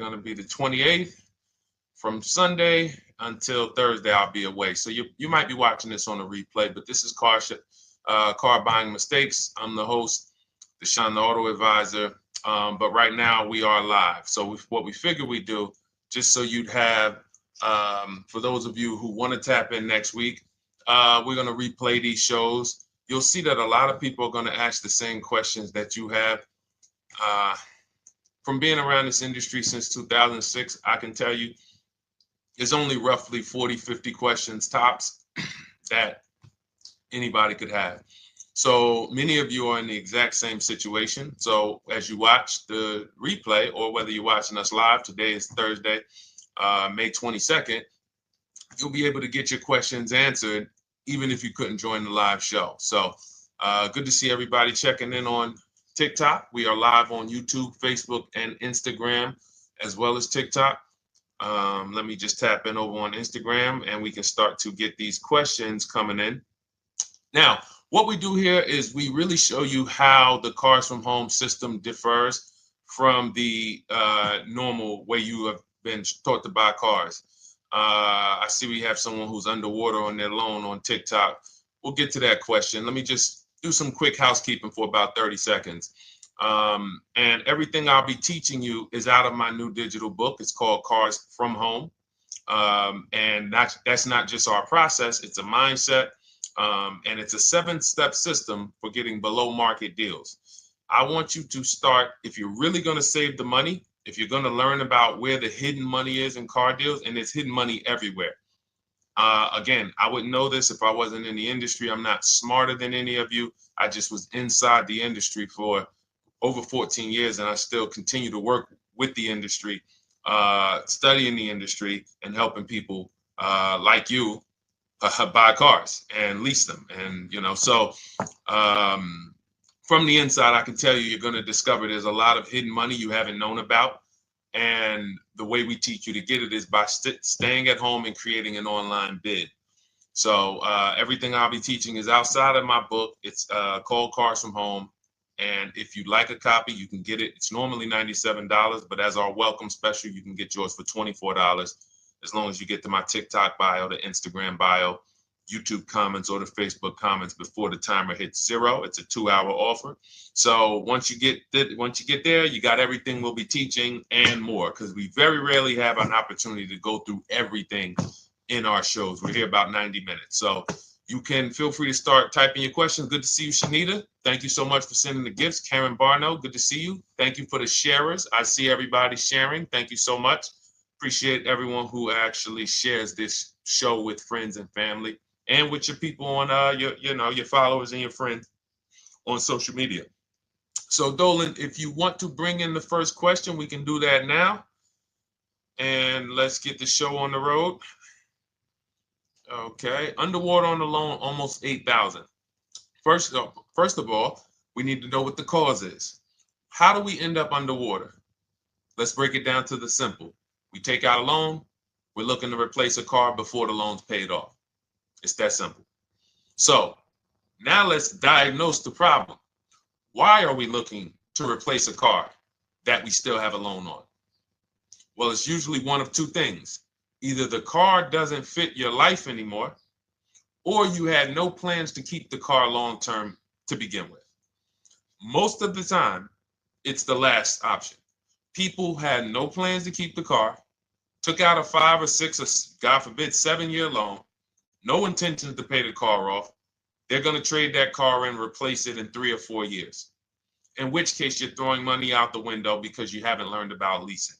going to be the 28th. From Sunday until Thursday, I'll be away. So you might be watching this on a replay, but this is Car Buying Mistakes. I'm the host, Deshone the Auto Advisor. But right now we are live. So what we figure we do, just so you'd have, for those of you who want to tap in next week, we're going to replay these shows. You'll see that a lot of people are going to ask the same questions that you have. From being around this industry since 2006, I can tell you there's only roughly 40, 50 questions tops that anybody could have. So many of you are in the exact same situation. So as you watch the replay, or whether you're watching us live, today is Thursday, May 22nd, you'll be able to get your questions answered, even if you couldn't join the live show. So good to see everybody checking in on TikTok. We are live on YouTube, Facebook, and Instagram, as well as TikTok. Let me just tap in over on Instagram and we can start to get these questions coming in. Now, what we do here is we really show you how the Cars from Home system differs from the normal way you have been taught to buy cars. I see we have someone who's underwater on their loan on TikTok. We'll get to that question. Let me just do some quick housekeeping for about 30 seconds. And everything I'll be teaching you is out of my new digital book. It's called Cars from Home. And that's not just our process, it's a mindset. And it's a 7-step system for getting below market deals. I want you to start, if you're really going to save the money, if you're going to learn about where the hidden money is in car deals, and there's hidden money everywhere. Again, I wouldn't know this if I wasn't in the industry. I'm not smarter than any of you. I just was inside the industry for over 14 years, and I still continue to work with the industry, studying the industry and helping people like you buy cars and lease them. And, so from the inside, I can tell you, you're going to discover there's a lot of hidden money you haven't known about. And the way we teach you to get it is by staying at home and creating an online bid. So everything I'll be teaching is outside of my book. It's called Cars from Home. And if you'd like a copy, you can get it. It's normally $97, but as our welcome special, you can get yours for $24, as long as you get to my TikTok bio, the Instagram bio, YouTube comments, or the Facebook comments before the timer hits 0. It's a 2-hour offer. So once you get there, you got everything we'll be teaching and more, because we very rarely have an opportunity to go through everything in our shows. We're here about 90 minutes. So you can feel free to start typing your questions. Good to see you, Shanita. Thank you so much for sending the gifts. Karen Barno, good to see you. Thank you for the sharers. I see everybody sharing. Thank you so much. Appreciate everyone who actually shares this show with friends and family, and with your people on your followers and your friends on social media. So Dolan, if you want to bring in the first question, we can do that now. And let's get the show on the road. Okay, underwater on the loan, almost 8,000. First of all, we need to know what the cause is. How do we end up underwater? Let's break it down to the simple. We take out a loan, we're looking to replace a car before the loan's paid off. It's that simple. So now let's diagnose the problem. Why are we looking to replace a car that we still have a loan on? Well, it's usually one of two things. Either the car doesn't fit your life anymore, or you had no plans to keep the car long-term to begin with. Most of the time, it's the last option. People had no plans to keep the car, took out a 5 or 6 or, God forbid, 7-year loan, no intention to pay the car off. They're going to trade that car and replace it in 3 or 4 years, in which case you're throwing money out the window because you haven't learned about leasing.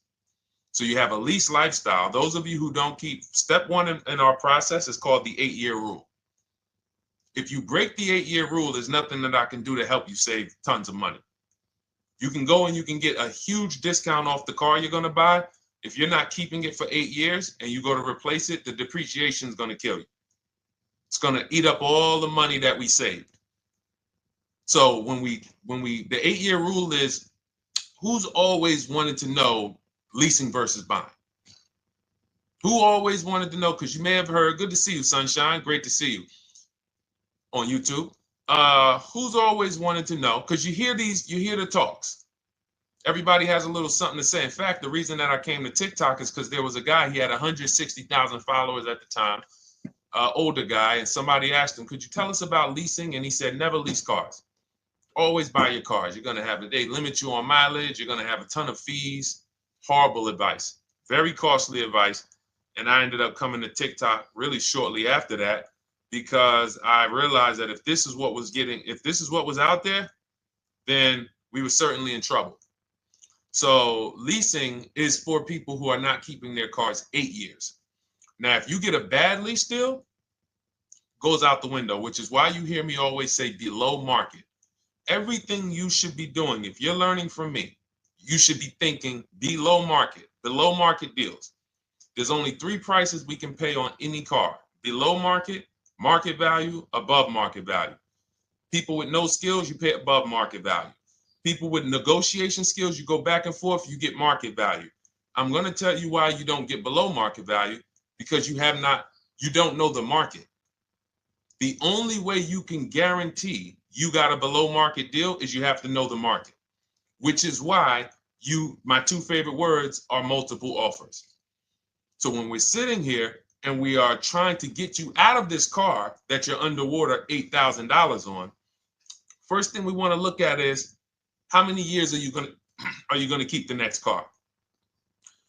So you have a lease lifestyle. Those of you who don't keep, step 1 in our process is called the 8-year rule. If you break the 8-year rule, there's nothing that I can do to help you save tons of money. You can go and you can get a huge discount off the car you're going to buy. If you're not keeping it for 8 years and you go to replace it, the depreciation is going to kill you. It's going to eat up all the money that we saved. So the 8-year rule is, who's always wanted to know leasing versus buying? Who always wanted to know? Because you may have heard, good to see you, Sunshine. Great to see you on YouTube. Who's always wanted to know? Because you hear the talks. Everybody has a little something to say. In fact, the reason that I came to TikTok is because there was a guy, he had 160,000 followers at the time, older guy, and somebody asked him, could you tell us about leasing? And he said, never lease cars. Always buy your cars. You're going to have, they limit you on mileage. You're going to have a ton of fees. Horrible advice. Very costly advice. And I ended up coming to TikTok really shortly after that because I realized that if this is what was out there, then we were certainly in trouble. So leasing is for people who are not keeping their cars 8 years. Now, if you get a bad lease deal, goes out the window, which is why you hear me always say below market. Everything you should be doing, if you're learning from me, you should be thinking below market deals. There's only 3 prices we can pay on any car: below market, market value, above market value. People with no skills, you pay above market value. People with negotiation skills, you go back and forth, you get market value. I'm going to tell you why you don't get below market value, because you don't know the market. The only way you can guarantee you got a below market deal is you have to know the market, which is why my 2 favorite words are multiple offers. So when we're sitting here and we are trying to get you out of this car that you're underwater $8,000 on, first thing we want to look at is how many years are you going to keep the next car?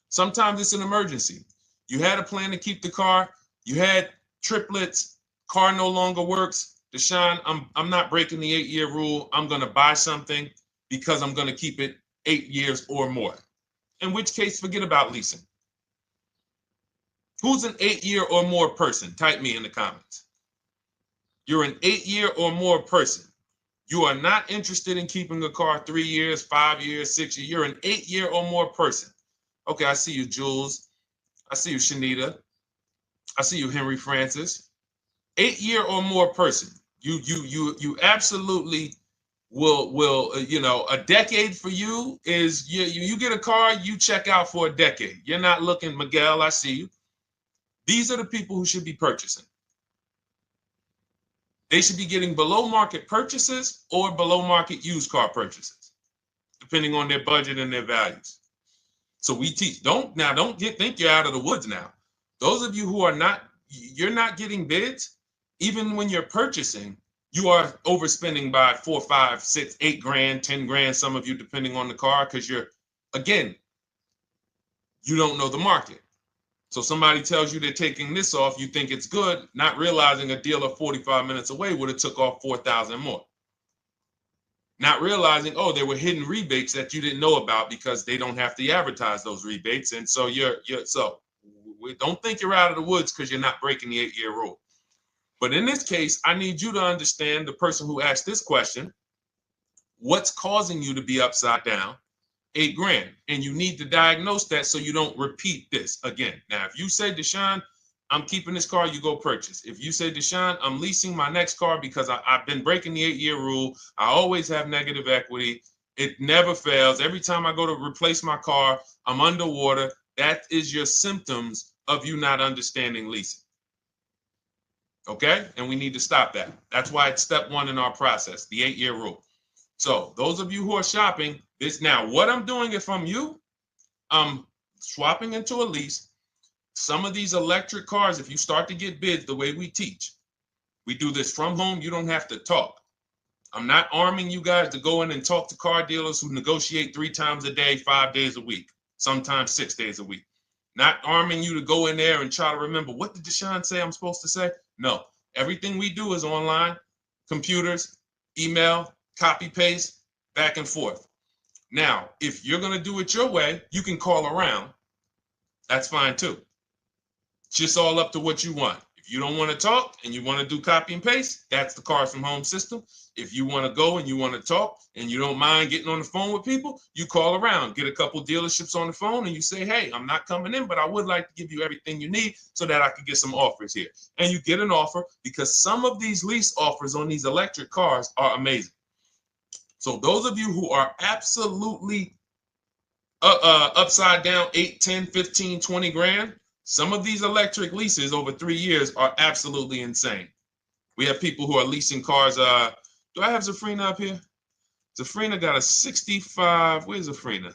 Sometimes it's an emergency. You had a plan to keep the car. You had triplets. Car no longer works. Deshone, I'm not breaking the 8-year rule. I'm going to buy something because I'm going to keep it 8 years or more. In which case, forget about leasing. Who's an 8-year or more person? Type me in the comments. You're an 8-year or more person. You are not interested in keeping a car 3 years, 5 years, 6 years. You're an 8-year or more person. Okay, I see you, Jules. I see you, Shanita. I see you, Henry Francis. 8-year or more person. You absolutely will a decade for you is you get a car, you check out for a decade. You're not looking, Miguel, I see you. These are the people who should be purchasing. They should be getting below market purchases or below market used car purchases, depending on their budget and their values. So we teach, think you're out of the woods now. Those of you who you're not getting bids, even when you're purchasing, you are overspending by 4, 5, 6, 8 grand, 10 grand, some of you, depending on the car, because you don't know the market. So somebody tells you they're taking this off, you think it's good, not realizing a dealer 45 minutes away would have took off 4,000 more. Not realizing, there were hidden rebates that you didn't know about because they don't have to advertise those rebates. And so don't think you're out of the woods because you're not breaking the 8-year rule. But in this case, I need you to understand, the person who asked this question, what's causing you to be upside down 8 grand? And you need to diagnose that so you don't repeat this again. Now, if you say, Deshone, I'm keeping this car, you go purchase. If you say, Deshone, I'm leasing my next car because I've been breaking the 8-year rule. I always have negative equity. It never fails. Every time I go to replace my car, I'm underwater. That is your symptoms of you not understanding leasing. Okay? And we need to stop that. That's why it's step 1 in our process, the 8-year rule. So those of you who are shopping this now, what I'm doing if I'm you, I'm swapping into a lease. Some of these electric cars, if you start to get bids the way we teach, we do this from home. You don't have to talk. I'm not arming you guys to go in and talk to car dealers who negotiate 3 times a day, 5 days a week, sometimes 6 days a week. Not arming you to go in there and try to remember, what did Deshone say I'm supposed to say? No, everything we do is online, computers, email, copy, paste, back and forth. Now, if you're going to do it your way, you can call around. That's fine too. It's just all up to what you want. If you don't want to talk and you want to do copy and paste, that's the Cars from Home system. If you want to go and you want to talk and you don't mind getting on the phone with people, you call around, get a couple dealerships on the phone and you say, hey, I'm not coming in, but I would like to give you everything you need so that I could get some offers here. And you get an offer, because some of these lease offers on these electric cars are amazing. So those of you who are absolutely upside down 8, 10, 15, 20 grand, some of these electric leases over 3 years are absolutely insane. We have people who are leasing cars. Do I have Zafrina up here? Zafrina got a 65. Where's Zafrina?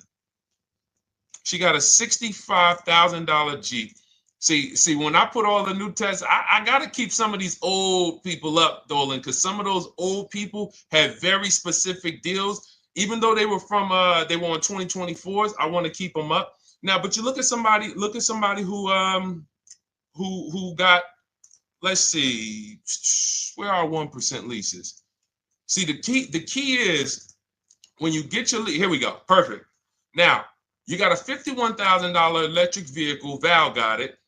She got a $65,000 Jeep. See, when I put all the new tests, I got to keep some of these old people up, Dolan, because some of those old people have very specific deals. Even though they were on 2024s, I want to keep them up. Now, but you look at somebody who got, let's see, where are 1% leases? See, the key is when you get your lease, here we go, perfect. Now, you got a $51,000 electric vehicle, Val got it.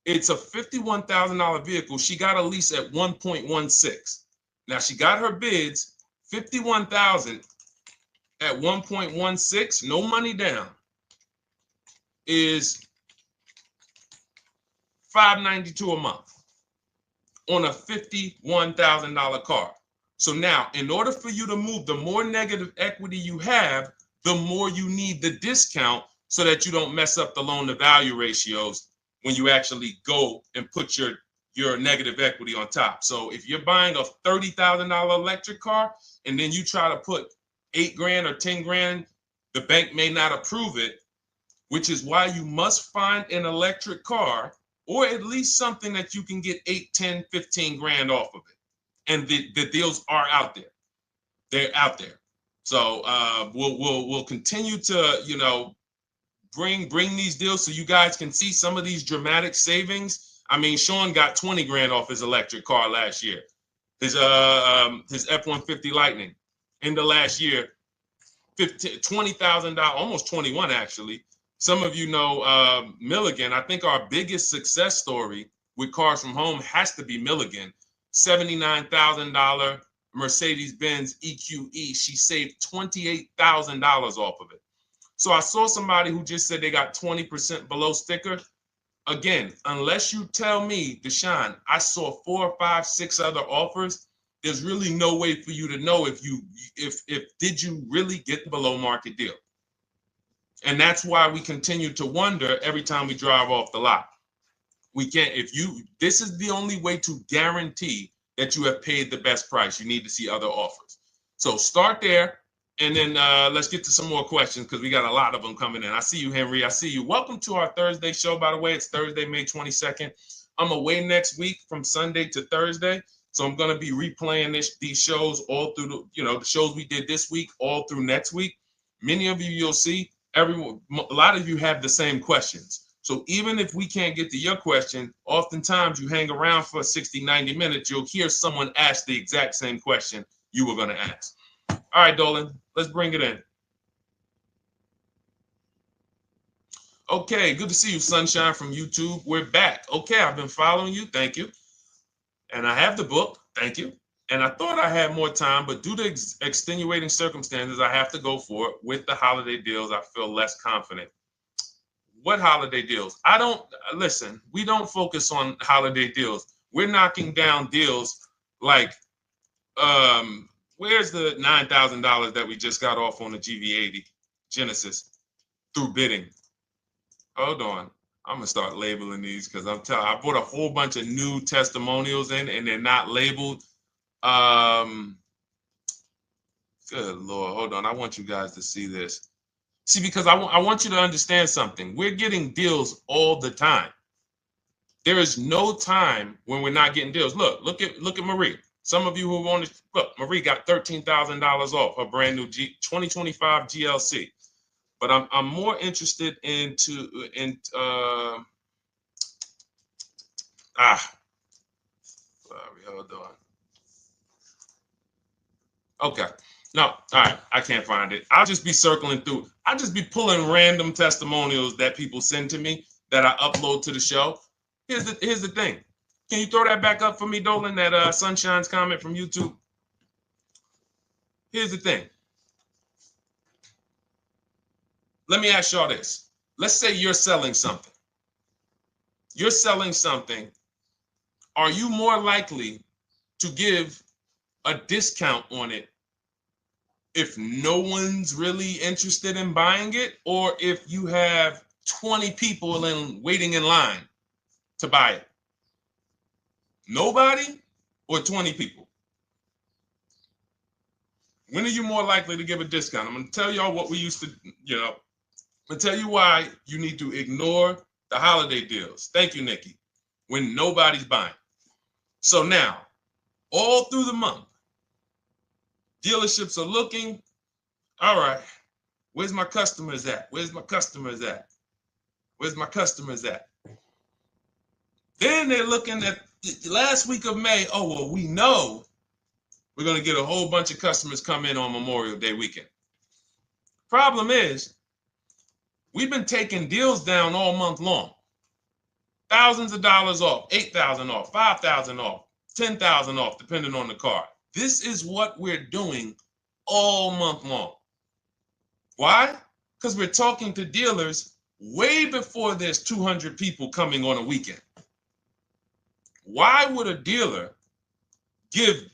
It's a $51,000 vehicle. She got a lease at 1.16. Now she got her bids, 51,000 at 1.16, no money down, is $592 a month on a $51,000 car. So now, in order for you to move, the more negative equity you have, the more you need the discount so that you don't mess up the loan to value ratios when you actually go and put your negative equity on top. So if you're buying a $30,000 electric car and then you try to put $8,000 or $10,000, the bank may not approve it, which is why you must find an electric car or at least something that you can get 8, 10, 15 grand off of it. And the deals are out there. They're out there. So we'll continue to, bring these deals so you guys can see some of these dramatic savings. I mean, Sean got 20 grand off his electric car last year. His F-150 Lightning in the last year, $20,000, almost 21 actually. Some of you know Milligan. I think our biggest success story with Cars from Home has to be Milligan. $79,000 Mercedes-Benz EQE. She saved $28,000 off of it. So I saw somebody who just said they got 20% below sticker. Again, unless you tell me, Deshone, I saw 4, 5, 6 other offers, there's really no way for you to know if did you really get the below market deal. And that's why we continue to wonder every time we drive off the lot. We can't, this is the only way to guarantee that you have paid the best price. You need to see other offers. So start there. And then let's get to some more questions because we got a lot of them coming in. I see you, Henry. I see you. Welcome to our Thursday show, by the way. It's Thursday, May 22nd. I'm away next week from Sunday to Thursday. So I'm going to be replaying these shows all through, the shows we did this week, all through next week. Many of you, you'll see, a lot of you have the same questions. So even if we can't get to your question, oftentimes you hang around for 60, 90 minutes, you'll hear someone ask the exact same question you were going to ask. All right, Dolan, let's bring it in. Okay, good to see you, Sunshine from YouTube. We're back. Okay, I've been following you. Thank you. And I have the book. Thank you. And I thought I had more time, but due to extenuating circumstances, I have to go for it. With the holiday deals, I feel less confident. What holiday deals? Listen, we don't focus on holiday deals. We're knocking down deals like, where's the $9,000 that we just got off on the GV80 Genesis through bidding? Hold on. I'm going to start labeling these because I bought a whole bunch of new testimonials in and they're not labeled. Good Lord. Hold on. I want you guys to see this. See, because I want you to understand something. We're getting deals all the time. There is no time when we're not getting deals. Look at Marie. Some of you who want to look, Marie got $13,000 off her brand new 2025 GLC. But I'm more interested sorry, hold on. Okay. No, all right. I can't find it. I'll just be circling through. I'll just be pulling random testimonials that people send to me that I upload to the show. Here's the thing. Can you throw that back up for me, Dolan, that Sunshine's comment from YouTube? Here's the thing. Let me ask y'all this. Let's say you're selling something. You're selling something. Are you more likely to give a discount on it if no one's really interested in buying it, or if you have 20 people waiting in line to buy it? Nobody or 20 people? When are you more likely to give a discount? I'm going to tell y'all what we used to, I'm going to tell you why you need to ignore the holiday deals. Thank you, Nikki. When nobody's buying. So now, all through the month, dealerships are looking, all right, where's my customers at? Where's my customers at? Where's my customers at? Then they're looking at the last week of May. Oh, well, we know we're going to get a whole bunch of customers come in on Memorial Day weekend. Problem is, we've been taking deals down all month long. Thousands of dollars off, 8,000 off, 5,000 off, 10,000 off, depending on the car. This is what we're doing all month long. Why? Because we're talking to dealers way before there's 200 people coming on a weekend. Why would a dealer give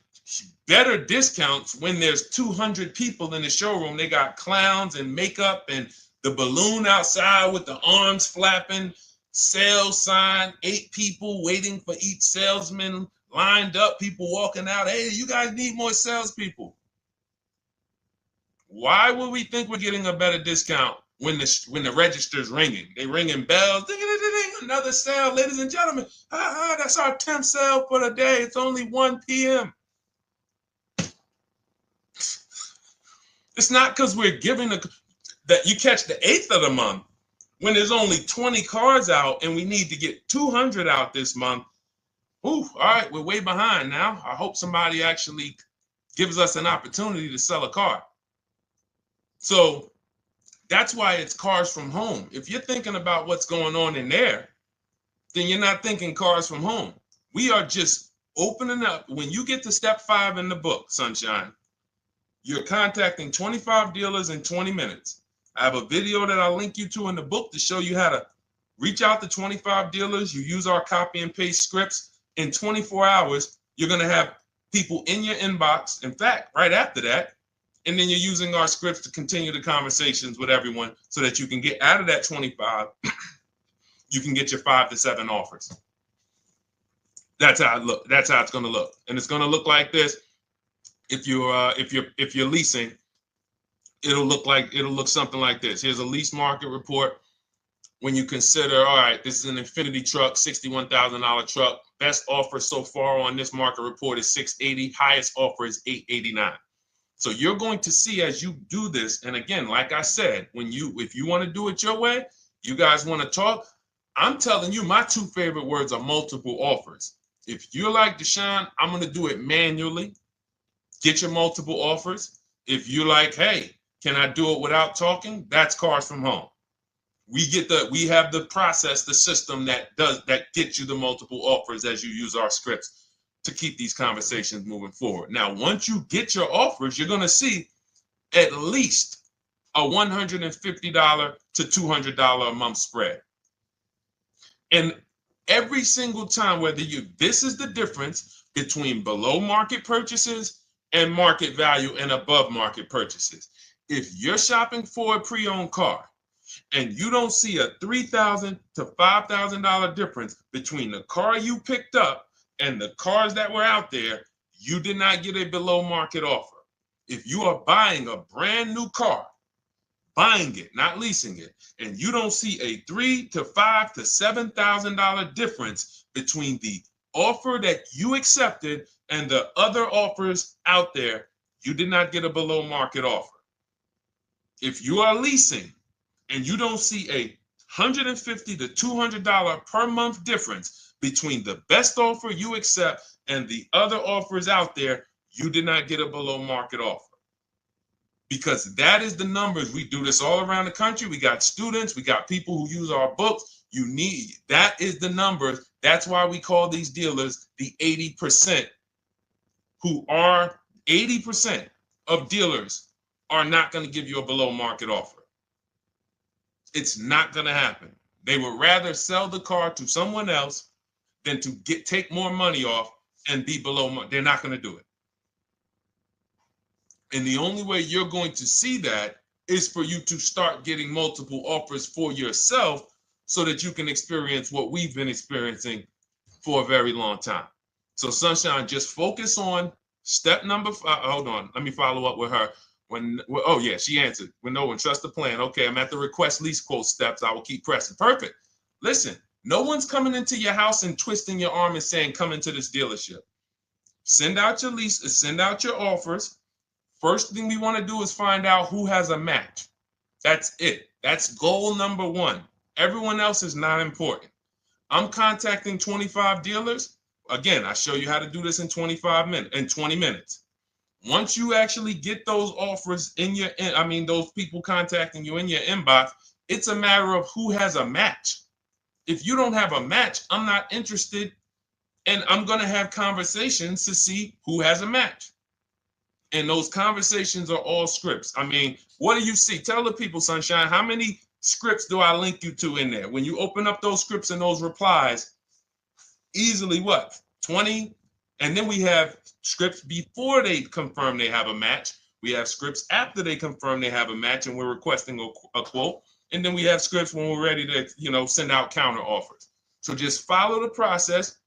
better discounts when there's 200 people in the showroom? They got clowns and makeup and the balloon outside with the arms flapping, sales sign, 8 people waiting for each salesman lined up, people walking out. Hey, you guys need more salespeople. Why would we think we're getting a better discount when the register's ringing? They ringing bells, ding, ding, ding, ding, another sale, ladies and gentlemen. That's our 10th sale for the day. It's only 1 p.m. It's not because we're giving that you catch the 8th of the month when there's only 20 cars out and we need to get 200 out this month. Ooh, all right, we're way behind now. I hope somebody actually gives us an opportunity to sell a car. So that's why it's cars from home. If you're thinking about what's going on in there, then you're not thinking cars from home. We are just opening up. When you get to step 5 in the book, Sunshine, you're contacting 25 dealers in 20 minutes. I have a video that I'll link you to in the book to show you how to reach out to 25 dealers. You use our copy and paste scripts. In 24 hours, you're going to have people in your inbox. In fact, right after that, and then you're using our scripts to continue the conversations with everyone so that you can get out of that 25, you can get your 5 to 7 offers. That's how it look. That's how it's going to look. And it's going to look like this. If you're leasing, it'll look something like this. Here's a lease market report. When you consider, all right, this is an Infinity truck, $61,000 truck. Best offer so far on this market report is $680. Highest offer is $889. So you're going to see as you do this, and again, like I said, if you want to do it your way, you guys want to talk, I'm telling you, my 2 favorite words are multiple offers. If you're like Deshone, I'm going to do it manually. Get your multiple offers. If you're like, hey, can I do it without talking? That's cars from home. We have the process, the system that gets you the multiple offers as you use our scripts to keep these conversations moving forward. Now, once you get your offers, you're going to see at least a $150 to $200 a month spread. And every single time, this is the difference between below market purchases and market value and above market purchases. If you're shopping for a pre-owned car and you don't see a $3,000 to $5,000 difference between the car you picked up and the cars that were out there, you did not get a below market offer. If you are buying a brand new car, buying it, not leasing it, and you don't see a $3,000 to $5,000 to $7,000 difference between the offer that you accepted and the other offers out there, you did not get a below market offer. If you are leasing and you don't see a $150 to $200 per month difference between the best offer you accept and the other offers out there, you did not get a below market offer. Because that is the numbers. We do this all around the country. We got students, we got people who use our books. That is the numbers. That's why we call these dealers the 80%, who are 80% of dealers are not going to give you a below market offer. It's not going to happen. They would rather sell the car to someone else than to take more money off and be below market. They're not going to do it. And the only way you're going to see that is for you to start getting multiple offers for yourself so that you can experience what we've been experiencing for a very long time. So Sunshine, just focus on Step number five, hold on, let me follow up with her. Oh yeah, she answered. When no one trusts the plan. Okay, I'm at the request lease quote steps. I will keep pressing. Perfect. Listen, no one's coming into your house and twisting your arm and saying, come into this dealership. Send out your leases, send out your offers. First thing we want to do is find out who has a match. That's it. That's goal number one. Everyone else is not important. I'm contacting 25 dealers. Again, I show you how to do this in 20 minutes. Once you actually get those offers in your, those people contacting you in your inbox, it's a matter of who has a match. If you don't have a match, I'm not interested, and I'm going to have conversations to see who has a match. And those conversations are all scripts. I mean, what do you see? Tell the people, Sunshine, how many scripts do I link you to in there? When you open up those scripts and those replies, easily what? 20? And then we have scripts before they confirm they have a match. We have scripts after they confirm they have a match and we're requesting a quote. And then we have scripts when we're ready to, send out counter offers. So just follow the process.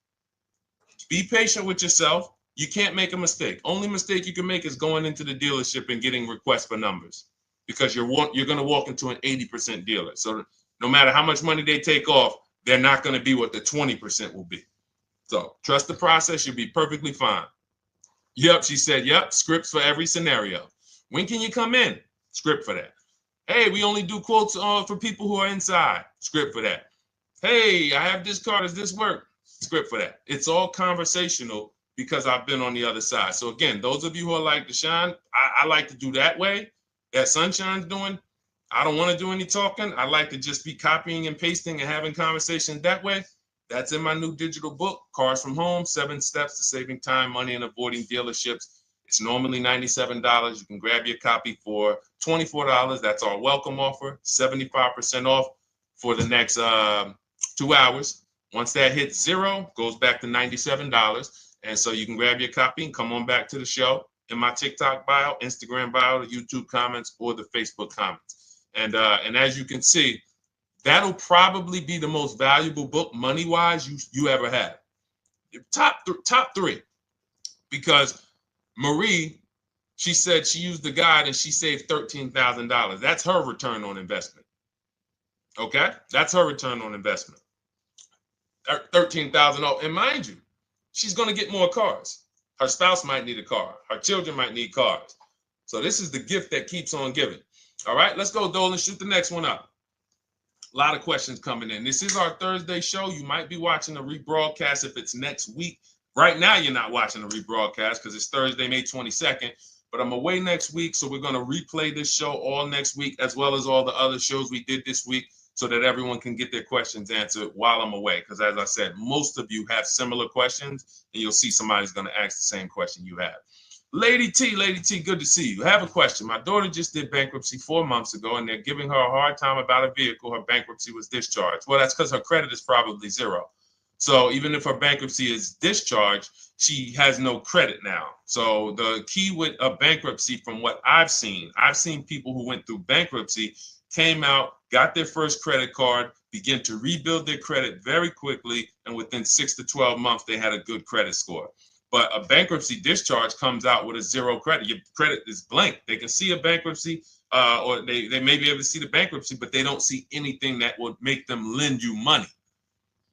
Be patient with yourself. You can't make a mistake. Only mistake you can make is going into the dealership and getting requests for numbers, because you're going to walk into an 80% dealer. So no matter how much money they take off, they're not going to be what the 20% will be. So trust the process. You'll be perfectly fine. Yep, she said, yep, scripts for every scenario. When can you come in? Script for that. Hey, we only do quotes for people who are inside. Script for that. Hey, I have this car. Does this work? Script for that. It's all conversational because I've been on the other side. So again, those of you who are like Deshone, I like to do that way, that Sunshine's doing. I don't want to do any talking. I like to just be copying and pasting and having conversations that way. That's in my new digital book, Cars from Home, 7 Steps to Saving Time, Money, and Avoiding Dealerships. It's normally $97. You can grab your copy for $24. That's our welcome offer, 75% off for the next 2 hours. Once that hits zero, goes back to $97. And so you can grab your copy and come on back to the show in my TikTok bio, Instagram bio, the YouTube comments, or the Facebook comments. And as you can see, that'll probably be the most valuable book money-wise you ever have. Top three. Because Marie, she said she used the guide and she saved $13,000. That's her return on investment. Okay? That's her return on investment. $13,000. And mind you, she's going to get more cars. Her spouse might need a car. Her children might need cars. So this is the gift that keeps on giving. All right, let's go, Dolan. Shoot the next one up. A lot of questions coming in. This is our Thursday show. You might be watching a rebroadcast if it's next week. Right now, you're not watching a rebroadcast because it's Thursday, May 22nd. But I'm away next week, so we're going to replay this show all next week, as well as all the other shows we did this week, so that everyone can get their questions answered while I'm away. Because as I said, most of you have similar questions, and you'll see somebody's going to ask the same question you have. Lady T, good to see you. I have a question. My daughter just did bankruptcy 4 months ago, and they're giving her a hard time about a vehicle. Her bankruptcy was discharged. Well, that's because her credit is probably zero. So even if her bankruptcy is discharged, she has no credit now. So the key with a bankruptcy, from what I've seen people who went through bankruptcy, came out, got their first credit card, began to rebuild their credit very quickly, and within 6 to 12 months, they had a good credit score. But a bankruptcy discharge comes out with a zero credit. Your credit is blank. They can see a bankruptcy, or they may be able to see the bankruptcy, but they don't see anything that would make them lend you money.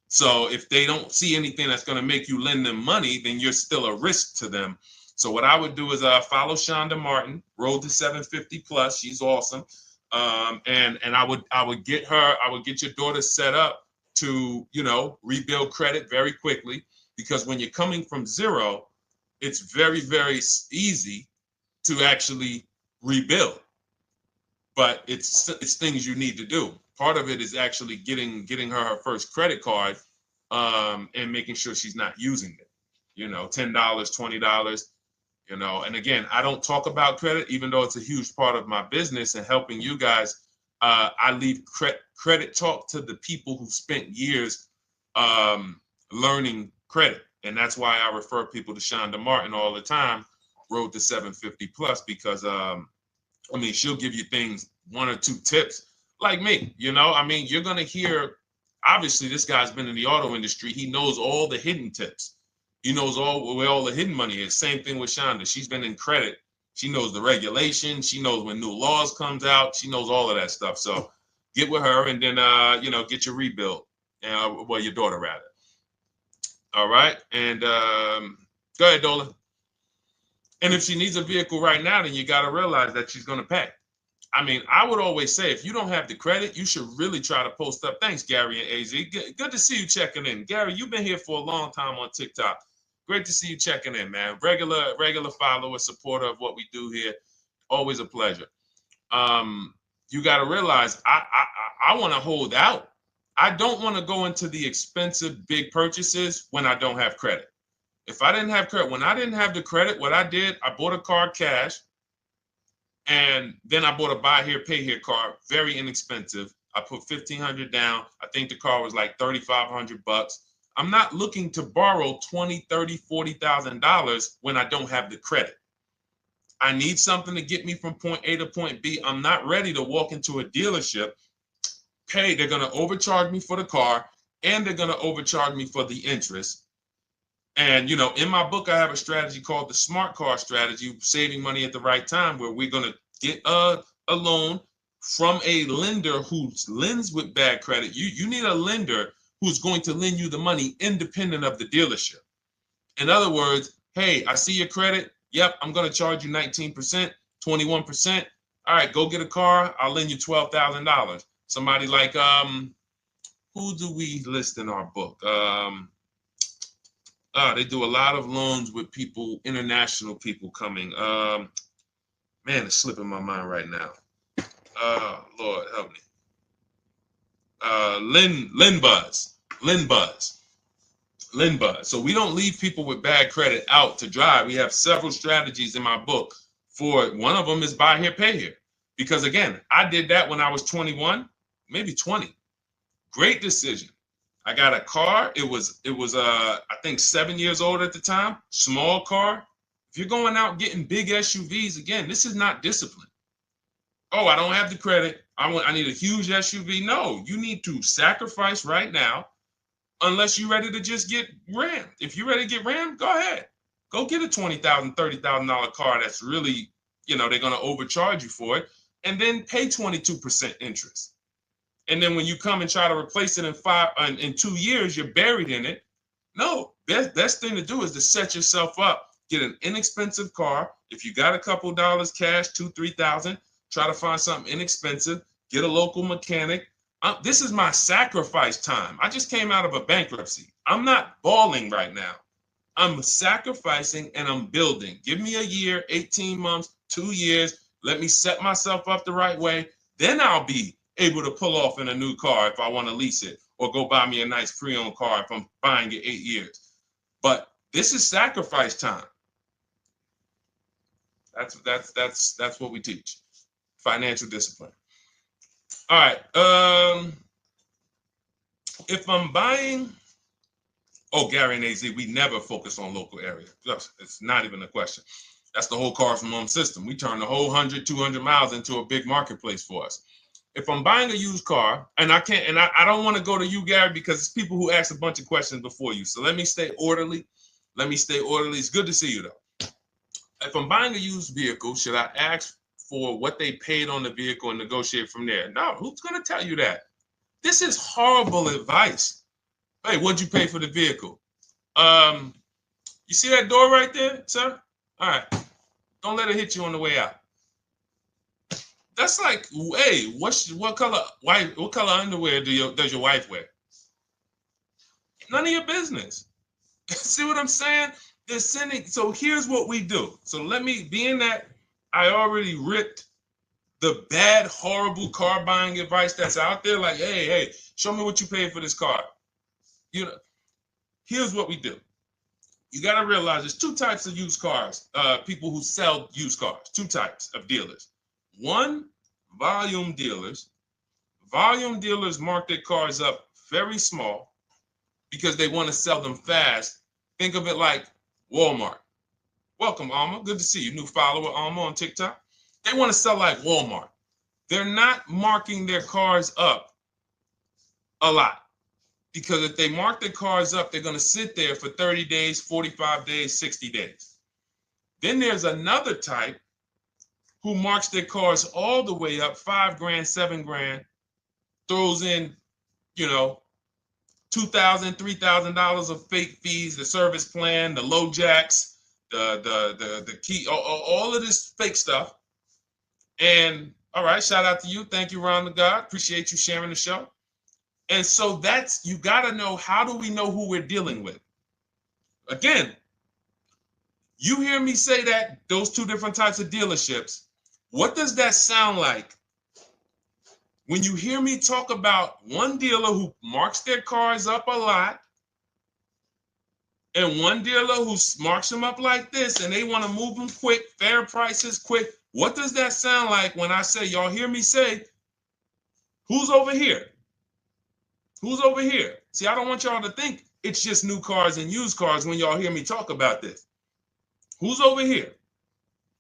So if they don't see anything that's going to make you lend them money, then you're still a risk to them. So what I would do is follow Shonda Martin, Road to 750 Plus. She's awesome. And I would get your daughter set up to, rebuild credit very quickly, because when you're coming from zero, it's very, very easy to actually rebuild. But it's things you need to do. Part of it is actually getting her first credit card, and making sure she's not using it. $10, $20. And again, I don't talk about credit, even though it's a huge part of my business and helping you guys. I leave credit talk to the people who spent years learning credit. And that's why I refer people to Shonda Martin all the time, Road to 750 Plus, because she'll give you things, 1 or 2 tips, like me. You're going to hear, obviously this guy's been in the auto industry. He knows all the hidden tips. He knows where all the hidden money is. Same thing with Shonda. She's been in credit. She knows the regulations. She knows when new laws comes out. She knows all of that stuff. So get with her and then, get your rebuild. Well, your daughter rather. All right. And go ahead, Dola. And if she needs a vehicle right now, then you got to realize that she's going to pay. I mean, I would always say if you don't have the credit, you should really try to post up. Thanks, Gary and AZ. Good to see you checking in. Gary, you've been here for a long time on TikTok. Great to see you checking in, man. Regular follower, supporter of what we do here. Always a pleasure. You got to realize I want to hold out. I don't want to go into the expensive big purchases when I don't have credit. If I didn't have credit, when I didn't have the credit, what I did, I bought a car cash. And then I bought a buy here, pay here car, very inexpensive. I put $1,500 down. I think the car was like $3,500. I'm not looking to borrow $20,000, $30,000, $40,000 when I don't have the credit. I need something to get me from point A to point B. I'm not ready to walk into a dealership, pay. They're going to overcharge me for the car, and they're going to overcharge me for the interest. And, in my book, I have a strategy called the smart car strategy, saving money at the right time, where we're going to get a loan from a lender who lends with bad credit. You need a lender who's going to lend you the money independent of the dealership. In other words, hey, I see your credit. Yep, I'm going to charge you 19%, 21%. All right, go get a car. I'll lend you $12,000. Somebody like, who do we list in our book? They do a lot of loans with people, international people coming. Man, it's slipping my mind right now. Lord help me. LendBuzz. So we don't leave people with bad credit out to dry. We have several strategies in my book. For one of them is buy here, pay here. Because again, I did that when I was 21, maybe 20. Great decision. I got a car. It was I think 7 years old at the time. Small car. If you're going out getting big SUVs, again, this is not discipline. Oh, I don't have the credit. I need a huge SUV. No, you need to sacrifice right now, unless you're ready to just get rammed. If you're ready to get rammed, go ahead. Go get a $20,000, $30,000 car that's really, they're going to overcharge you for it, and then pay 22% interest. And then when you come and try to replace it in 2 years, you're buried in it. No, best thing to do is to set yourself up. Get an inexpensive car. If you got a couple dollars cash, $2,000, $3,000, try to find something inexpensive. Get a local mechanic. This is my sacrifice time. I just came out of a bankruptcy. I'm not balling right now. I'm sacrificing and I'm building. Give me a year, 18 months, 2 years. Let me set myself up the right way. Then I'll be able to pull off in a new car if I want to lease it, or go buy me a nice pre-owned car if I'm buying it 8 years. But this is sacrifice time. That's what we teach. Financial discipline. All right. If I'm buying, Gary and AZ, we never focus on local area. It's not even a question. That's the whole car from home system. We turn the whole 100, 200 miles into a big marketplace for us. If I'm buying a used car, and I don't want to go to you, Gary, because it's people who ask a bunch of questions before you. So let me stay orderly. It's good to see you, though. If I'm buying a used vehicle, should I ask for what they paid on the vehicle and negotiate from there? No, who's going to tell you that? This is horrible advice. Hey, what'd you pay for the vehicle? You see that door right there, sir? All right. Don't let it hit you on the way out. That's like, hey, what color underwear does your wife wear? None of your business. See what I'm saying? They're sending. So here's what we do. So being that I already ripped the bad, horrible car buying advice that's out there, like, hey, show me what you paid for this car. Here's what we do. You got to realize there's two types of used cars, people who sell used cars, two types of dealers. One, volume dealers. Volume dealers mark their cars up very small because they want to sell them fast. Think of it like Walmart. Welcome, Alma. Good to see you. New follower, Alma, on TikTok. They want to sell like Walmart. They're not marking their cars up a lot. Because if they mark their cars up, they're going to sit there for 30 days, 45 days, 60 days. Then there's another type who marks their cars all the way up, 5 grand, 7 grand, throws in, you know, $2,000, $3,000 of fake fees, the service plan, the low jacks, the key, all of this fake stuff. And all right, shout out to you. Thank you, Ron the God. Appreciate you sharing the show. And so that's, you got to know, how do we know who we're dealing with? Again, you hear me say that, those two different types of dealerships. What does that sound like when you hear me talk about one dealer who marks their cars up a lot and one dealer who marks them up like this and they want to move them quick, fair prices, quick? What does that sound like when I say, y'all hear me say, who's over here? Who's over here? See, I don't want y'all to think it's just new cars and used cars when y'all hear me talk about this. Who's over here?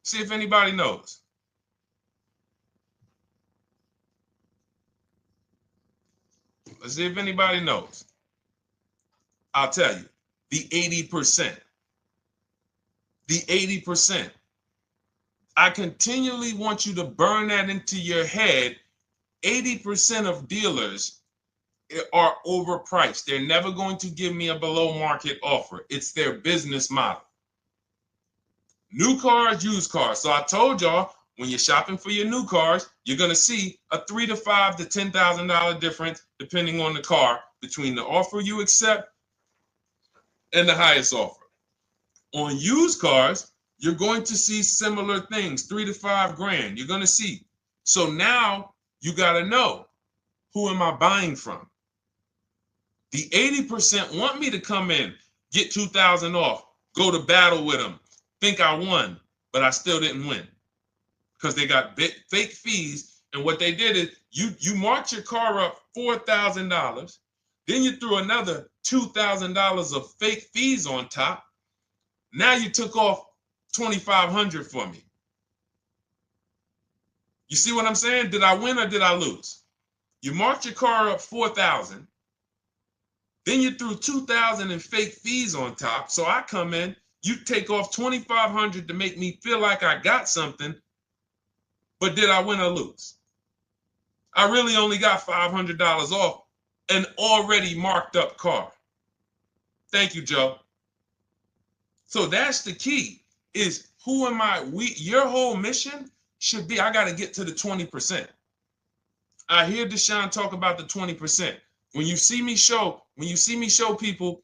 See if anybody knows. Let's see if anybody knows. I'll tell you, the 80%. The 80%. I continually want you to burn that into your head. 80% of dealers are overpriced. They're never going to give me a below market offer. It's their business model. New cars, used cars. So I told y'all, when you're shopping for your new cars, you're going to see a $3,000 to $5,000 to $10,000 difference, depending on the car, between the offer you accept and the highest offer. On used cars, you're going to see similar things, 3 to 5 grand. You're going to see. So now you got to know, who am I buying from? The 80% want me to come in, get 2,000 off, go to battle with them, think I won, but I still didn't win because they got fake fees. And what they did is you marked your car up $4,000, then you threw another $2,000 of fake fees on top. Now you took off $2,500 for me. You see what I'm saying? Did I win or did I lose? You marked your car up $4,000. Then you threw $2,000 in fake fees on top. So I come in, you take off $2,500 to make me feel like I got something. But did I win or lose? I really only got $500 off an already marked up car. Thank you, Joe. So that's the key, is who am I? Your whole mission should be, I got to get to the 20%. I hear Deshone talk about the 20%. When you see me show people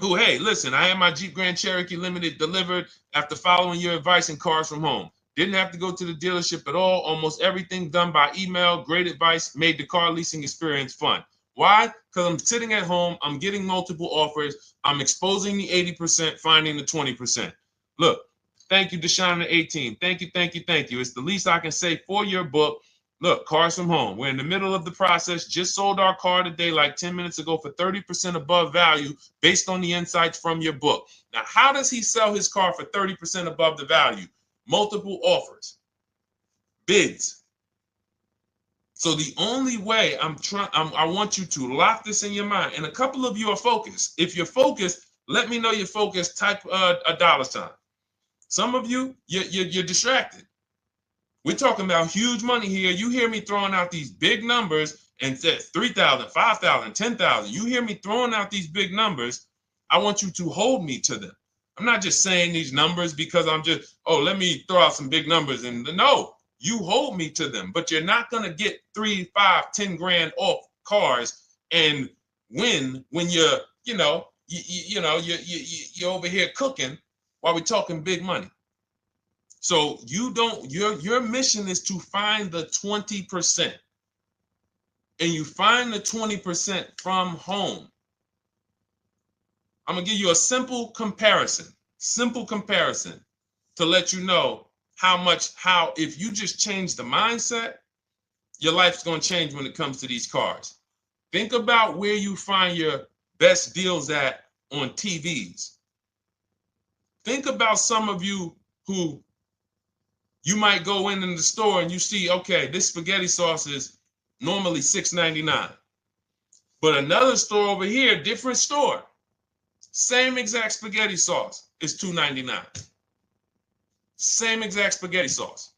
who, hey, listen, I had my Jeep Grand Cherokee Limited delivered after following your advice and cars from home. Didn't have to go to the dealership at all. Almost everything done by email. Great advice. Made the car leasing experience fun. Why? Because I'm sitting at home. I'm getting multiple offers. I'm exposing the 80%, finding the 20%. Look, thank you, Deshone the 18. Thank you, thank you, thank you. It's the least I can say for your book. Look, cars from home. We're in the middle of the process. Just sold our car today, like 10 minutes ago, for 30% above value based on the insights from your book. Now, how does he sell his car for 30% above the value? Multiple offers, bids. So the only way I want you to lock this in your mind. And a couple of you are focused. If you're focused, let me know you're focused. Type a $. Some of you, you're distracted. We're talking about huge money here. You hear me throwing out these big numbers and said 3,000, 5,000, 10,000. You hear me throwing out these big numbers. I want you to hold me to them. I'm not just saying these numbers because I'm just, let me throw out some big numbers. And no, you hold me to them, but you're not going to get 3, 5, 10 grand off cars and win when you're over here cooking while we're talking big money. So your mission is to find the 20%. And you find the 20% from home. I'm going to give you a simple comparison to let you know how if you just change the mindset, your life's going to change when it comes to these cars. Think about where you find your best deals at on TVs. Think about some of you who you might go in the store and you see, okay, this spaghetti sauce is normally $6.99. But another store over here, different store, same exact spaghetti sauce is $2.99. Same exact spaghetti sauce.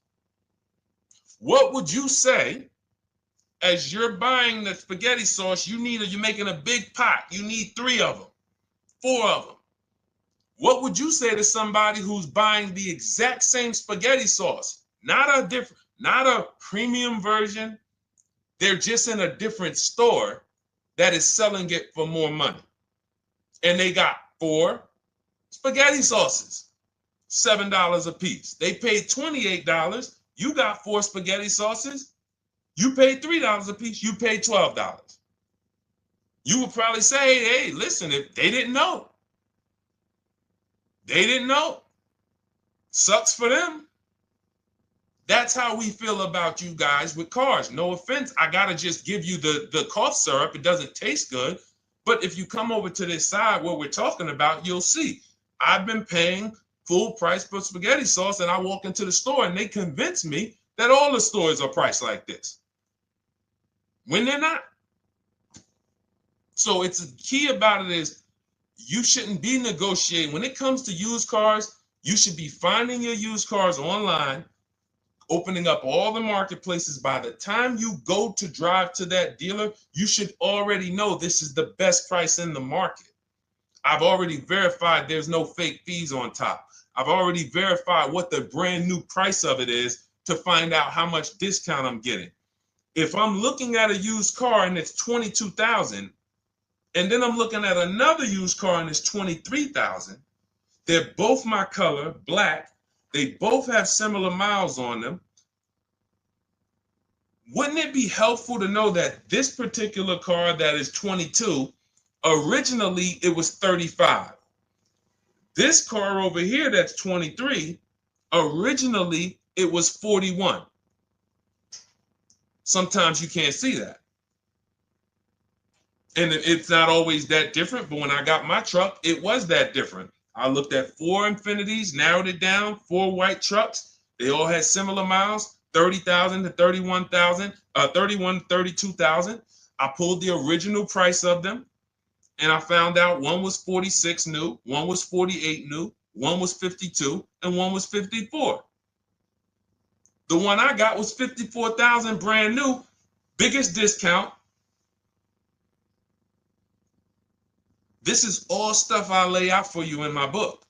What would you say as you're buying the spaghetti sauce? You're making a big pot. You need 3 of them, 4 of them. What would you say to somebody who's buying the exact same spaghetti sauce? Not a premium version. They're just in a different store that is selling it for more money. And they got 4 spaghetti sauces, $7 a piece. They paid $28. You got 4 spaghetti sauces. You paid $3 a piece. You paid $12. You would probably say, hey, listen, if they didn't know. They didn't know. Sucks for them. That's how we feel about you guys with cars. No offense. I got to just give you the cough syrup. It doesn't taste good. But if you come over to this side where we're talking about, you'll see. I've been paying full price for spaghetti sauce, and I walk into the store and they convince me that all the stores are priced like this, when they're not. So it's the key about it is you shouldn't be negotiating. When it comes to used cars, you should be finding your used cars online, opening up all the marketplaces. By the time you go to drive to that dealer, you should already know this is the best price in the market. I've already verified there's no fake fees on top. I've already verified what the brand new price of it is to find out how much discount I'm getting. If I'm looking at a used car and it's $22,000, and then I'm looking at another used car and it's $23,000, they're both my color, black. They both have similar miles on them. Wouldn't it be helpful to know that this particular car that is 22, originally it was 35? This car over here that's 23, originally it was 41. Sometimes you can't see that. And it's not always that different, but when I got my truck, it was that different. I looked at 4 Infinities, narrowed it down, 4 white trucks. They all had similar miles, 30,000 to 31,000, 31, 32,000. I pulled the original price of them, and I found out one was 46 new, one was 48 new, one was 52, and one was 54. The one I got was 54,000 brand new, biggest discount. This is all stuff I lay out for you in my book.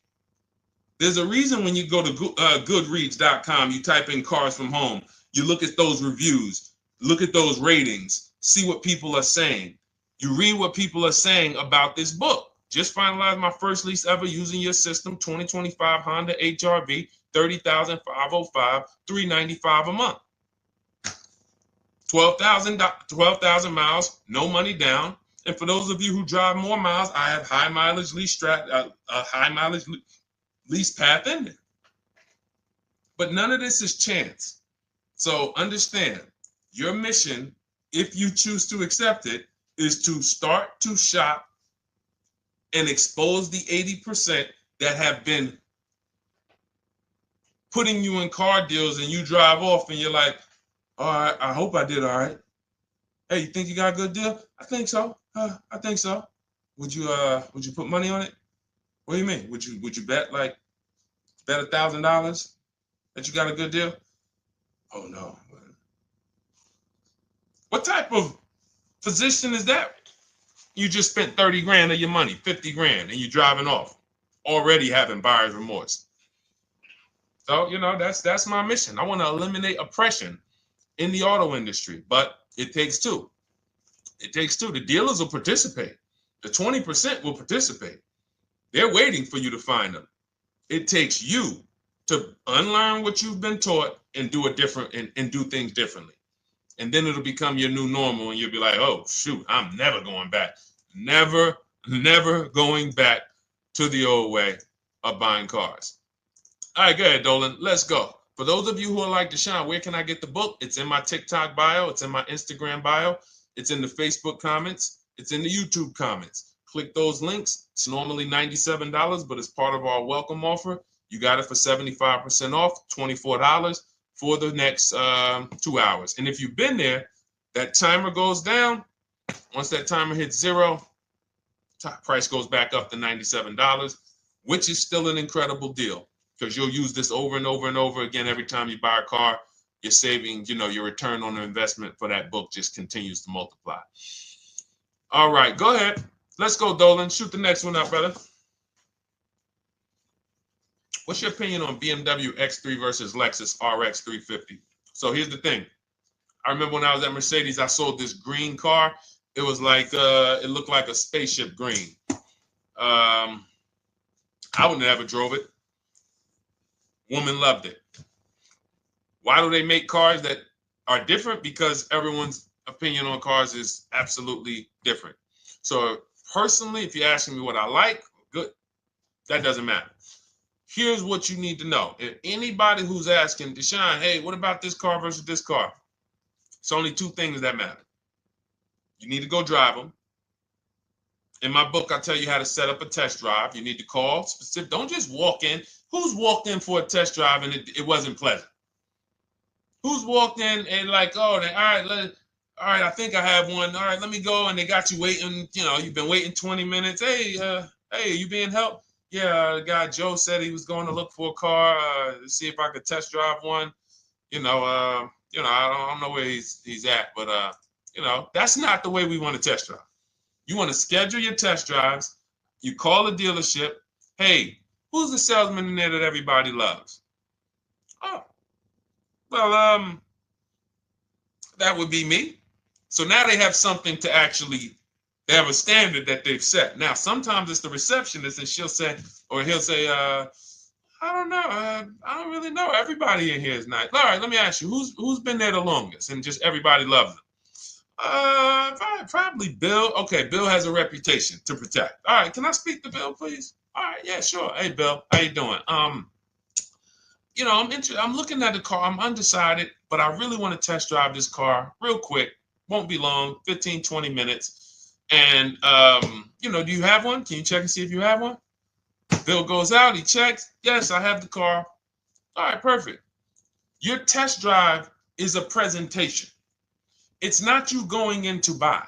There's a reason when you go to Goodreads.com, you type in cars from home, you look at those reviews, look at those ratings, see what people are saying. You read what people are saying about this book. Just finalized my first lease ever using your system, 2025 Honda HRV, 30,505, $395 a month. 12,000 miles, no money down. And for those of you who drive more miles, I have high mileage lease lease path in there. But none of this is chance. So understand, your mission, if you choose to accept it, is to start to shop and expose the 80% that have been putting you in car deals, and you drive off and you're like, all right, I hope I did all right. Hey, you think you got a good deal? I think so. I think so. Would you put money on it? What do you mean? Would you bet $1,000 that you got a good deal? Oh no. What type of position is that? You just spent 30 grand of your money, 50 grand, and you're driving off, already having buyer's remorse. So, that's my mission. I want to eliminate oppression in the auto industry, but it takes two. It takes two. The dealers will participate. The 20% will participate. They're waiting for you to find them. It takes you to unlearn what you've been taught and do it different and do things differently. And then it'll become your new normal, and you'll be like, oh, shoot, I'm never going back. Never going back to the old way of buying cars. All right, go ahead, Dolan. Let's go. For those of you who are like Deshone, where can I get the book? It's in my TikTok bio. It's in my Instagram bio. It's in the Facebook comments. It's in the YouTube comments. Click those links. It's normally $97, but it's part of our welcome offer. You got it for 75% off, $24 for the next 2 hours. And if you've been there, that timer goes down. Once that timer hits 0, top price goes back up to $97, which is still an incredible deal because you'll use this over and over and over again every time you buy a car. You're saving, your return on the investment for that book just continues to multiply. All right, go ahead. Let's go, Dolan. Shoot the next one up, brother. What's your opinion on BMW X3 versus Lexus RX 350? So here's the thing. I remember when I was at Mercedes, I sold this green car. It was like, it looked like a spaceship green. I would never drove it. Woman loved it. Why do they make cars that are different? Because everyone's opinion on cars is absolutely different. So personally, if you're asking me what I like, good, that doesn't matter. Here's what you need to know. If anybody who's asking, Deshone, hey, what about this car versus this car? It's only two things that matter. You need to go drive them. In my book, I tell you how to set up a test drive. You need to call specific. Don't just walk in. Who's walked in for a test drive and it wasn't pleasant? Who's walked in and like, oh, all right, I think I have one. All right, let me go. And they got you waiting. You've been waiting 20 minutes. Hey, you being helped? Yeah, the guy Joe said he was going to look for a car to see if I could test drive one. I don't know where he's at, but that's not the way we want to test drive. You want to schedule your test drives. You call the dealership. Hey, who's the salesman in there that everybody loves? Oh, well, that would be me. So now they have something to actually, they have a standard that they've set. Now, sometimes it's the receptionist and he'll say, I don't know. I don't really know. Everybody in here is nice. All right, let me ask you, who's been there the longest? And just everybody loves them. Probably Bill. Okay, Bill has a reputation to protect. All right, can I speak to Bill, please? All right, yeah, sure. Hey, Bill, how you doing? I'm looking at the car. I'm undecided, but I really want to test drive this car real quick. Won't be long, 15, 20 minutes. And, do you have one? Can you check and see if you have one? Bill goes out, he checks. Yes, I have the car. All right, perfect. Your test drive is a presentation. It's not you going in to buy.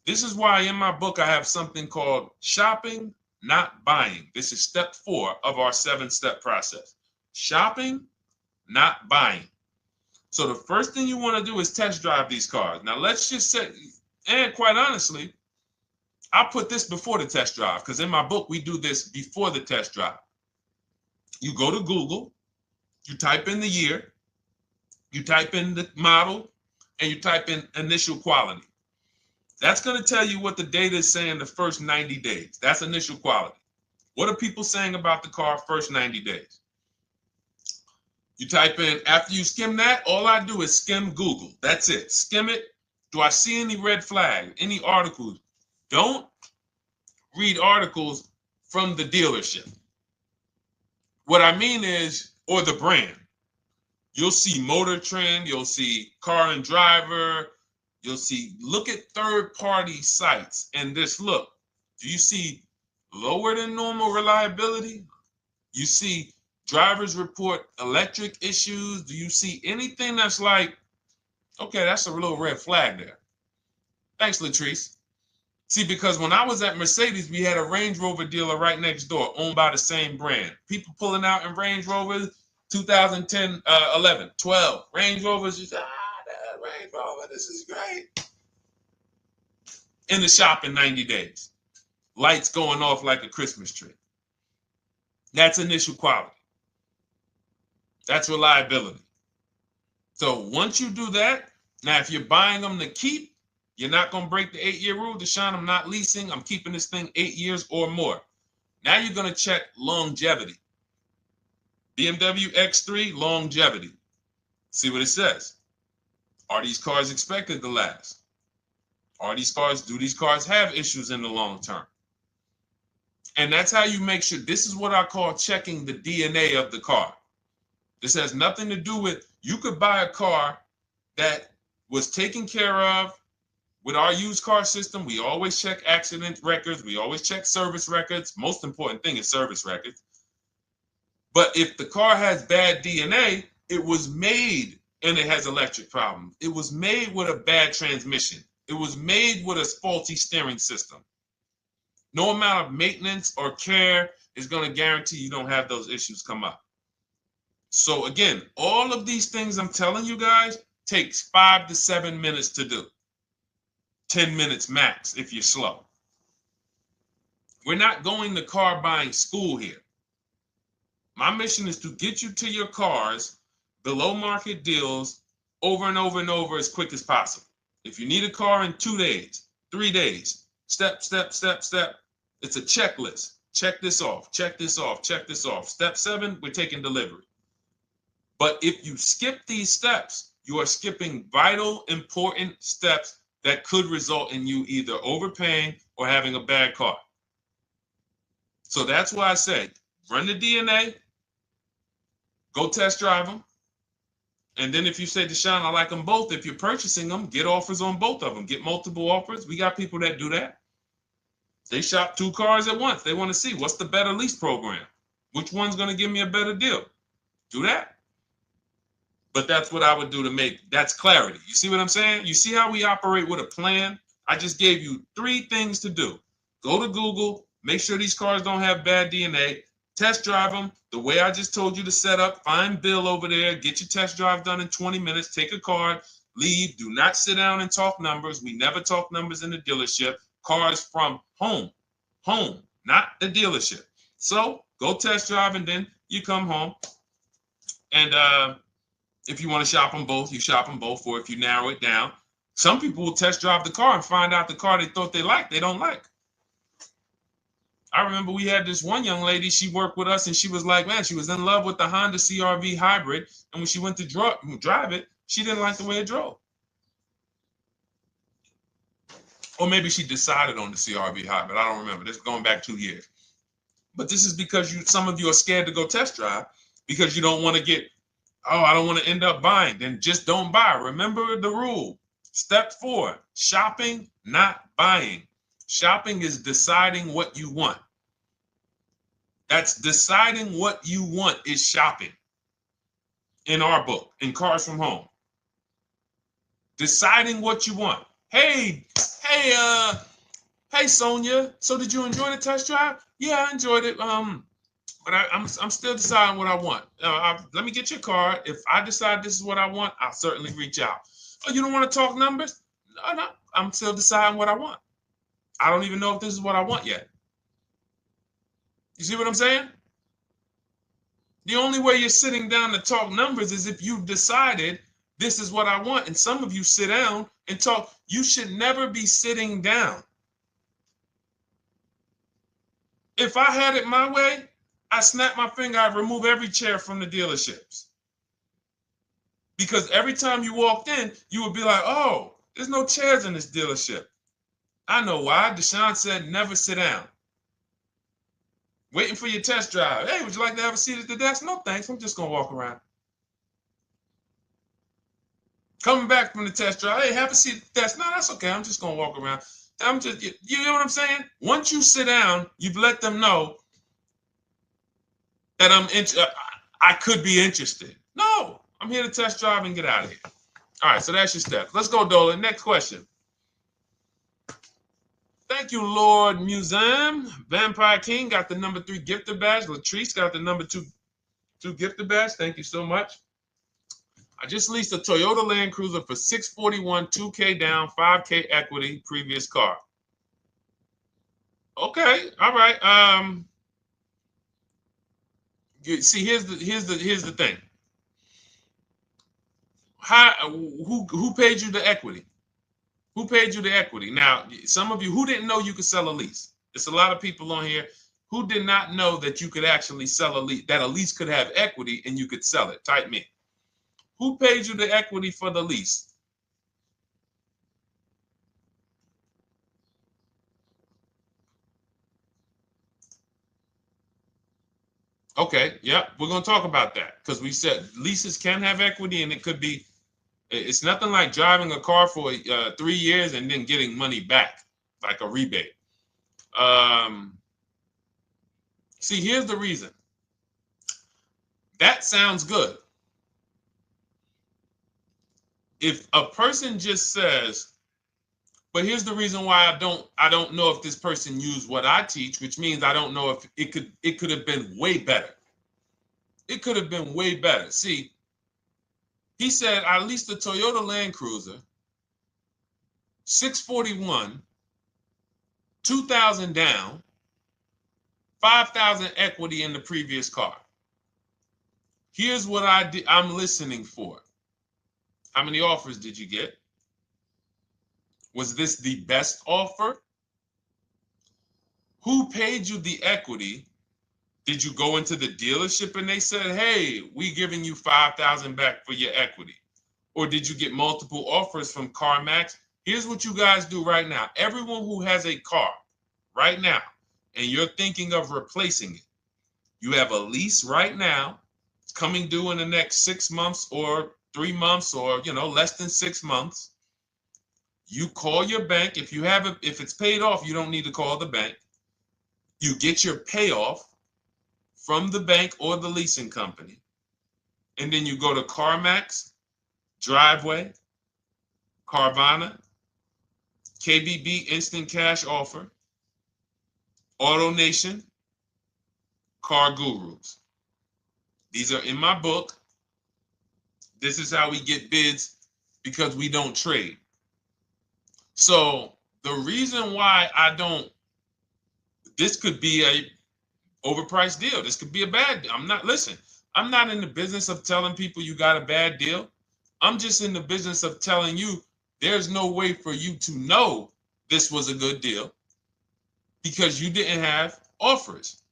This is why in my book I have something called shopping, not buying. This is step 4 of our 7-step process. Shopping, not buying. So the first thing you want to do is test drive these cars. Now let's just say, and quite honestly, I put this before the test drive because in my book we do this before the test drive. You go to Google, you type in the year, you type in the model, and you type in initial quality. That's going to tell you what the data is saying the first 90 days. That's initial quality. What are people saying about the car first 90 days? You type in, after you skim that, all I do is skim Google. That's it. Skim it. Do I see any red flags, any articles? Don't read articles from the dealership. What I mean is, or the brand. You'll see Motor Trend, you'll see Car and Driver, look at third-party sites and just look. Do you see lower than normal reliability? You see drivers report electric issues? Do you see anything that's like, okay, that's a little red flag there? Thanks, Latrice. See, because when I was at Mercedes, we had a Range Rover dealer right next door owned by the same brand. People pulling out in Range Rovers, 2010, 11, 12. Range Rovers, that Range Rover, this is great. In the shop in 90 days. Lights going off like a Christmas tree. That's initial quality. That's reliability. So once you do that, now if you're buying them to keep, you're not going to break the 8-year rule. Deshone, I'm not leasing. I'm keeping this thing 8 years or more. Now you're going to check longevity. BMW X3, longevity. See what it says. Are these cars expected to last? Do these cars have issues in the long term? And that's how you make sure. This is what I call checking the DNA of the car. This has nothing to do with, you could buy a car that was taken care of. With our used car system, we always check accident records. We always check service records. Most important thing is service records. But if the car has bad DNA, it was made and it has electric problems. It was made with a bad transmission. It was made with a faulty steering system. No amount of maintenance or care is going to guarantee you don't have those issues come up. So again, all of these things I'm telling you guys takes 5 to 7 minutes to do. 10 minutes max if you're slow. We're not going to car buying school here. My mission is to get you to your cars below market deals over and over and over as quick as possible. If you need a car in 2 days, 3 days, step, step, step, step. It's a checklist. Check this off, check this off, check this off. Step 7, we're taking delivery. But if you skip these steps, you are skipping vital, important steps that could result in you either overpaying or having a bad car. So that's why I say, run the DNA, go test drive them. And then if you say, Deshone, I like them both, if you're purchasing them, get offers on both of them. Get multiple offers. We got people that do that. They shop 2 cars at once. They want to see what's the better lease program. Which one's going to give me a better deal? Do that. But that's what I would do to make, that's clarity. You see what I'm saying? You see how we operate with a plan? I just gave you 3 things to do. Go to Google, make sure these cars don't have bad DNA, test drive them the way I just told you to set up, find Bill over there, get your test drive done in 20 minutes, take a card, leave, do not sit down and talk numbers. We never talk numbers in the dealership. Cars from home, not the dealership. So go test drive and then you come home. And if you want to shop them both, you shop them both. Or if you narrow it down, some people will test drive the car and find out the car they thought they liked, they don't like. I remember we had this one young lady, she worked with us and she was like, man, she was in love with the Honda CR-V hybrid. And when she went to drive it, she didn't like the way it drove. Or maybe she decided on the CR-V hybrid. I don't remember. This is going back 2 years. But this is because some of you are scared to go test drive because you don't want to get, oh, I don't want to end up buying. Then just don't buy. Remember the rule. Step 4, shopping, not buying. Shopping is deciding what you want. That's deciding what you want is shopping. In our book, in Cars from Home. Deciding what you want. Hey, Sonia. So did you enjoy the test drive? Yeah, I enjoyed it. But I'm still deciding what I want. Let me get your card. If I decide this is what I want, I'll certainly reach out. Oh, you don't want to talk numbers? No. I'm still deciding what I want. I don't even know if this is what I want yet. You see what I'm saying? The only way you're sitting down to talk numbers is if you've decided this is what I want. And some of you sit down and talk. You should never be sitting down. If I had it my way, I snap my finger, I'd remove every chair from the dealerships. Because every time you walked in, you would be like, oh, there's no chairs in this dealership. I know why. Deshone said never sit down. Waiting for your test drive. Hey, would you like to have a seat at the desk? No, thanks. I'm just going to walk around. Coming back from the test drive. Hey, have a seat at the desk. No, that's okay. I'm just going to walk around. You know what I'm saying? Once you sit down, you've let them know that I could be interested. No, I'm here to test drive and get out of here. All right, so that's your steps. Let's go, Dolan. Next question. Thank you, Lord Museum. Vampire King got the number 3 gifter badge. Latrice got the number 2 gifter badge. Thank you so much. I just leased a Toyota Land Cruiser for $641, $2K down, $5K equity, previous car. Okay, all right. See, here's the thing. Who paid you the equity? Who paid you the equity? Now, some of you who didn't know you could sell a lease. There's a lot of people on here who did not know that you could actually sell a lease, that a lease could have equity and you could sell it. Type me. Who paid you the equity for the lease? Okay, yeah, we're going to talk about that because we said leases can have equity and it could be, it's nothing like driving a car for 3 years and then getting money back, like a rebate. See, here's the reason. That sounds good. If a person just says, But here's the reason why I don't know if this person used what I teach, which means I don't know if it could have been way better. It could have been way better. See, he said I leased a Toyota Land Cruiser, 641, 2,000 down, 5,000 equity in the previous car. Here's what I'm listening for. How many offers did you get? Was this the best offer? Who paid you the equity? Did you go into the dealership and they said, hey, we giving you 5,000 back for your equity? Or did you get multiple offers from CarMax? Here's what you guys do right now. Everyone who has a car right now, and you're thinking of replacing it, you have a lease right now. It's coming due in the next 6 months or 3 months or, less than 6 months. You call your bank. If it's paid off, you don't need to call the bank. You get your payoff from the bank or the leasing company. And then you go to CarMax, Driveway, Carvana, KBB Instant Cash Offer, AutoNation, Car Gurus. These are in my book. This is how we get bids because we don't trade. So the reason why this could be a overpriced deal. This could be a bad deal. I'm not in the business of telling people you got a bad deal. I'm just in the business of telling you there's no way for you to know this was a good deal because you didn't have offers.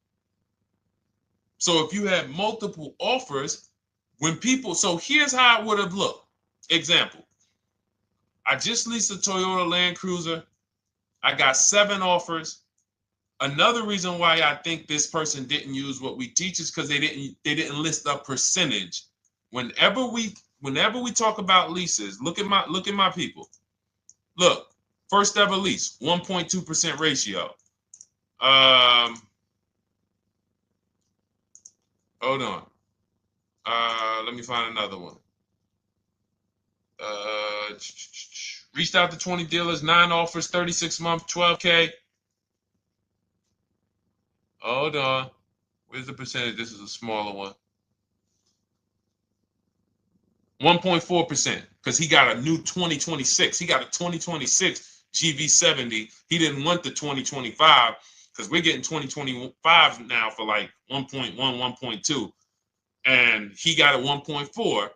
So if you had multiple offers, so here's how it would have looked. Example, I just leased a Toyota Land Cruiser. I got 7 offers. Another reason why I think this person didn't use what we teach is because they didn't list a percentage. Whenever we talk about leases, look at my people. Look, first ever lease, 1.2% ratio. Hold on. Let me find another one. Reached out to 20 dealers, 9 offers, 36 months, 12K. Hold on. Where's the percentage? This is a smaller one. 1.4%, because he got a new 2026. He got a 2026 GV70. He didn't want the 2025 because we're getting 2025 now for like 1.1, 1.2. And he got a 1.4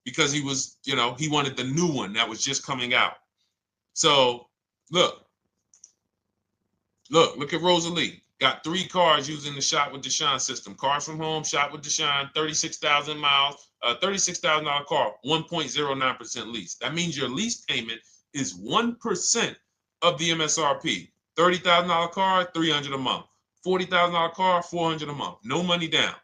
because he was, he wanted the new one that was just coming out. So look at Rosalie. Got 3 cars using the Shop with Deshone system. Cars from home, Shop with Deshone, 36,000 miles, $36,000 car, 1.09% lease. That means your lease payment is 1% of the MSRP. $30,000 car, $300 a month. $40,000 car, $400 a month. No money down.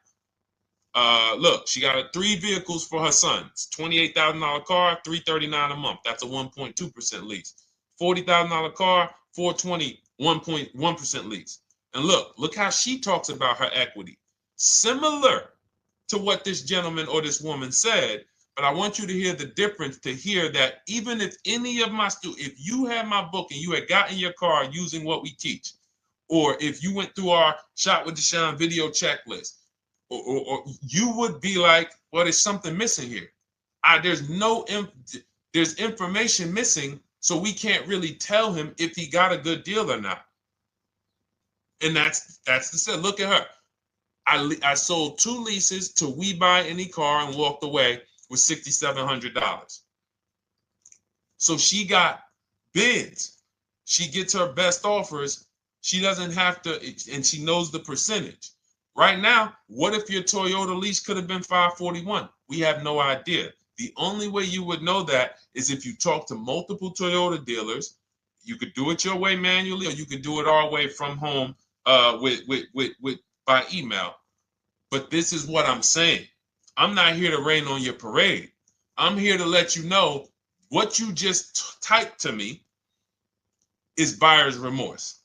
Look, she got 3 vehicles for her sons. $28,000 car, $339 a month. That's a 1.2% lease. $40,000 car, $420, 1.1% lease. And look how she talks about her equity. Similar to what this gentleman or this woman said, but I want you to hear the difference, to hear that even if any of my students, if you had my book and you had gotten your car using what we teach, or if you went through our Shop with Deshone video checklist, or you would be like, well, there's something missing here. There's information missing, so we can't really tell him if he got a good deal or not. And that's the set. Look at her. I sold 2 leases to We Buy Any Car and walked away with $6,700. So she got bids. She gets her best offers. She doesn't have to, and she knows the percentage. Right now, what if your Toyota lease could have been 541? We have no idea. The only way you would know that is if you talk to multiple Toyota dealers. You could do it your way manually, or you could do it our way from home by email. But this is what I'm saying. I'm not here to rain on your parade. I'm here to let you know what you just typed to me is buyer's remorse.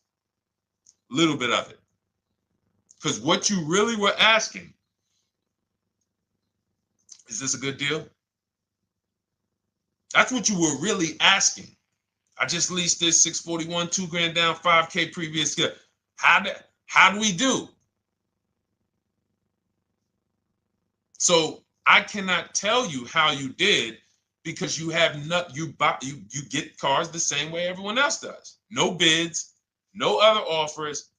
A little bit of it. Because what you really were asking, is this a good deal? That's what you were really asking. I just leased this 641, 2 grand down, 5K previous. How do we do? So I cannot tell you how you did because you have not you get cars the same way everyone else does. No bids, no other offers,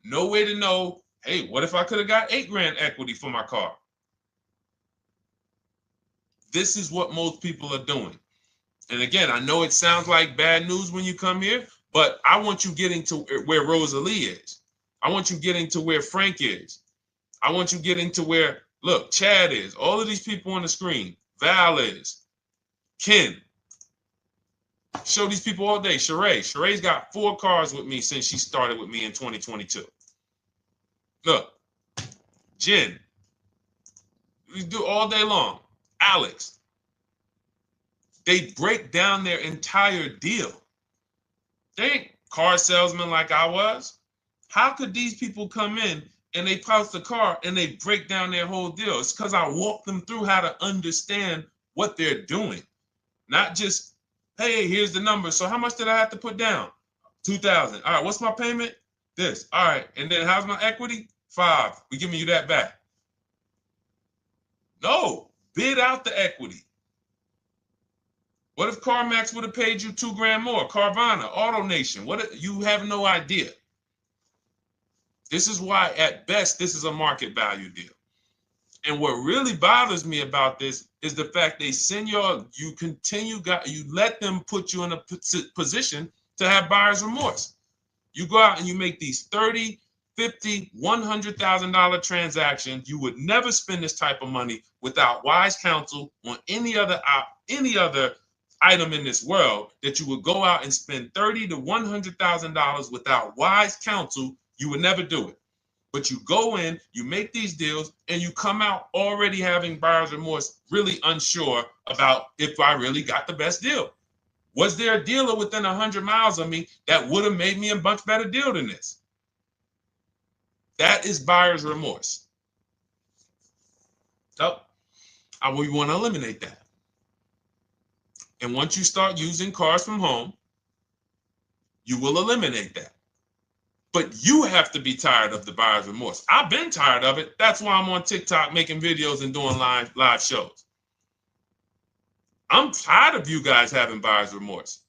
no way to know, hey, what if I could have got 8 grand equity for my car? This is what most people are doing. And again, I know it sounds like bad news when you come here, but I want you getting to where Rosalie is. I want you getting to where Frank is. I want you getting to where, look, Chad is. All of these people on the screen. Val is. Ken. Show these people all day. Sheree. Sheree's got 4 cars with me since she started with me in 2022. Look. Jen. We do all day long. Alex. They break down their entire deal. They ain't car salesmen like I was. How could these people come in and they post the car and they break down their whole deal? It's because I walk them through how to understand what they're doing. Not just, hey, here's the number. So how much did I have to put down? 2,000. All right, what's my payment? This. All right, and then how's my equity? 5. We giving you that back. No, bid out the equity. What if CarMax would have paid you 2 grand more? Carvana, AutoNation, what? You have no idea. This is why, at best, this is a market value deal. And what really bothers me about this is the fact they send you let them put you in a position to have buyer's remorse. You go out and you make these $30,000, $50,000, $100,000 transactions. You would never spend this type of money without wise counsel on any other item in this world, that you would go out and spend $30,000 to $100,000 without wise counsel. You would never do it. But you go in, you make these deals, and you come out already having buyer's remorse, really unsure about if I really got the best deal. Was there a dealer within 100 miles of me that would have made me a much better deal than this? That is buyer's remorse. So we want to eliminate that. And once you start using cars from home, you will eliminate that. But you have to be tired of the buyer's remorse. I've been tired of it. That's why I'm on TikTok making videos and doing live shows. I'm tired of you guys having buyer's remorse.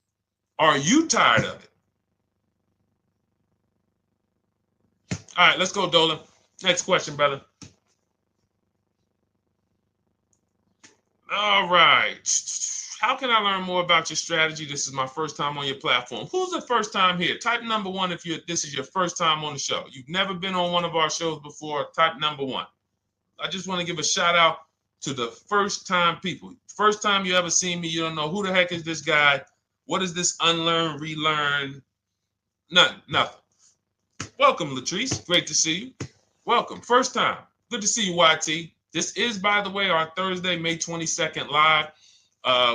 Are you tired of it? All right, let's go, Dolan. Next question, brother. All right. How can I learn more about your strategy? This is my first time on your platform. Who's the first time here? Type number 1 if this is your first time on the show. You've never been on one of our shows before. Type number 1. I just want to give a shout out to the first time people. First time you ever seen me, you don't know who the heck is this guy. What is this unlearn, relearn? Nothing. Welcome, Latrice. Great to see you. Welcome. First time. Good to see you, YT. This is, by the way, our Thursday, May 22nd live.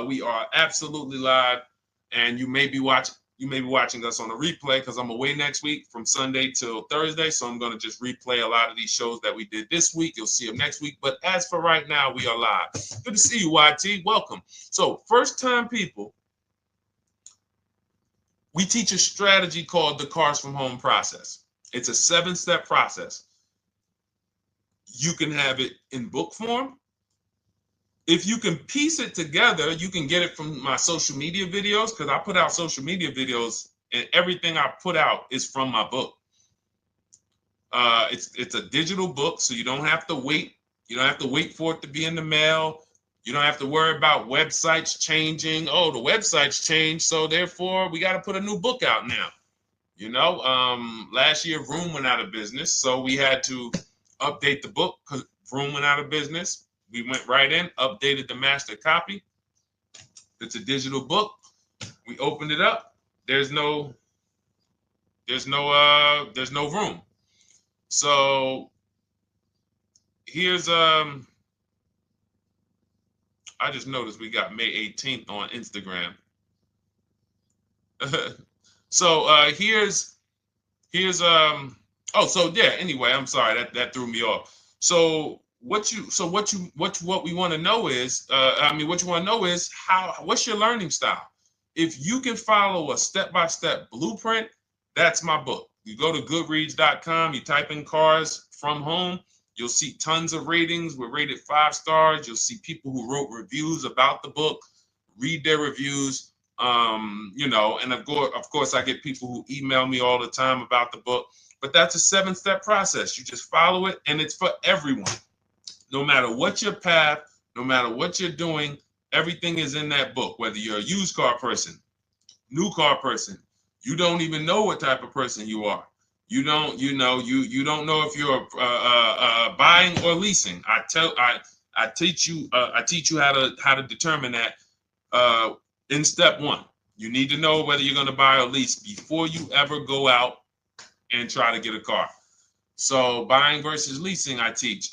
We are absolutely live, and you may be watching us on a replay because I'm away next week from Sunday till Thursday, so I'm going to just replay a lot of these shows that we did this week. You'll see them next week, but as for right now, we are live. Good to see you, YT. Welcome. So, first-time people, we teach a strategy called the Cars from Home process. It's a 7-step process. You can have it in book form. If you can piece it together, you can get it from my social media videos, because I put out social media videos and everything I put out is from my book. It's a digital book, so you don't have to wait. You don't have to wait for it to be in the mail. You don't have to worry about websites changing. Oh, the website's changed, so therefore we got to put a new book out now. You know, last year Vroom went out of business, so we had to update the book because Vroom went out of business. We went right in, updated the master copy. It's a digital book. We opened it up. There's no room. So here's I just noticed we got May 18th on Instagram. So here's anyway, I'm sorry, that threw me off. So what we want to know is, what's your learning style? If you can follow a step-by-step blueprint, that's my book. You go to goodreads.com, you type in cars from home, you'll see tons of ratings. We're rated 5 stars. You'll see people who wrote reviews about the book, read their reviews. And of course, I get people who email me all the time about the book. But that's a 7-step process. You just follow it, and it's for everyone. No matter what your path, no matter what you're doing, everything is in that book. Whether you're a used car person, new car person, you don't even know what type of person you are. You don't know if you're buying or leasing. I teach you how to determine that in step 1. You need to know whether you're going to buy or lease before you ever go out and try to get a car. So buying versus leasing, I teach.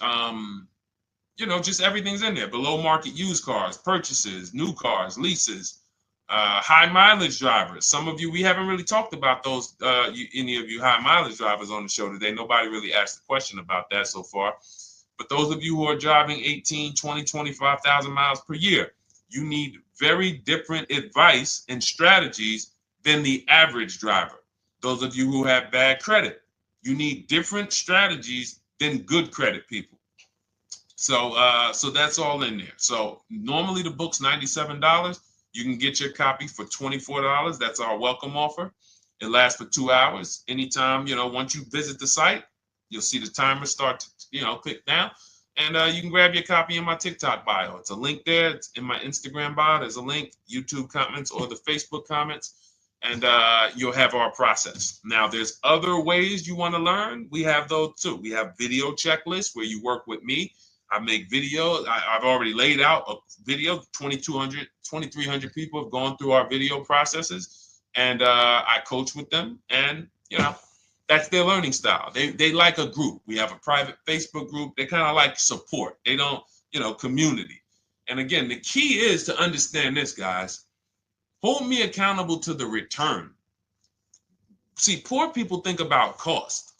Just everything's in there. Below market used cars, purchases, new cars, leases, high mileage drivers. Some of you, we haven't really talked about those, any of you high mileage drivers on the show today. Nobody really asked a question about that so far. But those of you who are driving 18, 20, 25,000 miles per year, you need very different advice and strategies than the average driver. Those of you who have bad credit, you need different strategies than good credit people. So that's all in there. So normally the book's $97. You can get your copy for $24. That's our welcome offer. It lasts for 2 hours. Anytime, once you visit the site, you'll see the timer start to, click down. And you can grab your copy in my TikTok bio. It's a link there. It's in my Instagram bio. There's a link, YouTube comments or the Facebook comments. And you'll have our process. Now, there's other ways you want to learn. We have those too. We have video checklists where you work with me. I make videos. I've already laid out a video. 2,300 people have gone through our video processes, and I coach with them. And that's their learning style. They like a group. We have a private Facebook group. They kind of like support. They don't, community. And again, the key is to understand this, guys. Hold me accountable to the return. See, poor people think about cost.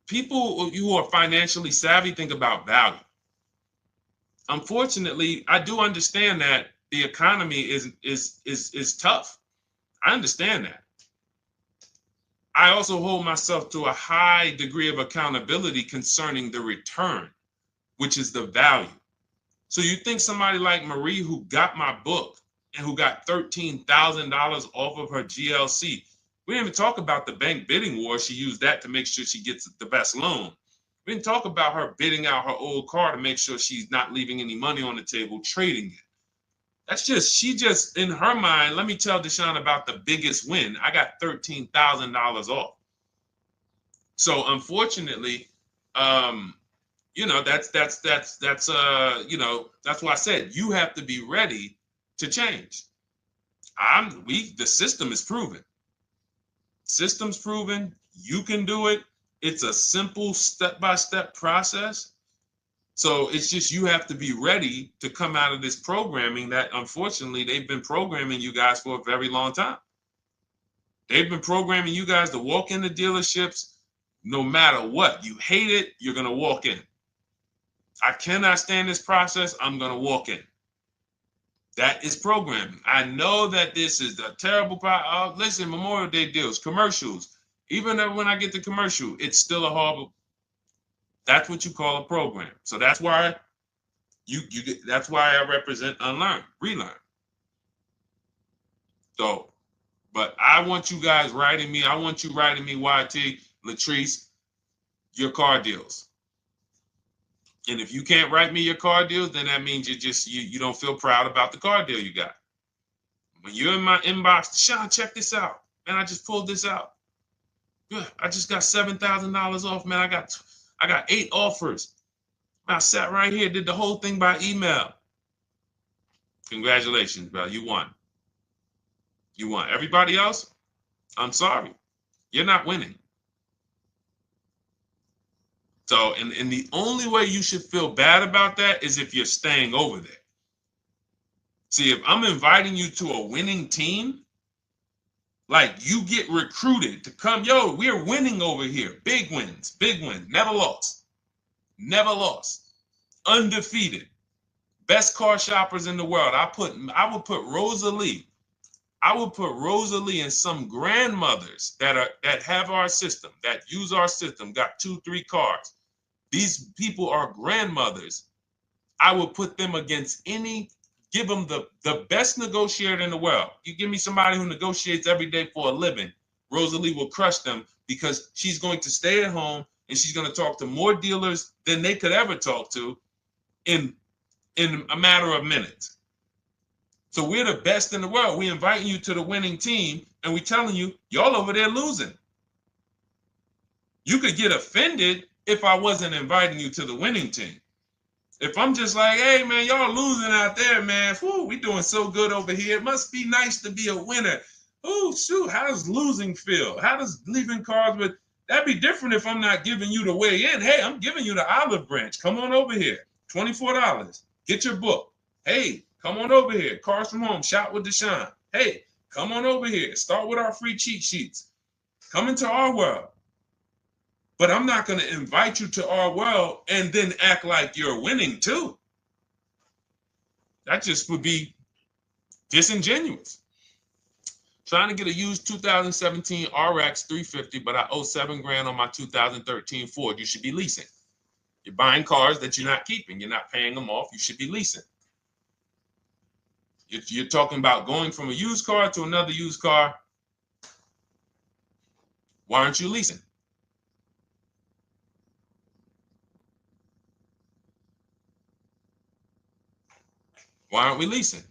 People who are financially savvy think about value. Unfortunately, I do understand that the economy is tough. I understand that. I also hold myself to a high degree of accountability concerning the return, which is the value. So you think somebody like Marie, who got my book and who got $13,000 off of her GLC, we didn't even talk about the bank bidding war. She used that to make sure she gets the best loan. We didn't talk about her bidding out her old car to make sure she's not leaving any money on the table, trading it. She just, in her mind, let me tell Deshone about the biggest win. I got $13,000 off. So unfortunately, that's why I said you have to be ready to change. The system is proven. System's proven. You can do it. It's a simple step-by-step process. So it's just you have to be ready to come out of this programming that, unfortunately, they've been programming you guys for a very long time. They've been programming you guys to walk into dealerships no matter what. You hate it, you're going to walk in. I cannot stand this process, I'm going to walk in. That is programming. I know that this is a terrible problem. Listen, Memorial Day deals, commercials. Even when I get the commercial, it's still a horrible. That's what you call a program. So that's why that's why I represent unlearn, relearn. So, but I want you guys writing me. I want you writing me, YT, Latrice, your car deals. And if you can't write me your car deals, then that means you don't feel proud about the car deal you got. When you're in my inbox, Deshone, check this out. Man, I just pulled this out. Yeah, I just got $7,000 off, man. I got 8 offers. I sat right here, did the whole thing by email. Congratulations, bro. You won. You won. Everybody else, I'm sorry. You're not winning. So, and the only way you should feel bad about that is if you're staying over there. See, if I'm inviting you to a winning team, like you get recruited to come, yo, we're winning over here. Big wins, never lost. Never lost. Undefeated. Best car shoppers in the world. I would put Rosalie I will put Rosalie and some grandmothers that have our system, that use our system, got 2-3 cars. These people are grandmothers. I will put them against give them the best negotiator in the world. You give me somebody who negotiates every day for a living, Rosalie will crush them because she's going to stay at home and she's going to talk to more dealers than they could ever talk to in a matter of minutes. So we're the best in the world. We inviting you to the winning team and we telling you, y'all over there losing. You could get offended if I wasn't inviting you to the winning team. If I'm just like, hey, man, y'all losing out there, man. Whew, we doing so good over here. It must be nice to be a winner. Oh, shoot, how does losing feel? How does leaving cars with... That'd be different if I'm not giving you the way in. Hey, I'm giving you the olive branch. Come on over here. $24. Get your book. Hey, come on over here. Cars from Home. Shop with Deshone. Hey, come on over here. Start with our free cheat sheets. Come into our world. But I'm not going to invite you to our world and then act like you're winning too. That just would be disingenuous. Trying to get a used 2017 RX 350, but I owe $7,000 on my 2013 Ford. You should be leasing. You're buying cars that you're not keeping. You're not paying them off. You should be leasing. If you're talking about going from a used car to another used car, why aren't you leasing? Why aren't we leasing?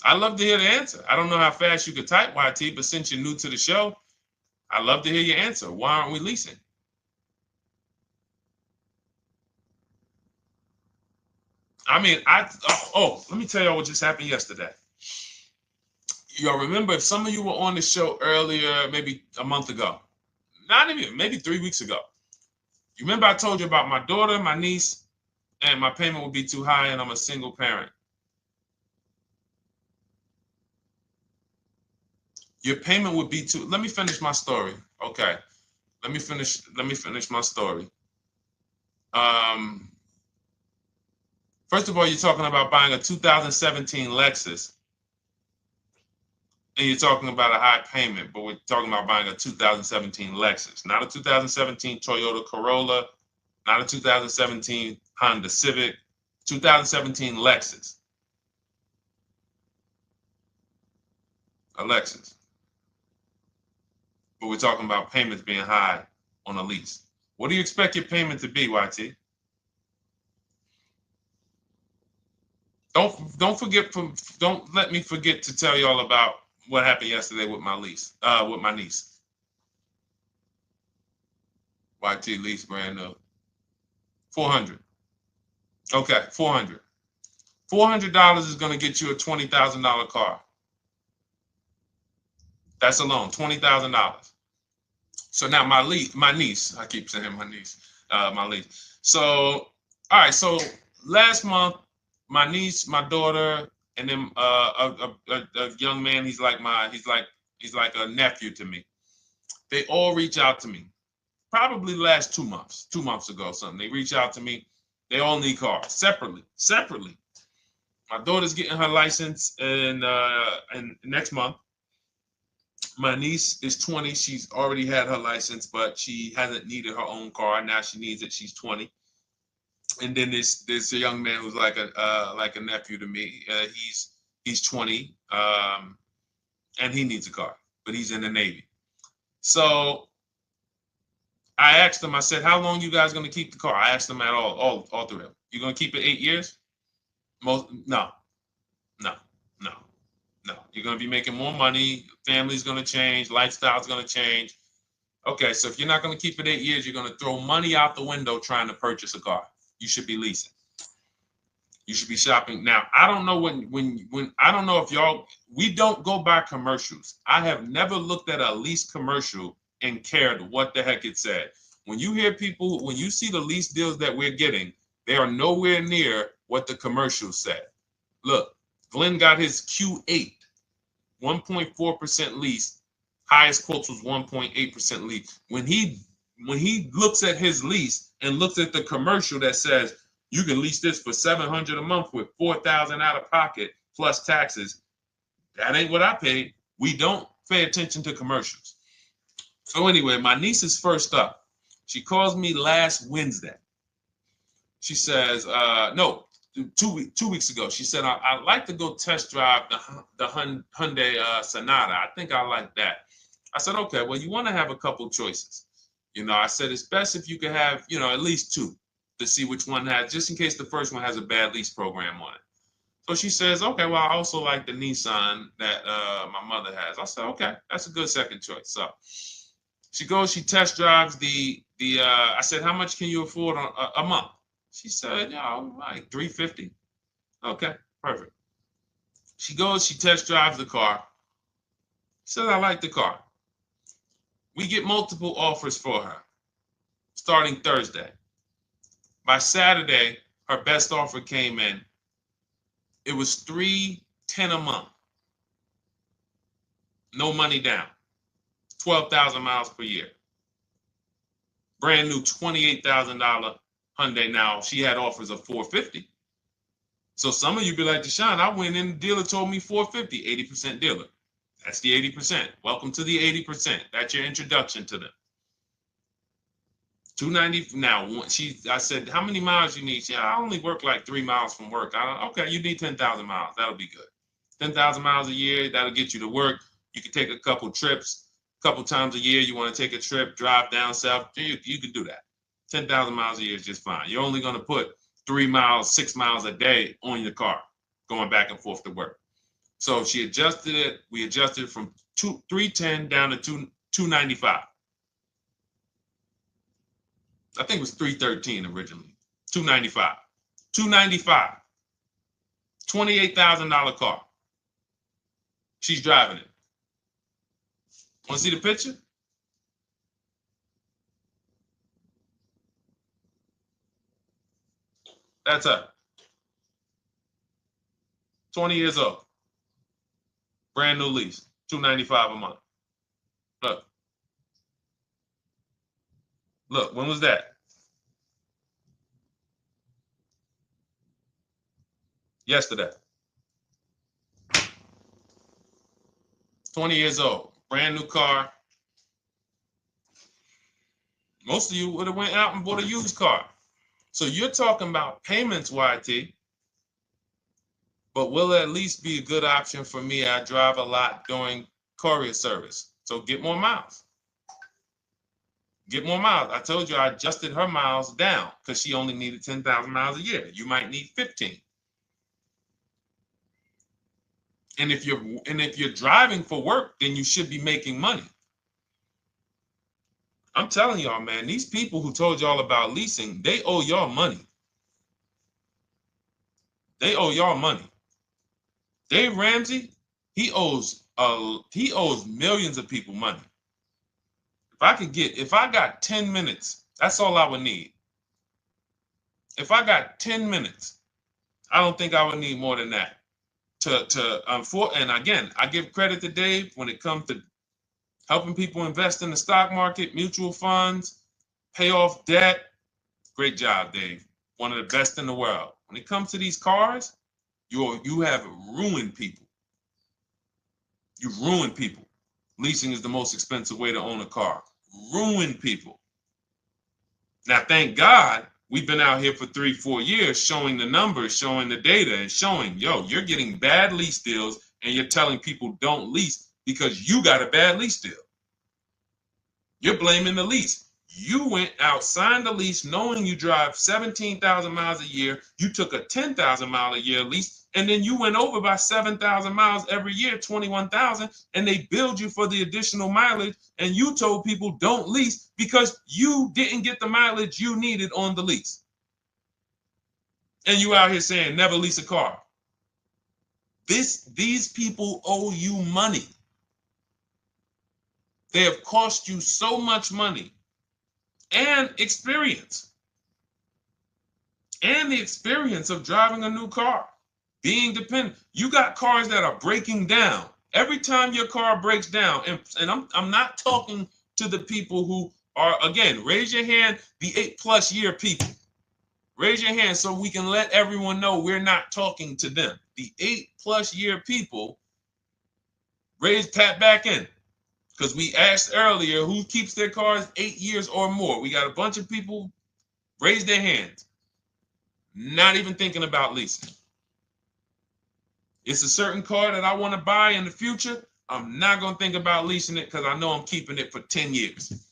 I'd love to hear the answer. I don't know how fast you could type, YT, but since you're new to the show, I'd love to hear your answer. Why aren't we leasing? I mean, let me tell y'all what just happened yesterday. Y'all remember, if some of you were on the show earlier, maybe a month ago, not even, maybe 3 weeks ago. You remember I told you about my daughter, my niece, and my payment would be too high and I'm a single parent. Your payment would be too, let me finish my story. Okay. Let me finish my story. First of all, you're talking about buying a 2017 Lexus. And you're talking about a high payment, but we're talking about buying a 2017 Lexus, not a 2017 Toyota Corolla, not a 2017 Honda Civic, 2017 Lexus. A Lexus. But we're talking about payments being high on a lease. What do you expect your payment to be, YT? Don't let me forget to tell y'all about what happened yesterday with my niece. YT lease brand new. $400. Okay, $400. $400 is going to get you a $20,000 car. That's alone, $20,000. So now my niece, I keep saying my niece, my niece. So, all right, so last month, my niece, my daughter, and then a young man, he's like a nephew to me. They all reach out to me. Probably the last 2 months ago, something. They reach out to me. They all need cars separately. My daughter's getting her license in next month. My niece is 20. She's already had her license, but she hasn't needed her own car. Now she needs it. She's 20. And then there's a young man who's like a nephew to me. He's 20, and he needs a car, but he's in the Navy. So I asked them. I said, "How long you guys gonna keep the car?" I asked them at all three of them. You gonna keep it 8 years? No. You're gonna be making more money. Family's gonna change. Lifestyle's gonna change. Okay, so if you're not gonna keep it 8 years, you're gonna throw money out the window trying to purchase a car. You should be leasing. You should be shopping. Now, I don't know when I don't know if y'all, we don't go by commercials. I have never looked at a lease commercial and cared what the heck it said. When you hear people, when you see the lease deals that we're getting, they are nowhere near what the commercial said. Look, Glenn got his Q8, 1.4% lease. Highest quotes was 1.8% lease. When he looks at his lease, and looks at the commercial that says you can lease this for $700 a month with $4,000 out of pocket plus taxes, that ain't what I paid. We don't pay attention to commercials. So anyway, my niece is first up. She calls me last Wednesday. She says, no, 2 weeks ago. She said, I'd like to go test drive the Hyundai Sonata. I think I like that. I said, okay, well, you want to have a couple choices. I said, it's best if you could have, at least two to see which one has, just in case the first one has a bad lease program on it. So she says, okay, well, I also like the Nissan that my mother has. I said, okay, that's a good second choice. So she goes, she test drives I said, how much can you afford a month? She said, like $350. Okay, perfect. She goes, she test drives the car. She says, I like the car. We get multiple offers for her starting Thursday. By Saturday, her best offer came in. It was $310 a month. No money down. 12,000 miles per year. Brand new $28,000 Hyundai. Now, she had offers of $450. So some of you be like, Deshone, I went in, the dealer told me $450, 80% dealer. That's the 80%. Welcome to the 80%. That's your introduction to them. $290. Now, I said, how many miles you need? She said, I only work like 3 miles from work. Okay, you need 10,000 miles. That'll be good. 10,000 miles a year, that'll get you to work. You can take a couple trips, a couple times a year. You want to take a trip, drive down south. You can do that. 10,000 miles a year is just fine. You're only going to put 3 miles, 6 miles a day on your car, going back and forth to work. So she adjusted it. We adjusted it from $310 down to $295. I think it was $313 originally. $295. $295. $28,000 car. She's driving it. Want to see the picture? That's her. 20 years old. Brand new lease. $295 a month. Look. Look, when was that? Yesterday. 20 years old. Brand new car. Most of you would have went out and bought a used car. So you're talking about payments, YT. But will it at least be a good option for me? I drive a lot during courier service. So get more miles. Get more miles. I told you I adjusted her miles down because she only needed 10,000 miles a year. You might need 15. And if you're driving for work, then you should be making money. I'm telling y'all, man, these people who told y'all about leasing, they owe y'all money. They owe y'all money. Dave Ramsey, he owes millions of people money. If I got 10 minutes, that's all I would need. If I got 10 minutes, I don't think I would need more than that. And again, I give credit to Dave when it comes to helping people invest in the stock market, mutual funds, pay off debt. Great job, Dave. One of the best in the world. When it comes to these cars, you have ruined people. You've ruined people. Leasing is the most expensive way to own a car. Ruined people. Now, thank God, we've been out here for 3-4 years showing the numbers, showing the data, and showing, you're getting bad lease deals, and you're telling people don't lease because you got a bad lease deal. You're blaming the lease. You went out, signed the lease, knowing you drive 17,000 miles a year. You took a 10,000 mile a year lease, and then you went over by 7,000 miles every year, 21,000, and they billed you for the additional mileage, and you told people don't lease because you didn't get the mileage you needed on the lease. And you out here saying never lease a car. These people owe you money. They have cost you so much money and experience. And the experience of driving a new car, being dependent. You got cars that are breaking down. Every time your car breaks down, and I'm not talking to the people who Or again, raise your hand, the 8+ year people. Raise your hand so we can let everyone know we're not talking to them. The 8+ year people, tap back in. Because we asked earlier who keeps their cars 8 years or more. We got a bunch of people raise their hands. Not even thinking about leasing. It's a certain car that I want to buy in the future. I'm not going to think about leasing it because I know I'm keeping it for 10 years.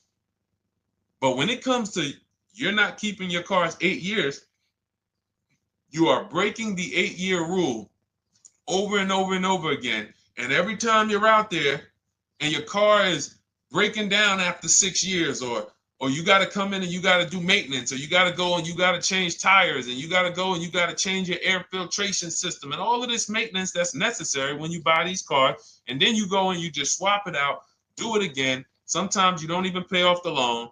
But when it comes to you're not keeping your cars 8 years, you are breaking the 8-year rule over and over and over again. And every time you're out there and your car is breaking down after 6 years, or you got to come in and you got to do maintenance, or you got to go and you got to change tires, and you got to go and you got to change your air filtration system, and all of this maintenance that's necessary when you buy these cars, and then you go and you just swap it out, do it again. Sometimes you don't even pay off the loan.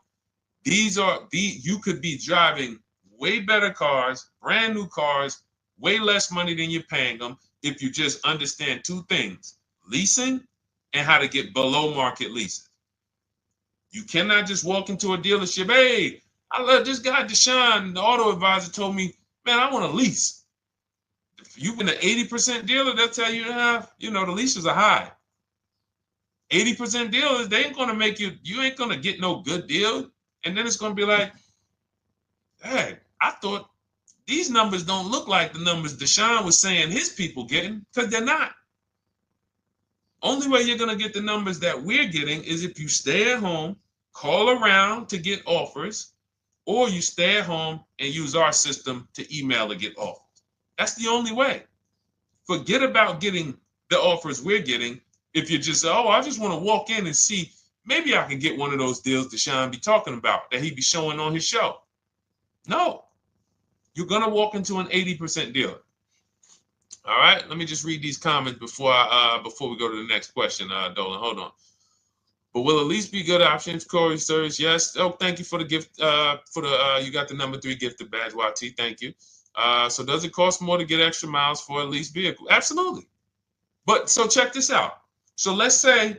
You could be driving way better cars, brand new cars, way less money than you're paying them if you just understand 2 things: leasing and how to get below market leases. You cannot just walk into a dealership. Hey, I love this guy, Deshone, the auto advisor, told me, man, I want to lease. If you've been an 80% dealer, they'll tell you, the leases are high. 80% dealers, they ain't going to make you ain't going to get no good deal. And then it's going to be like, hey, I thought these numbers don't look like the numbers Deshone was saying his people getting, because they're not. Only way you're going to get the numbers that we're getting is if you stay at home, call around to get offers, or you stay at home and use our system to email to get offers. That's the only way. Forget about getting the offers we're getting. If you just say, oh, I just want to walk in and see, maybe I can get one of those deals Deshone be talking about that he be showing on his show. No, you're going to walk into an 80% dealer. All right, let me just read these comments before we go to the next question, Dolan. Hold on. But will at least be good options, Corey Sirs? Yes. Oh, thank you for the gift. You got the number 3 gifted badge, YT. Thank you. So does it cost more to get extra miles for a leased vehicle? Absolutely. But so check this out. So let's say,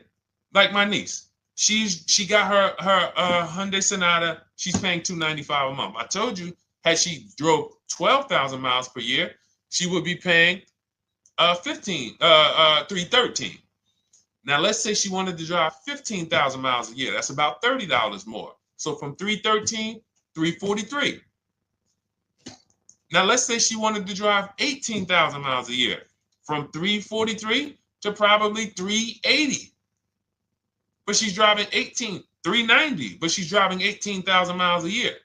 like my niece, she got her Hyundai Sonata. She's paying $295 a month. I told you, had she drove 12,000 miles per year, she would be paying $313. Now let's say she wanted to drive 15,000 miles a year. That's about $30 more. So from $313, $343. Now let's say she wanted to drive 18,000 miles a year, from $343 to probably $380. But she's driving $390, but she's driving 18,000 miles a year.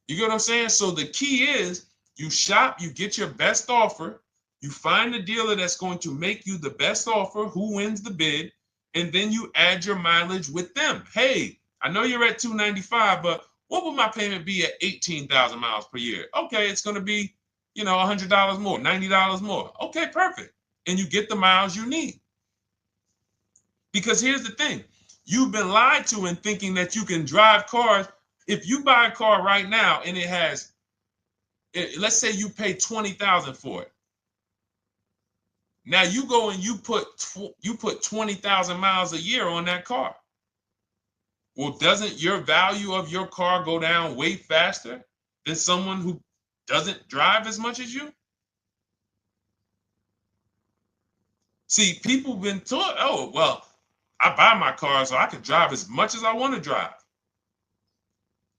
You get what I'm saying? So the key is you shop, you get your best offer, you find the dealer that's going to make you the best offer, who wins the bid, and then you add your mileage with them. Hey, I know you're at $295, but what would my payment be at 18,000 miles per year? Okay, it's going to be, $100 more, $90 more. Okay, perfect. And you get the miles you need. Because here's the thing. You've been lied to in thinking that you can drive cars. If you buy a car right now and it has, let's say you pay $20,000 for it. Now you go and you put 20,000 miles a year on that car. Well, doesn't your value of your car go down way faster than someone who doesn't drive as much as you? See, people have been taught, oh, well, I buy my car so I can drive as much as I want to drive.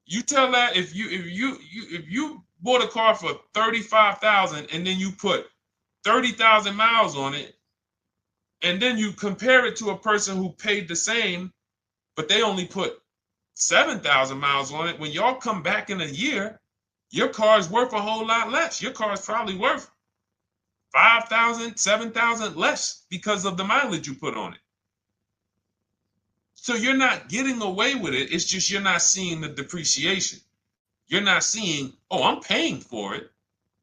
You tell that if you bought a car for $35,000 and then you put 30,000 miles on it, and then you compare it to a person who paid the same, but they only put 7,000 miles on it. When y'all come back in a year, your car is worth a whole lot less. Your car is probably worth 5,000, 7,000 less because of the mileage you put on it. So you're not getting away with it. It's just you're not seeing the depreciation. You're not seeing, oh, I'm paying for it.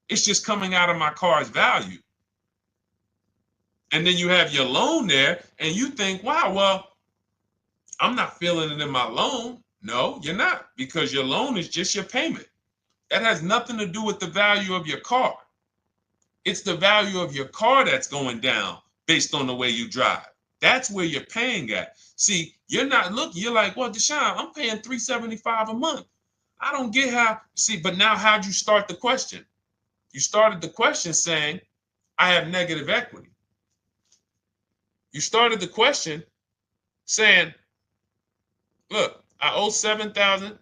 It's just coming out of my car's value. And then you have your loan there and you think, wow, well, I'm not feeling it in my loan. No, you're not, because your loan is just your payment. That has nothing to do with the value of your car. It's the value of your car that's going down based on the way you drive. That's where you're paying at. See, You're not looking, you're like, well, Deshone, I'm paying $375 a month. I don't get how, see, but now how'd you start the question? You started the question saying, I have negative equity. You started the question saying, look, I owe $7,000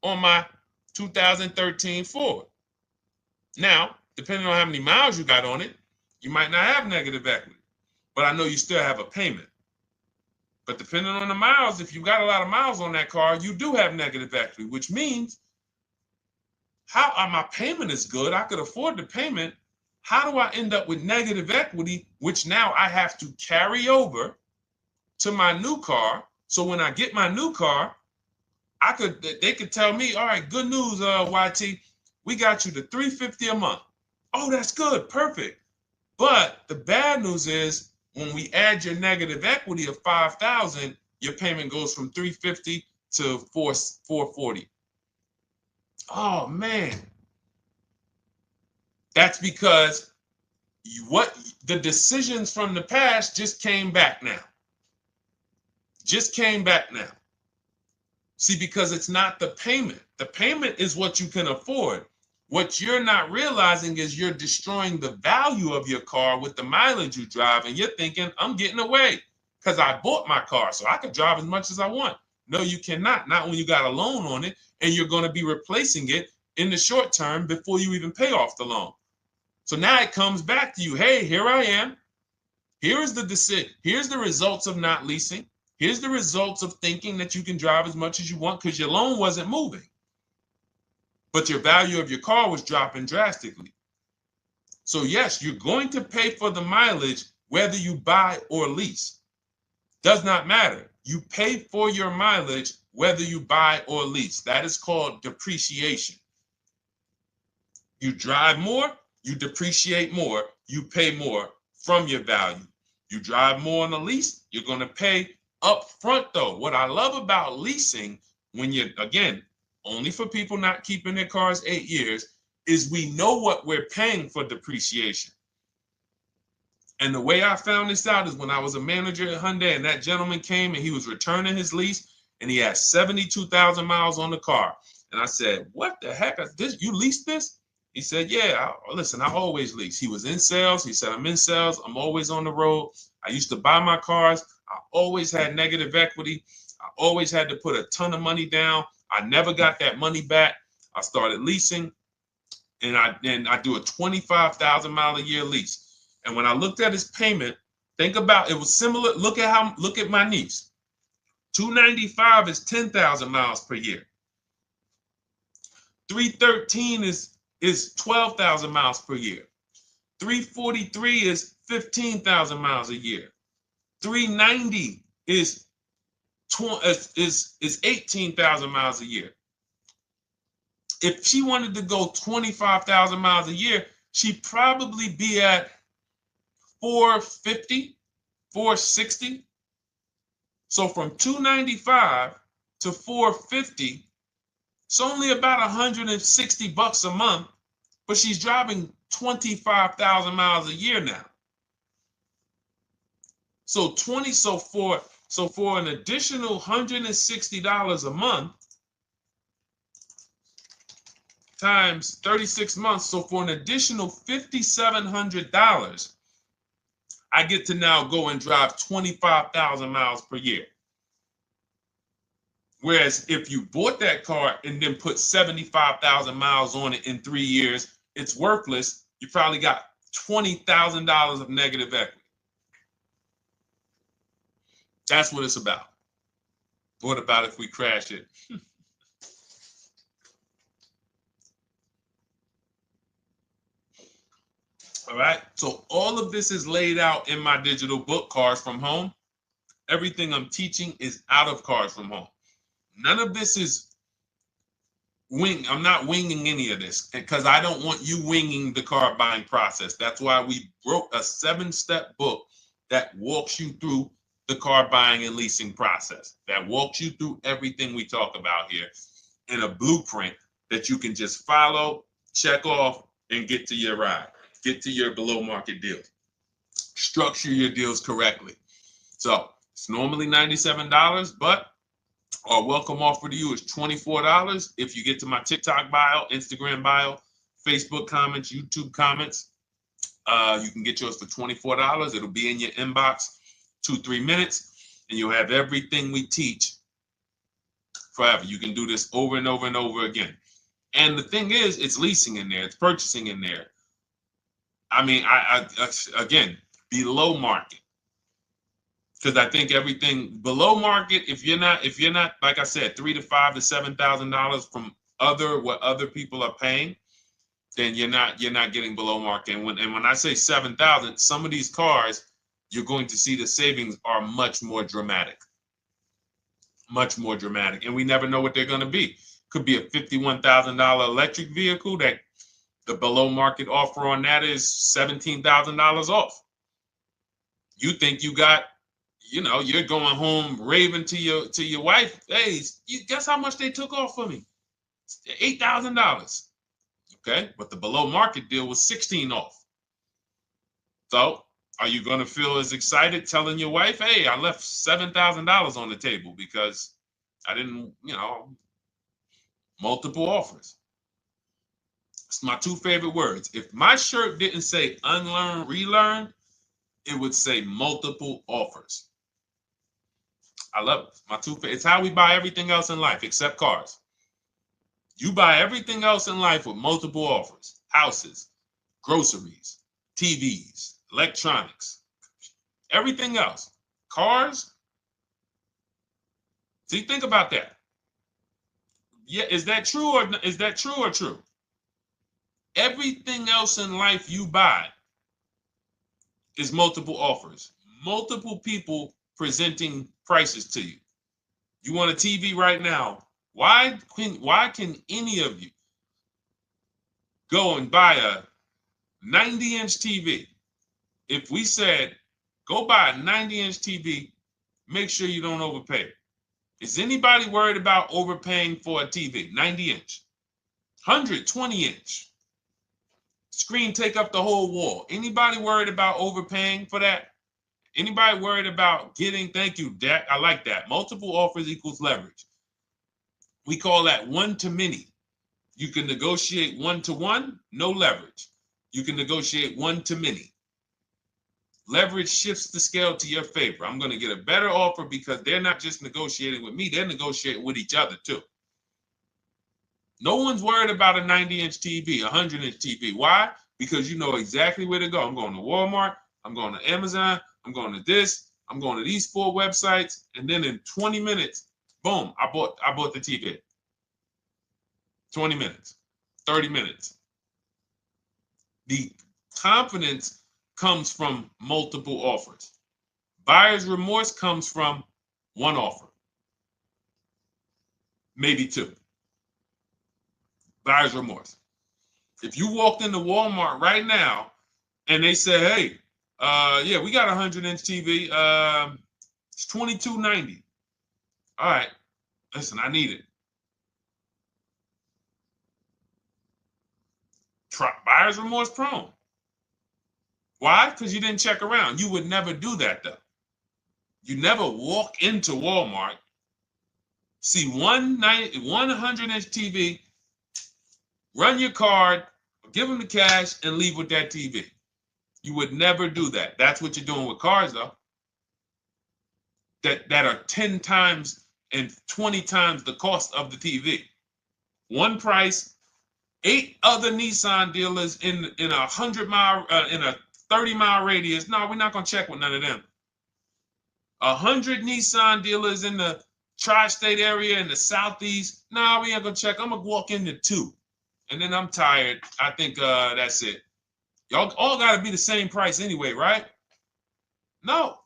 on my 2013 Ford. Now, depending on how many miles you got on it, you might not have negative equity, but I know you still have a payment. But depending on the miles, if you got a lot of miles on that car, you do have negative equity, which means my payment is good. I could afford the payment. How do I end up with negative equity, which now I have to carry over to my new car? So when I get my new car, they could tell me, all right, good news, YT, we got you to $350 a month. Oh, that's good, perfect. But the bad news is when we add your negative equity of $5,000, your payment goes from $350 to $440. Oh man, that's because the decisions from the past just came back now. Just came back now. See, because it's not the payment. The payment is what you can afford. What you're not realizing is you're destroying the value of your car with the mileage you drive, and you're thinking, I'm getting away because I bought my car, so I can drive as much as I want. No, you cannot. Not when you got a loan on it, and you're going to be replacing it in the short term before you even pay off the loan. So now it comes back to you. Hey, here I am. Here's the decision. Here's the results of not leasing. Here's the results of thinking that you can drive as much as you want because your loan wasn't moving. But your value of your car was dropping drastically. So yes, you're going to pay for the mileage whether you buy or lease. Does not matter. You pay for your mileage whether you buy or lease. That is called depreciation. You drive more, you depreciate more, you pay more from your value. You drive more on a lease, you're going to pay up front though. What I love about leasing, when you're, again, only for people not keeping their cars 8 years, is we know what we're paying for depreciation. And the way I found this out is when I was a manager at Hyundai and that gentleman came and he was returning his lease and he had 72,000 miles on the car. And I said, what the heck? You leased this? He said, yeah, listen, I always lease. He was in sales. He said, I'm in sales. I'm always on the road. I used to buy my cars. I always had negative equity. I always had to put a ton of money down. I never got that money back. I started leasing, and I do a 25,000 mile a year lease. And when I looked at his payment, think about it was similar. Look at my niece. 295 is 10,000 miles per year. 313 is 12,000 miles per year. 343 is 15,000 miles a year. 390 is 18,000 miles a year. If she wanted to go 25,000 miles a year, she'd probably be at 450, 460. So from 295 to 450, it's only about 160 bucks a month, but she's driving 25,000 miles a year now. So for an additional $160 a month times 36 months, so for an additional $5,700, I get to now go and drive 25,000 miles per year. Whereas if you bought that car and then put 75,000 miles on it in 3 years, it's worthless. You probably got $20,000 of negative equity. That's what it's about. What about if we crash it? All right. So all of this is laid out in my digital book, Cars from Home. Everything I'm teaching is out of Cars from Home. None of this is I'm not winging any of this because I don't want you winging the car buying process. That's why we wrote a 7-step book that walks you through the car buying and leasing process, that walks you through everything we talk about here in a blueprint that you can just follow, check off, and get to your ride, get to your below market deals, structure your deals correctly. So It's normally $97, but our welcome offer to you is $24 if you get to my TikTok bio, Instagram bio, Facebook comments, YouTube comments. You can get yours for $24. It'll be in your inbox 2-3 minutes, and you'll have everything we teach forever. You can do this over and over and over again. And the thing is, it's leasing in there, it's purchasing in there. I mean, I again, below market. Because I think everything below market, if you're not, like I said, $3,000 to $5,000 to $7,000 from what other people are paying, then you're not getting below market. And when I say 7,000, some of these cars, you're going to see the savings are much more dramatic, and we never know what they're going to be. Could be a $51,000 electric vehicle that the below market offer on that is $17,000 off. You think you got, you're going home raving to your wife. Hey, you guess how much they took off for me? $8,000. Okay, but the below market deal was 16 off. So are you going to feel as excited telling your wife, hey, I left $7,000 on the table because I didn't, multiple offers? It's my two favorite words. If my shirt didn't say unlearn, relearn, it would say multiple offers. I love it. My two favorite. It's how we buy everything else in life except cars. You buy everything else in life with multiple offers: houses, groceries, TVs, electronics, everything else. Cars. See, think about that. Yeah, is that true or true? Everything else in life you buy is multiple offers, multiple people presenting prices to you. You want a TV right now? Why can any of you go and buy a 90-inch TV? If we said, go buy a 90-inch TV, make sure you don't overpay. Is anybody worried about overpaying for a TV? 90-inch, 120-inch. Screen take up the whole wall. Anybody worried about overpaying for that? Anybody worried about getting, thank you, Dak, I like that. Multiple offers equals leverage. We call that one to many. You can negotiate 1-to-1, no leverage. You can negotiate 1 to many. Leverage shifts the scale to your favor. I'm going to get a better offer because they're not just negotiating with me, they're negotiating with each other too. No one's worried about a 90-inch TV, a 100-inch TV. Why? Because you know exactly where to go. I'm going to Walmart, I'm going to Amazon, I'm going to this, I'm going to these 4 websites, and then in 20 minutes, boom, I bought the TV. 20 minutes, 30 minutes. The confidence comes from multiple offers. Buyer's remorse comes from one offer, maybe 2. Buyer's remorse. If you walked into Walmart right now and they say, hey, yeah, we got a 100-inch TV. It's $22.90. All right, listen, I need it. Buyer's remorse prone. Why? Because you didn't check around. You would never do that, though. You never walk into Walmart, see one 100-inch TV, run your card, give them the cash, and leave with that TV. You would never do that. That's what you're doing with cars, though. That are 10 times and 20 times the cost of the TV. One price, 8 other Nissan dealers in a 100-mile, in a 30-mile radius. No, we're not gonna check with none of them. 100 Nissan dealers in the tri-state area in the southeast. No, we ain't gonna check. I'm gonna walk into 2, and then I'm tired. I think that's it. Y'all all gotta be the same price anyway, right? No.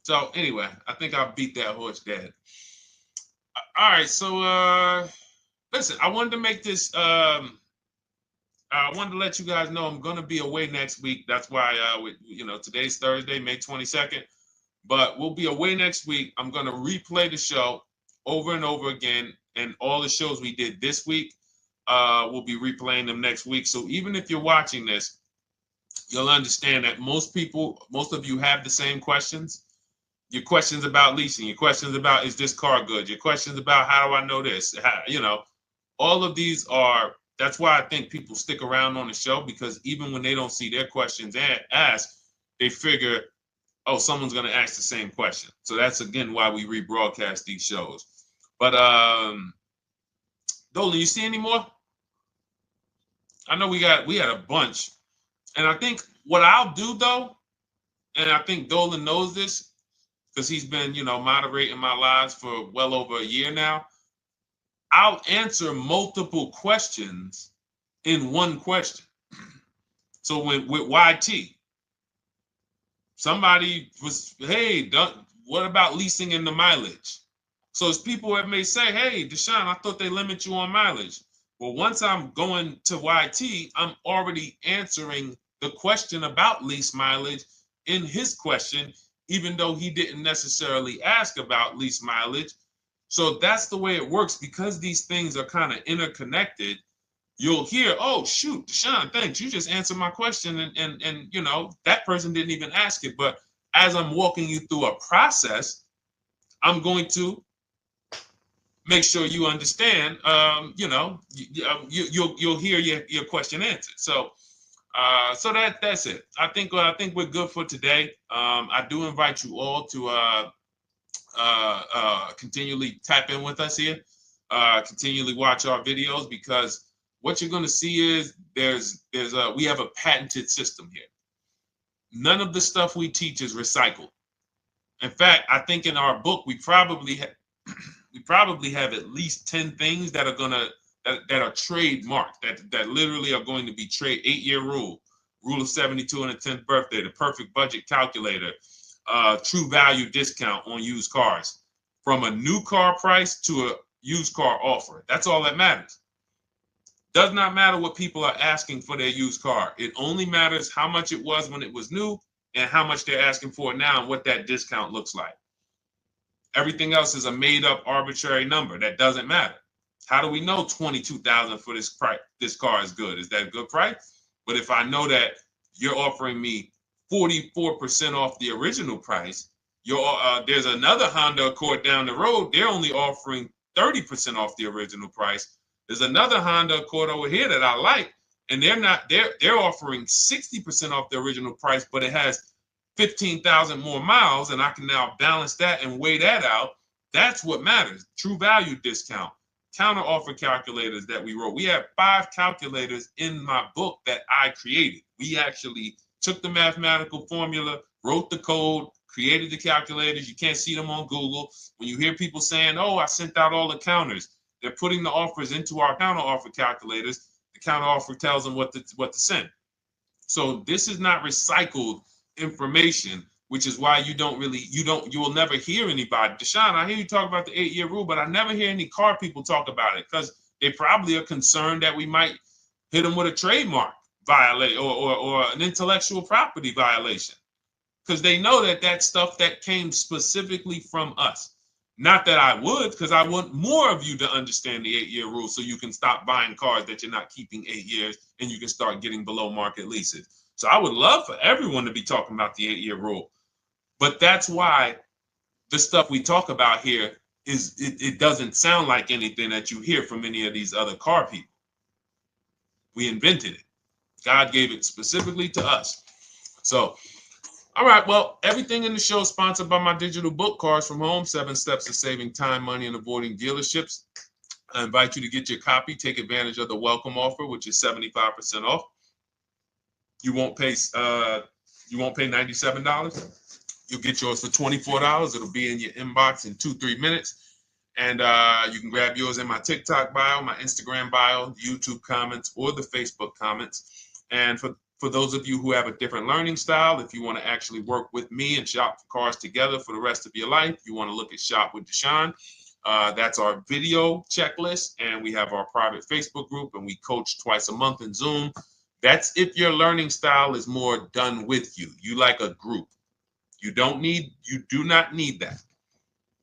So anyway, I think I beat that horse dead. All right, so listen, I wanted to make this. I wanted to let you guys know I'm gonna be away next week. That's why today's Thursday, May 22nd, but we'll be away next week. I'm gonna replay the show over and over again, and all the shows we did this week, we'll be replaying them next week. So even if you're watching this you'll understand that most of you have the same questions. Your questions about leasing, your questions about, is this car good? Your questions about, how do I know this? All of these are, that's why I think people stick around on the show, because even when they don't see their questions asked, they figure, oh, someone's going to ask the same question. So that's, again, why we rebroadcast these shows. But Dolan, you see any more? I know we had a bunch. And I think what I'll do, though, and I think Dolan knows this because he's been, moderating my lives for well over a year now, I'll answer multiple questions in one question. So with YT, somebody was, hey, what about leasing in the mileage? So as people that may say, hey, Deshone, I thought they limit you on mileage. Well, once I'm going to YT, I'm already answering the question about lease mileage in his question, even though he didn't necessarily ask about lease mileage. So that's the way it works. Because these things are kind of interconnected, you'll hear, oh, shoot, Deshone, thanks. You just answered my question. And that person didn't even ask it. But as I'm walking you through a process, I'm going to make sure you understand, you'll hear your question answered. So that's it. I think we're good for today. I do invite you all to continually tap in with us here, continually watch our videos, because what you're going to see is we have a patented system here. None of the stuff we teach is recycled. In fact, I think in our book we probably have at least 10 things that are that are trademarked, that literally are going to be 8-year rule of 72 on the 10th birthday, the perfect budget calculator, true value discount on used cars, from a new car price to a used car offer. That's all that matters. Does not matter what people are asking for their used car. It only matters how much it was when it was new and how much they're asking for it now and what that discount looks like. Everything else is a made up arbitrary number that doesn't matter. How do we know $22,000 for this price? This car is good. Is that a good price? But if I know that you're offering me 44% off the original price, there's another Honda Accord down the road. They're only offering 30% off the original price. There's another Honda Accord over here that I like, and they're offering 60% off the original price, but it has 15,000 more miles, and I can now balance that and weigh that out. That's what matters. True value discount, counter offer calculators that we wrote. We have 5 calculators in my book that I created. We actually took the mathematical formula, wrote the code, created the calculators. You can't see them on Google. When you hear people saying, oh, I sent out all the counters, they're putting the offers into our counter offer calculators. The counter offer tells them what to send. So this is not recycled information, which is why you will never hear anybody. Deshone, I hear you talk about the 8-year rule, but I never hear any car people talk about it, because they probably are concerned that we might hit them with a trademark violation or an intellectual property violation, because they know that stuff that came specifically from us. Not that I would, because I want more of you to understand the 8-year rule, so you can stop buying cars that you're not keeping 8 years and you can start getting below market leases. So I would love for everyone to be talking about the 8-year rule. But that's why the stuff we talk about here it doesn't sound like anything that you hear from any of these other car people. We invented it. God gave it specifically to us. So, all right, well, everything in the show is sponsored by my digital book, Cars from Home, 7 Steps to Saving Time, Money, and Avoiding Dealerships. I invite you to get your copy. Take advantage of the welcome offer, which is 75% off. You won't pay $97. You'll get yours for $24. It'll be in your inbox in 2-3 minutes. And you can grab yours in my TikTok bio, my Instagram bio, YouTube comments, or the Facebook comments. And for those of you who have a different learning style, if you want to actually work with me and shop for cars together for the rest of your life, you want to look at Shop with Deshone. That's our video checklist. And we have our private Facebook group, and we coach twice a month in Zoom. That's if your learning style is more done with you. You like a group. You do not need that.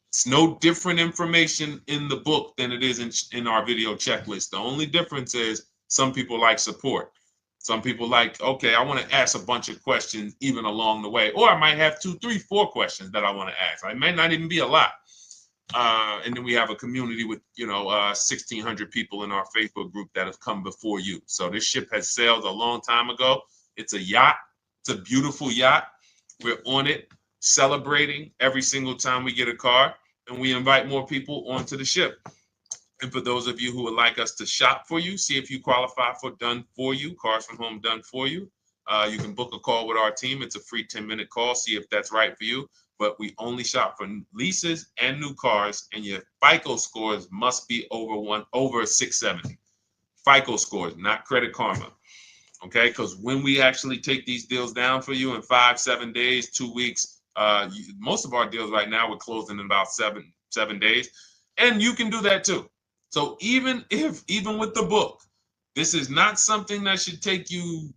It's no different information in the book than it is in our video checklist. The only difference is some people like support. Some people like, okay, I want to ask a bunch of questions even along the way, or I might have 2, 3, 4 questions that I want to ask. It might not even be a lot. And then we have a community with, 1,600 people in our Facebook group that have come before you. So this ship has sailed a long time ago. It's a yacht. It's a beautiful yacht. We're on it, celebrating every single time we get a car, and we invite more people onto the ship. And for those of you who would like us to shop for you, see if you qualify for Done For You, Cars from Home Done For You, you can book a call with our team. It's a free 10-minute call. See if that's right for you. But we only shop for leases and new cars, and your FICO scores must be over 670. FICO scores, not Credit Karma. Okay, because when we actually take these deals down for you in 5, 7 days, 2 weeks, most of our deals right now we're closing in about seven days, and you can do that too. So even with the book, this is not something that should take you.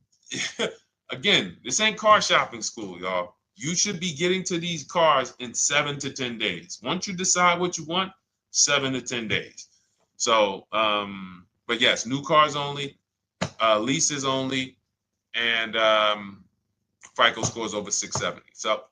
Again, this ain't car shopping school, y'all. You should be getting to these cars in 7 to 10 days. Once you decide what you want, 7 to 10 days. So, but yes, new cars only, leases only, and FICO scores over 670. So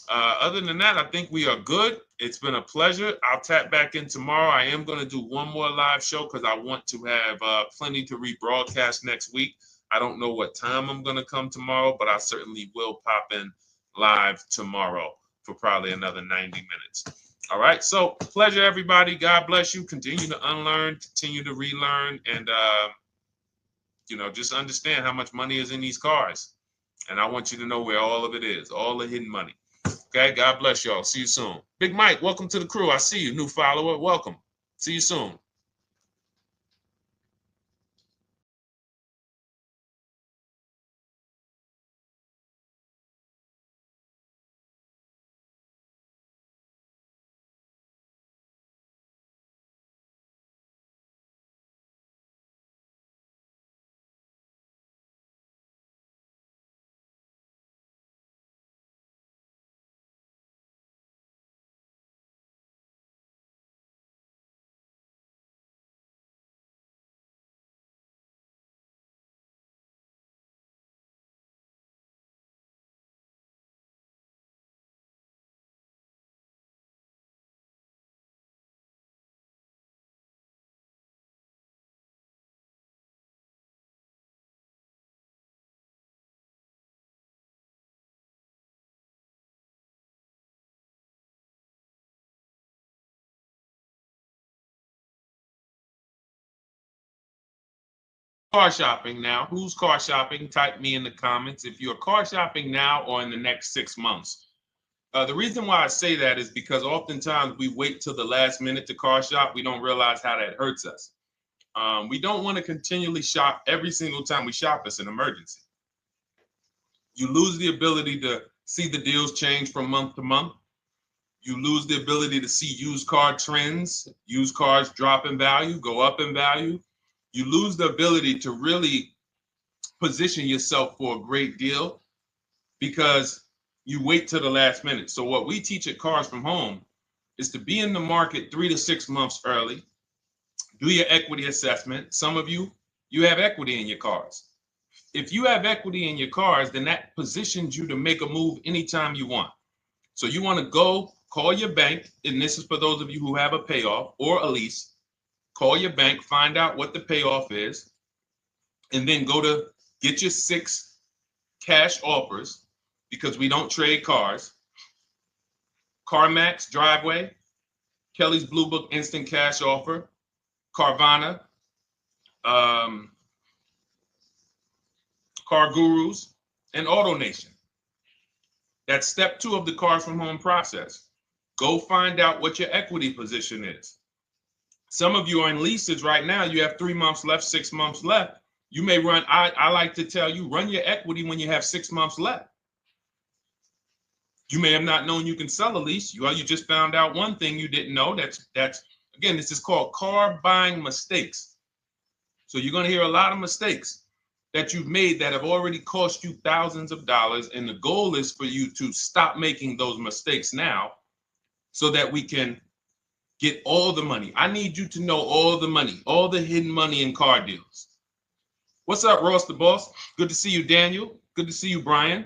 other than that, I think we are good. It's been a pleasure. I'll tap back in tomorrow. I am going to do one more live show because I want to have plenty to rebroadcast next week. I don't know what time I'm going to come tomorrow, but I certainly will pop in live tomorrow for probably another 90 minutes. All right. So pleasure, everybody. God bless you. Continue to unlearn, continue to relearn, and, just understand how much money is in these cars. And I want you to know where all of it is, all the hidden money. Okay. God bless y'all. See you soon. Big Mike, welcome to the crew. I see you. New follower. Welcome. See you soon. Car shopping now. Who's car shopping? Type me in the comments if you're car shopping now or in the next 6 months. The reason why I say that is because oftentimes we wait till the last minute to car shop. We don't realize how that hurts us. We don't want to continually shop every single time we shop. It's an emergency. You lose the ability to see the deals change from month to month. You lose the ability to see used car trends, used cars drop in value, go up in value. You lose the ability to really position yourself for a great deal because you wait till the last minute. So what we teach at Cars from Home is to be in the market 3 to 6 months early. Do your equity assessment. Some of you have equity in your cars. If you have equity in your cars, then that positions you to make a move anytime you want. So you want to go call your bank, and this is for those of you who have a payoff or a lease. Call your bank, find out what the payoff is, and then go to get your 6 cash offers, because we don't trade cars. CarMax Driveway, Kelly's Blue Book Instant Cash Offer, Carvana, Car Gurus, and AutoNation. That's step 2 of the Cars from Home process. Go find out what your equity position is. Some of you are in leases right now. You have 3 months left, 6 months left. You may run, I like to tell you, run your equity when you have 6 months left. You may have not known you can sell a lease. You just found out one thing you didn't know. That's again, this is called car buying mistakes. So you're going to hear a lot of mistakes that you've made that have already cost you thousands of dollars. And the goal is for you to stop making those mistakes now so that we can get all the money. I need you to know all the money, all the hidden money in car deals. What's up, Ross the Boss? Good to see you, Daniel. Good to see you, Brian.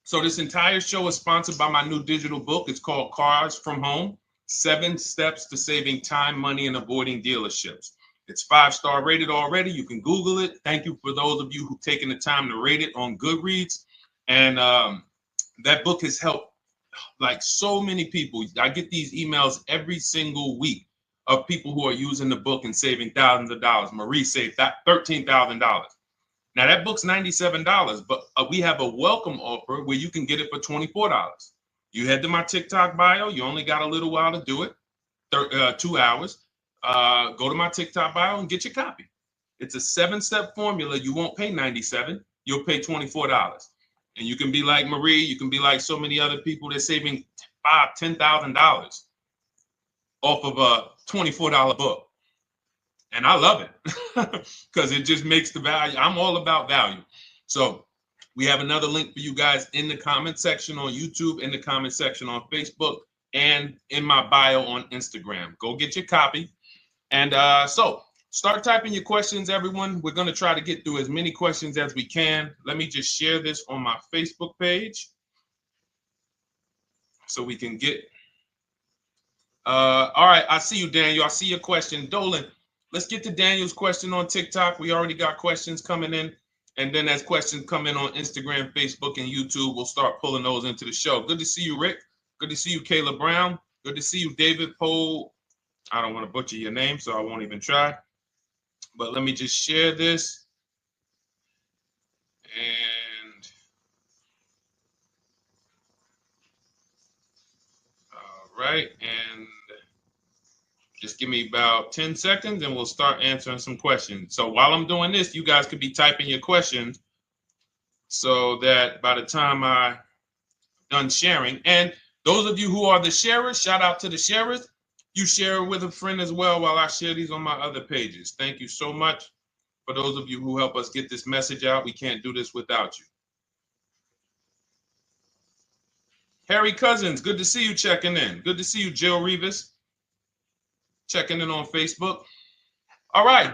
So this entire show is sponsored by my new digital book. It's called Cars from Home, 7 Steps to Saving Time, Money, and Avoiding Dealerships. It's 5-star rated already. You can Google it. Thank you for those of you who've taken the time to rate it on Goodreads. And that book has helped like so many people. I get these emails every single week of people who are using the book and saving thousands of dollars. Marie saved $13,000. Now that book's $97, but we have a welcome offer where you can get it for $24. You head to my TikTok bio. You only got a little while to do it, 2 hours. Go to my TikTok bio and get your copy. It's a 7-step formula. You won't pay $97. You'll pay $24. And you can be like Marie. You can be like so many other people. They're saving $5,000, $10,000 off of a $24 book. And I love it because it just makes the value. I'm all about value. So we have another link for you guys in the comment section on YouTube, in the comment section on Facebook, and in my bio on Instagram. Go get your copy. And so start typing your questions, everyone. We're going to try to get through as many questions as we can. Let me just share this on my Facebook page so we can get. All right. I see you, Daniel. I see your question. Dolan, let's get to Daniel's question on TikTok. We already got questions coming in. And then as questions come in on Instagram, Facebook, and YouTube, we'll start pulling those into the show. Good to see you, Rick. Good to see you, Kayla Brown. Good to see you, David Poe. I don't want to butcher your name, so I won't even try. But let me just share this. And all right. And just give me about 10 seconds and we'll start answering some questions. So while I'm doing this, you guys could be typing your questions so that by the time I'm done sharing, and those of you who are the sharers, shout out to the sharers. You share it with a friend as well while I share these on my other pages. Thank you so much for those of you who help us get this message out. We can't do this without you. Harry Cousins, good to see you checking in. Good to see you, Jill Rivas, checking in on Facebook. All right.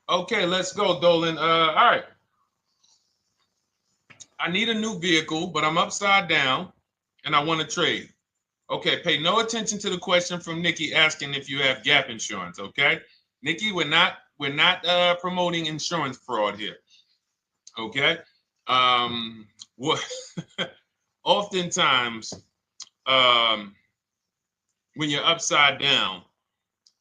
Okay, let's go, Dolan. All right. I need a new vehicle, but I'm upside down and I want to trade. Okay, pay no attention to the question from Nikki asking if you have gap insurance, okay? Nikki, we're not promoting insurance fraud here, okay? Oftentimes, when you're upside down,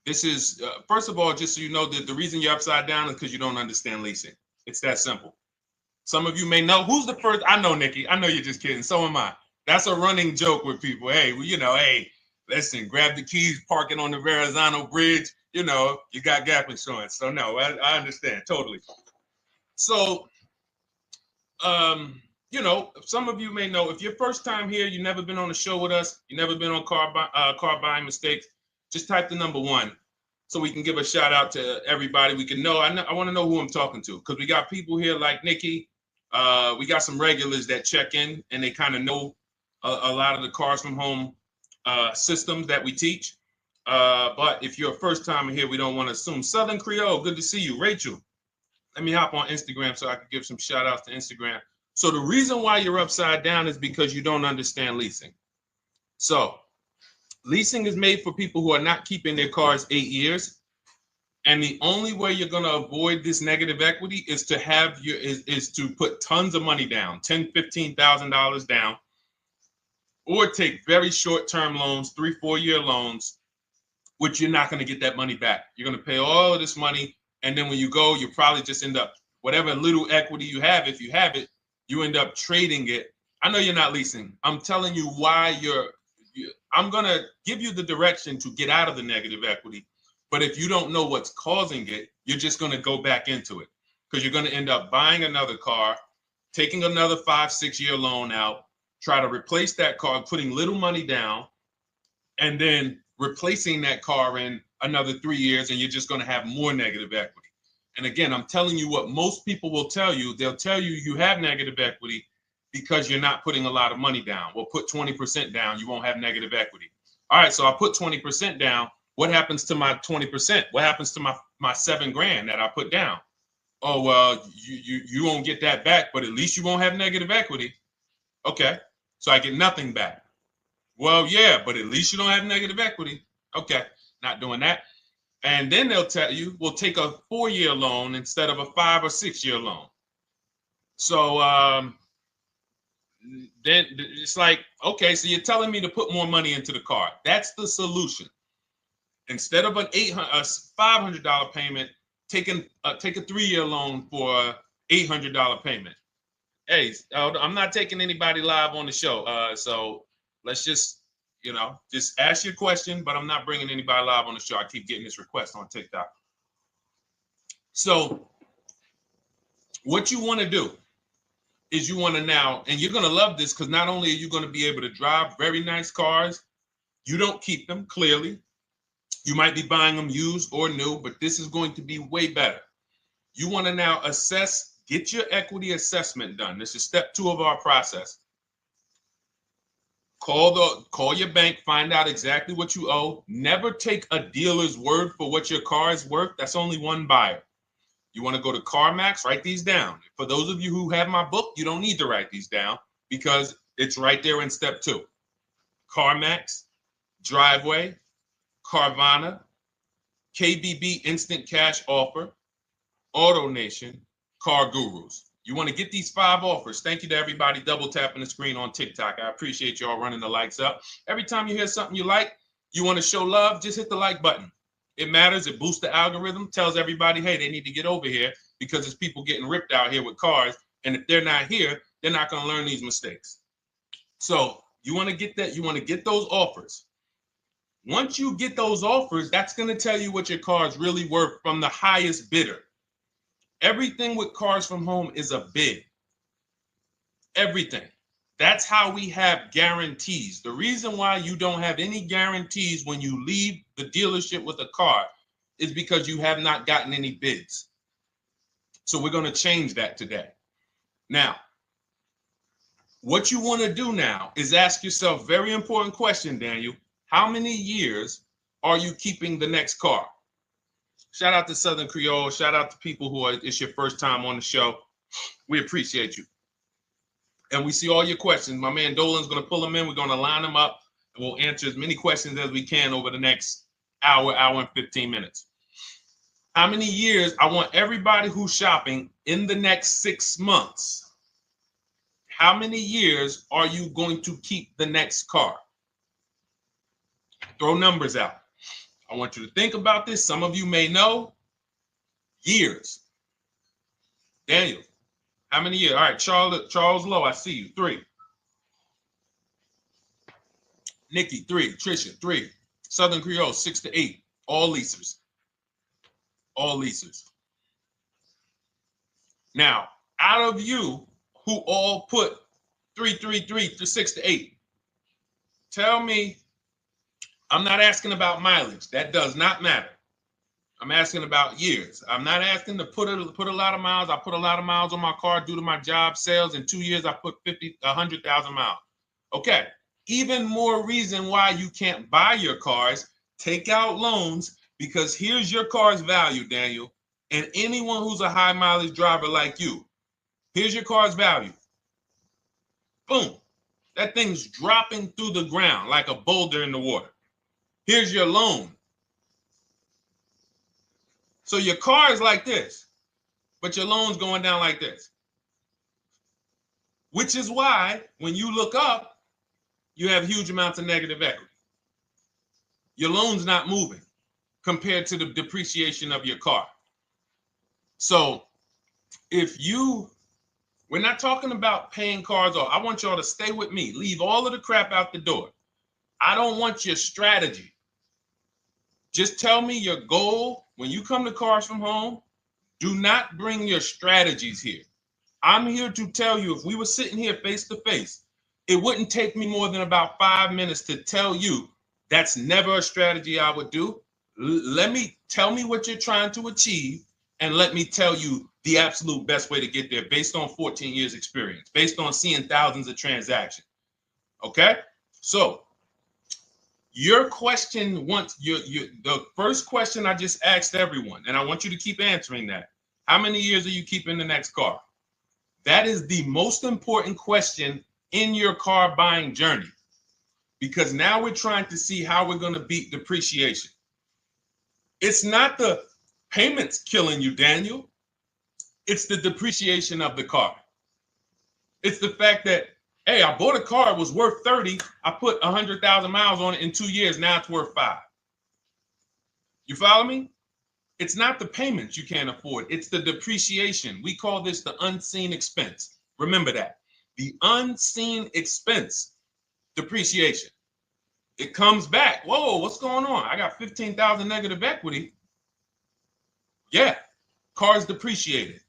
this is, first of all, just so you know that the reason you're upside down is because you don't understand leasing. It's that simple. Some of you may know, who's the first? I know, Nikki. I know you're just kidding. So am I. That's a running joke with people. Hey, well, you know, hey, listen, grab the keys, park it on the Verrazano Bridge. You know, you got gap insurance. So no, I understand totally. So, you know, some of you may know, if you're first time here, you've never been on a show with us, you've never been on car buying mistakes, just type the number 1 so we can give a shout out to everybody. We can know. I want to know who I'm talking to because we got people here like Nikki. We got some regulars that check in and they kind of know a lot of the Cars from Home systems that we teach. But if you're a first timer here, we don't want to assume. Southern Creole, good to see you. Rachel, let me hop on Instagram so I can give some shout outs to Instagram. So the reason why you're upside down is because you don't understand leasing. So leasing is made for people who are not keeping their cars 8 years. And the only way you're going to avoid this negative equity is to have is to put tons of money down, $10,000, $15,000 down, or take very short-term loans, 3-4 year loans, which you're not going to get that money back. You're going to pay all of this money. And then when you go, you probably just end up, whatever little equity you have, if you have it, you end up trading it. I know you're not leasing. I'm telling you why I'm going to give you the direction to get out of the negative equity. But if you don't know what's causing it, you're just going to go back into it because you're going to end up buying another car, taking another 5-6 year loan out, try to replace that car, putting little money down, and then replacing that car in another 3 years, and you're just going to have more negative equity. And again, I'm telling you what most people will tell you. They'll tell you you have negative equity because you're not putting a lot of money down. Well, put 20% down, you won't have negative equity. All right, so I put 20% down. What happens to my 20%? What happens to my my $7,000 that I put down. Oh, well, you won't get that back, but at least you won't have negative equity. Okay, so I get nothing back. Well, yeah, but at least you don't have negative equity. Okay, not doing that. And then they'll tell you, we'll take a 4-year loan instead of a 5 or 6-year loan. So then it's like, okay, so you're telling me to put more money into the car. That's the solution. Instead of a $500 payment, take a 3-year loan for a $800 payment. Hey, I'm not taking anybody live on the show. So let's just, just ask your question, but I'm not bringing anybody live on the show. I keep getting this request on TikTok. So what you want to do is you want to now, and you're going to love this because not only are you going to be able to drive very nice cars, you don't keep them, clearly. You might be buying them used or new, but this is going to be way better. You want to now assess, get your equity assessment done. This is step 2 of our process. Call your bank, find out exactly what you owe. Never take a dealer's word for what your car is worth. That's only one buyer. You want to go to CarMax, write these down. For those of you who have my book, you don't need to write these down because it's right there in step 2. CarMax, Driveway, Carvana, KBB Instant Cash Offer, AutoNation, Car Gurus. You want to get these 5 offers. Thank you to everybody double tapping the screen on TikTok. I appreciate y'all running the likes up. Every time you hear something you like, you want to show love, just hit the like button. It matters. It boosts the algorithm, tells everybody, hey, they need to get over here because there's people getting ripped out here with cars. And if they're not here, they're not going to learn these mistakes. So you want to get that. You want to get those offers. Once you get those offers, that's going to tell you what your car is really worth from the highest bidder. Everything with Cars from Home is a bid. Everything. That's how we have guarantees. The reason why you don't have any guarantees when you leave the dealership with a car is because you have not gotten any bids. So we're going to change that today. Now, what you want to do now is ask yourself, very important question, Daniel. How many years are you keeping the next car? Shout out to Southern Creole. Shout out to people who it's your first time on the show. We appreciate you. And we see all your questions. My man Dolan's going to pull them in. We're going to line them up. And we'll answer as many questions as we can over the next hour and 15 minutes. How many years? I want everybody who's shopping in the next 6 months. How many years are you going to keep the next car? Throw numbers out. I want you to think about this. Some of you may know. Years. Daniel, how many years? All right, Charles Lowe, I see you. 3. Nikki, 3. Trisha, 3. Southern Creole, 6 to 8. All leasers. All leasers. Now, out of you who all put 3 to 6 to 8, tell me. I'm not asking about mileage. That does not matter. I'm asking about years. I'm not asking to put a lot of miles. I put a lot of miles on my car due to my job sales. In 2 years, I put 100,000 miles. Okay. Even more reason why you can't buy your cars. Take out loans because here's your car's value, Daniel. And anyone who's a high mileage driver like you, here's your car's value. Boom. That thing's dropping through the ground like a boulder in the water. Here's your loan. So your car is like this, but your loan's going down like this. Which is why when you look up, you have huge amounts of negative equity. Your loan's not moving compared to the depreciation of your car. So we're not talking about paying cars off. I want y'all to stay with me. Leave all of the crap out the door. I don't want your strategy. Just tell me your goal. When you come to Cars from Home, do not bring your strategies here. I'm here to tell you, if we were sitting here face to face, it wouldn't take me more than about 5 minutes to tell you that's never a strategy I would do. Tell me what you're trying to achieve, and let me tell you the absolute best way to get there based on 14 years experience, based on seeing thousands of transactions. Okay? So Your question the first question I just asked everyone, and I want you to keep answering that. How many years are you keeping the next car? That is the most important question in your car buying journey, because now we're trying to see how we're going to beat depreciation. It's not the payments killing you, Daniel. It's the depreciation of the car. It's the fact that, hey, I bought a car, it was worth 30. I put 100,000 miles on it in 2 years. Now it's worth 5. You follow me? It's not the payments you can't afford. It's the depreciation. We call this the unseen expense. Remember that. The unseen expense, depreciation. It comes back. Whoa, what's going on? I got 15,000 negative equity. Yeah, car's depreciated.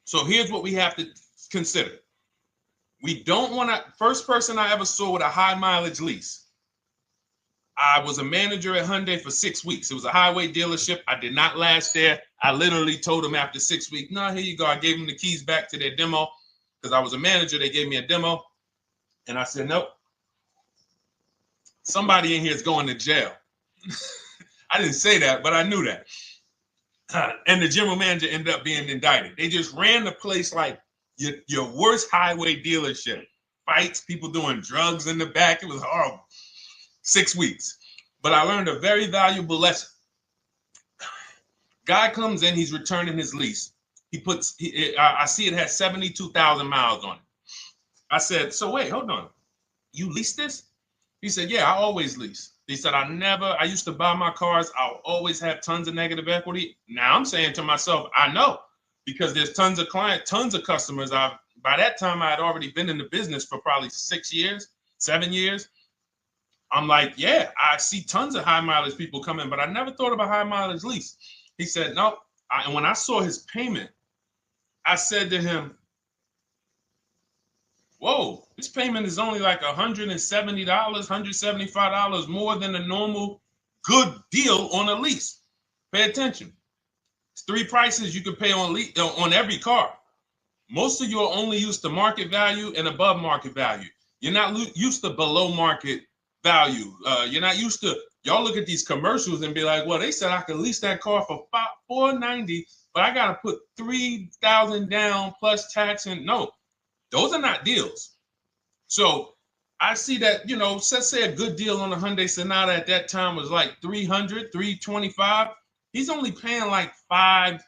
So here's what we have to consider. We don't want to, first person I ever saw with a high mileage lease. I was a manager at Hyundai for 6 weeks. It was a highway dealership. I did not last there. I literally told them after 6 weeks, no, here you go. I gave them the keys back to their demo because I was a manager. They gave me a demo. And I said, nope. Somebody in here is going to jail. I didn't say that, but I knew that. And the general manager ended up being indicted. They just ran the place like your worst highway dealership. Fights, people doing drugs in the back. It was horrible. 6 weeks. But I learned a very valuable lesson. Guy comes in, he's returning his lease. I see it has 72,000 miles on it. I said, so wait, hold on. You leased this? He said, yeah, I always lease. He said, I used to buy my cars. I'll always have tons of negative equity. Now I'm saying to myself, I know, because there's tons of clients, tons of customers. By that time, I had already been in the business for probably 6 years, 7 years. I'm like, yeah, I see tons of high mileage people coming, but I never thought about high mileage lease. He said, no. And when I saw his payment, I said to him, whoa, this payment is only like $170, $175 more than a normal good deal on a lease. Pay attention. It's 3 prices you can pay on every car. Most of you are only used to market value and above market value. You're not used to below market value. You're not used to, y'all look at these commercials and be like, well, they said I could lease that car for $490, but I got to put $3,000 down plus tax. And no, those are not deals. So I see that, let's say a good deal on a Hyundai Sonata at that time was like $300, $325. He's only paying like $550,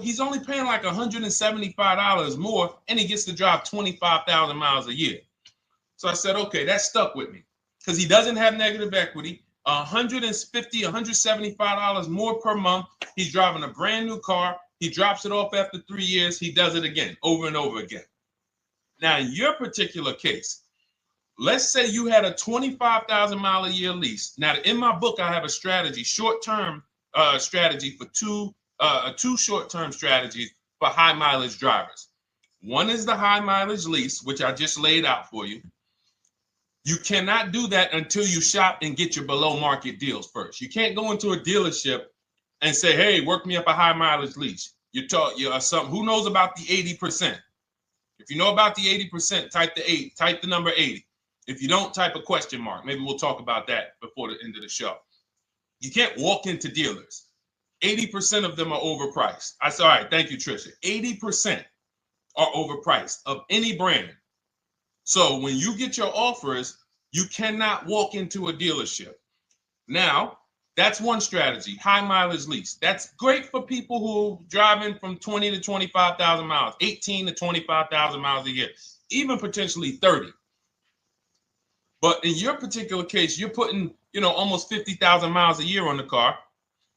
he's only paying like $175 more, and he gets to drive 25,000 miles a year. So I said, okay, that stuck with me because he doesn't have negative equity. $150, $175 more per month. He's driving a brand new car. He drops it off after 3 years. He does it again, over and over again. Now, in your particular case, let's say you had a 25,000 mile a year lease. Now, in my book, I have a strategy, short-term strategy for two short-term strategies for high mileage drivers. One is the high mileage lease, which I just laid out for you. You cannot do that until you shop and get your below market deals first. You can't go into a dealership and say, hey, work me up a high mileage lease. You're who knows about the 80%? If you know about the 80%, type the number 80. If you don't, type a question mark. Maybe we'll talk about that before the end of the show. You can't walk into dealers. 80% of them are overpriced. I said, all right, thank you, Trisha. 80% are overpriced of any brand. So when you get your offers, you cannot walk into a dealership. Now, that's one strategy, high mileage lease. That's great for people who are driving from 20 to 25,000 miles, 18 to 25,000 miles a year, even potentially 30. But in your particular case, you're putting, almost 50,000 miles a year on the car.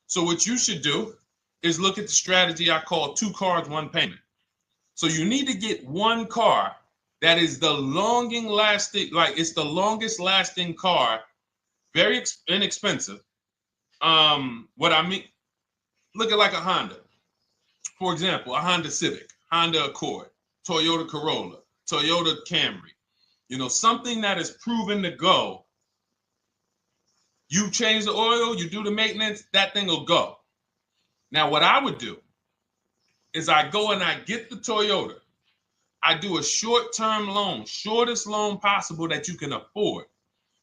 So what you should do is look at the strategy I call 2 cars, 1 payment. So you need to get one car that is the longest lasting car, very inexpensive. What I mean, look at like a Honda. For example, a Honda Civic, Honda Accord, Toyota Corolla, Toyota Camry. Something that is proven to go. You change the oil, you do the maintenance, that thing will go. Now, what I would do is I go and I get the Toyota. I do a short-term loan, shortest loan possible that you can afford.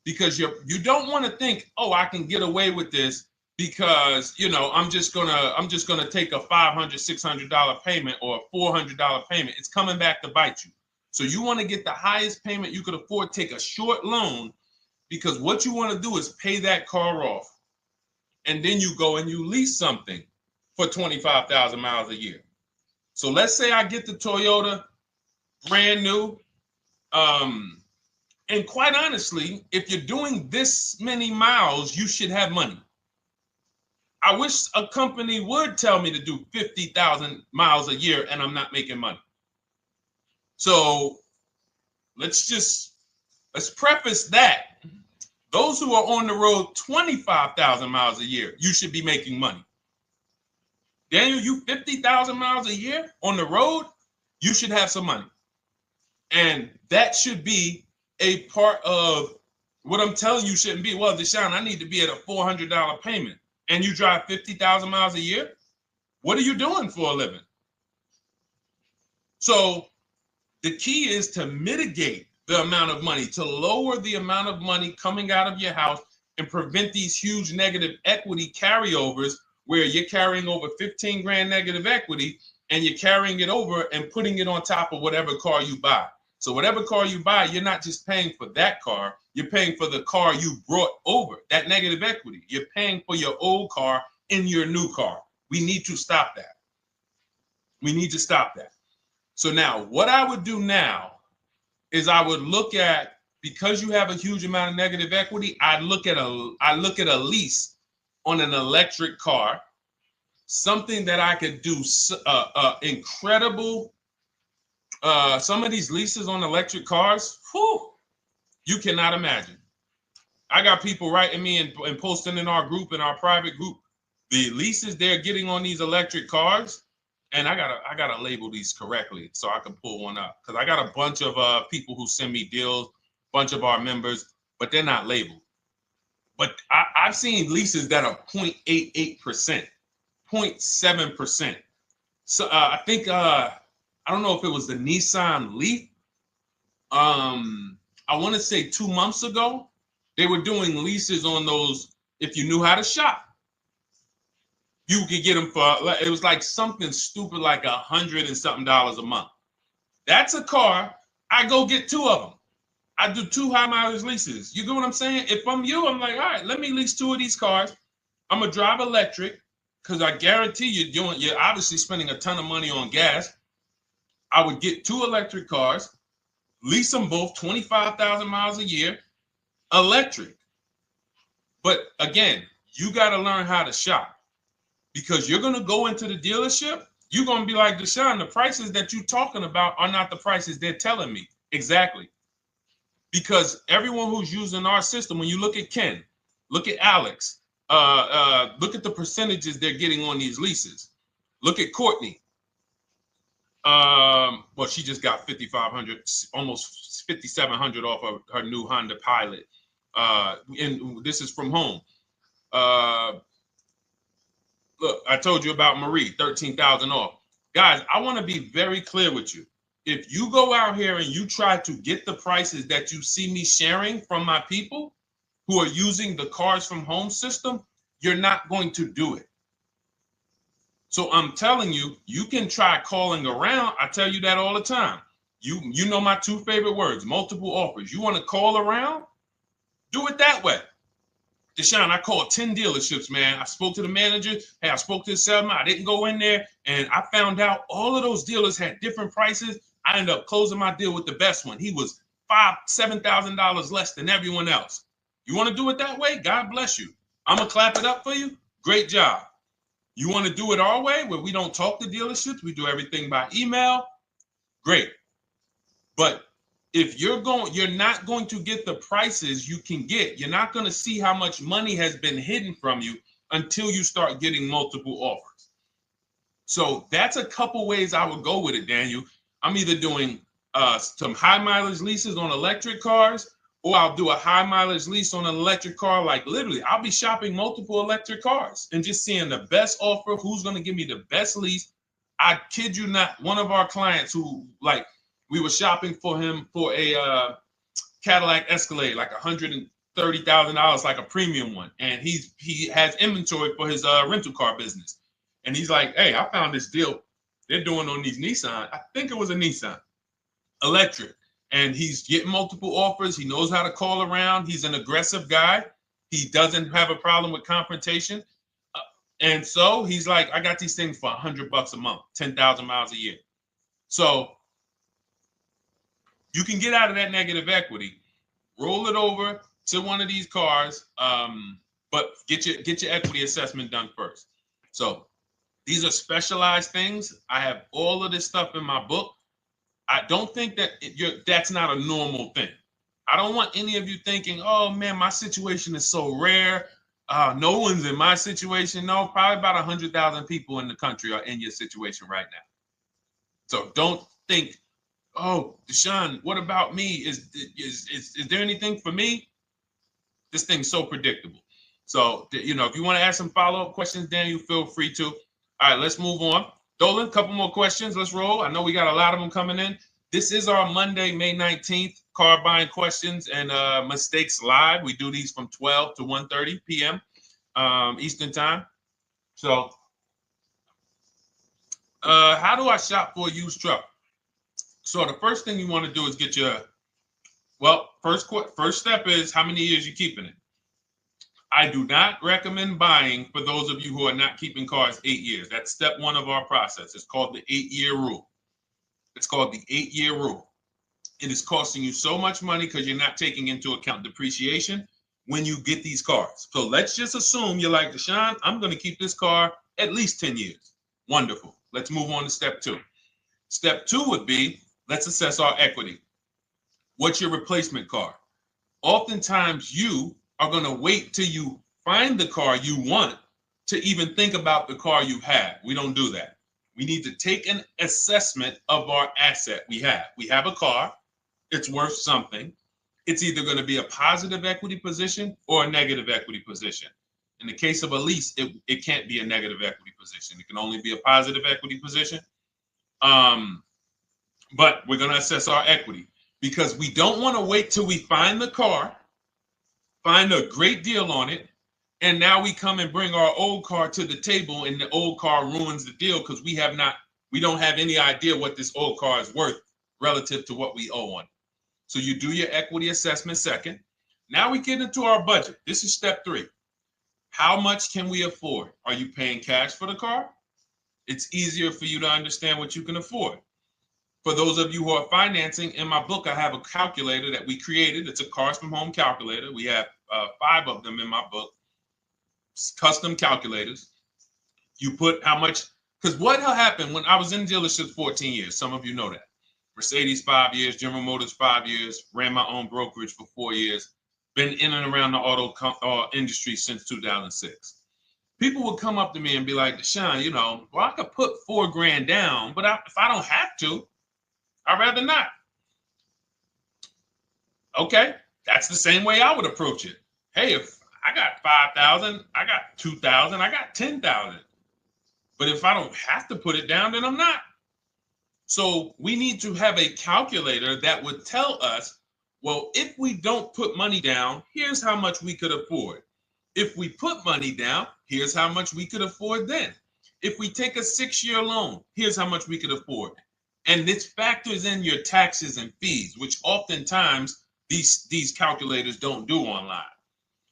because you don't want to think, oh, I can get away with this because, you know, I'm just gonna take a $500, $600 payment or a $400 payment. It's coming back to bite you. So you want to get the highest payment you could afford, take a short loan, because what you want to do is pay that car off. And then you go and you lease something for 25,000 miles a year. So let's say I get the Toyota brand new. And quite honestly, if you're doing this many miles, you should have money. I wish a company would tell me to do 50,000 miles a year and I'm not making money. So let's preface that. Those who are on the road 25,000 miles a year, you should be making money. Daniel, you 50,000 miles a year on the road, you should have some money. And that should be a part of what I'm telling you shouldn't be. Well, Deshone, I need to be at a $400 payment. And you drive 50,000 miles a year? What are you doing for a living? So the key is to mitigate the amount of money, to lower the amount of money coming out of your house and prevent these huge negative equity carryovers where you're carrying over 15 grand negative equity and you're carrying it over and putting it on top of whatever car you buy. So whatever car you buy, you're not just paying for that car, you're paying for the car you brought over, that negative equity. You're paying for your old car in your new car. We need to stop that. We need to stop that. So now what I would do now is I would look at, because you have a huge amount of negative equity, I look at a lease on an electric car, something that I could do incredible. Some of these leases on electric cars, whew, you cannot imagine. I got people writing me and posting in our group, in our private group, the leases they're getting on these electric cars. And I gotta label these correctly so I can pull one up, because I got a bunch of people who send me deals, bunch of our members, but they're not labeled. But I've seen leases that are 0.88%, 0.7%. So I think I don't know if it was the Nissan Leaf. I want to say 2 months ago, they were doing leases on those. If you knew how to shop, you could get them for, it was like something stupid like $100 and something a month. That's a car. I go get 2 of them. I do 2 high mileage leases. You get what I'm saying? If I'm you, I'm like, all right, let me lease 2 of these cars. I'm gonna drive electric, because I guarantee you're obviously spending a ton of money on gas. I would get 2 electric cars, lease them both 25,000 miles a year, electric. But again, you got to learn how to shop. Because you're going to go into the dealership, you're going to be like, Deshone, the prices that you're talking about are not the prices they're telling me. Exactly. Because everyone who's using our system, when you look at Ken, look at Alex, look at the percentages they're getting on these leases. Look at Courtney. Well, she just got 5,500, almost 5,700 off of her new Honda Pilot. And this is from home. Look, I told you about Marie, 13,000 off. Guys, I want to be very clear with you. If you go out here and you try to get the prices that you see me sharing from my people who are using the Cars from Home system, you're not going to do it. So I'm telling you, you can try calling around. I tell you that all the time. You know my 2 favorite words, multiple offers. You want to call around? Do it that way. Deshone, I called 10 dealerships, man. I spoke to the manager. Hey, I spoke to the salesman. I didn't go in there, and I found out all of those dealers had different prices. I ended up closing my deal with the best one. He was $5,000, $7,000 less than everyone else. You want to do it that way? God bless you. I'm going to clap it up for you. Great job. You want to do it our way, where we don't talk to dealerships? We do everything by email? Great. But if you're not going to get the prices you can get. You're not going to see how much money has been hidden from you until you start getting multiple offers. So that's a couple ways I would go with it, Daniel. I'm either doing some high mileage leases on electric cars, or I'll do a high mileage lease on an electric car. Like literally, I'll be shopping multiple electric cars and just seeing the best offer, who's going to give me the best lease. I kid you not, one of our clients who, like, we were shopping for him for a Cadillac Escalade, like $30,000, like a premium one, and he has inventory for his rental car business, and he's like, hey, I found this deal they're doing on these Nissan. I think it was a Nissan electric, and he's getting multiple offers. He knows how to call around. He's an aggressive guy. He doesn't have a problem with confrontation, and so he's like, I got these things for $100 a month, 10,000 miles a year. So you can get out of that negative equity, roll it over to one of these cars, but get your equity assessment done first. So these are specialized things. I have all of this stuff in my book. I don't think that that's not a normal thing. I don't want any of you thinking, oh man, my situation is so rare. No one's in my situation. No, probably about 100,000 people in the country are in your situation right now. So don't think, oh, Deshone, what about me? Is there anything for me? This thing's so predictable. So, if you want to ask some follow-up questions, Daniel, feel free to. All right, let's move on. Dolan, a couple more questions. Let's roll. I know we got a lot of them coming in. This is our Monday, May 19th, car buying questions and mistakes live. We do these from 12 to 1:30 p.m. Eastern time. So, how do I shop for a used truck? So the first thing you want to do is get your, first step is how many years you're keeping it. I do not recommend buying for those of you who are not keeping cars 8 years. That's step one of our process. It's called the 8-year rule. It's called the 8-year rule. It is costing you so much money because you're not taking into account depreciation when you get these cars. So let's just assume you're like, Deshone, I'm going to keep this car at least 10 years. Wonderful. Let's move on to step two. Step two would be, let's assess our equity. What's your replacement car? Oftentimes you are going to wait till you find the car you want to even think about the car you have. We don't do that. We need to take an assessment of our asset we have. We have a car. It's worth something. It's either going to be a positive equity position or a negative equity position. In the case of a lease, it can't be a negative equity position. It can only be a positive equity position. But we're going to assess our equity because we don't want to wait till we find the car, find a great deal on it, and now we come and bring our old car to the table and the old car ruins the deal because we don't have any idea what this old car is worth relative to what we owe on it. So you do your equity assessment second. Now we get into our budget. This is step three. How much can we afford? Are you paying cash for the car? It's easier for you to understand what you can afford. For those of you who are financing, in my book, I have a calculator that we created. It's a Cars from Home calculator. We have 5 of them in my book, custom calculators. You put how much, because what happened when I was in dealerships 14 years, some of you know that. Mercedes 5 years, General Motors 5 years, ran my own brokerage for 4 years, been in and around the auto industry since 2006. People would come up to me and be like, Deshone, I could put $4,000 down, but if I don't have to, I'd rather not. Okay, that's the same way I would approach it. Hey, if I got 5,000, I got 2,000, I got 10,000. But if I don't have to put it down, then I'm not. So we need to have a calculator that would tell us, well, if we don't put money down, here's how much we could afford. If we put money down, here's how much we could afford then. If we take a 6-year loan, here's how much we could afford. And this factors in your taxes and fees, which oftentimes these calculators don't do online.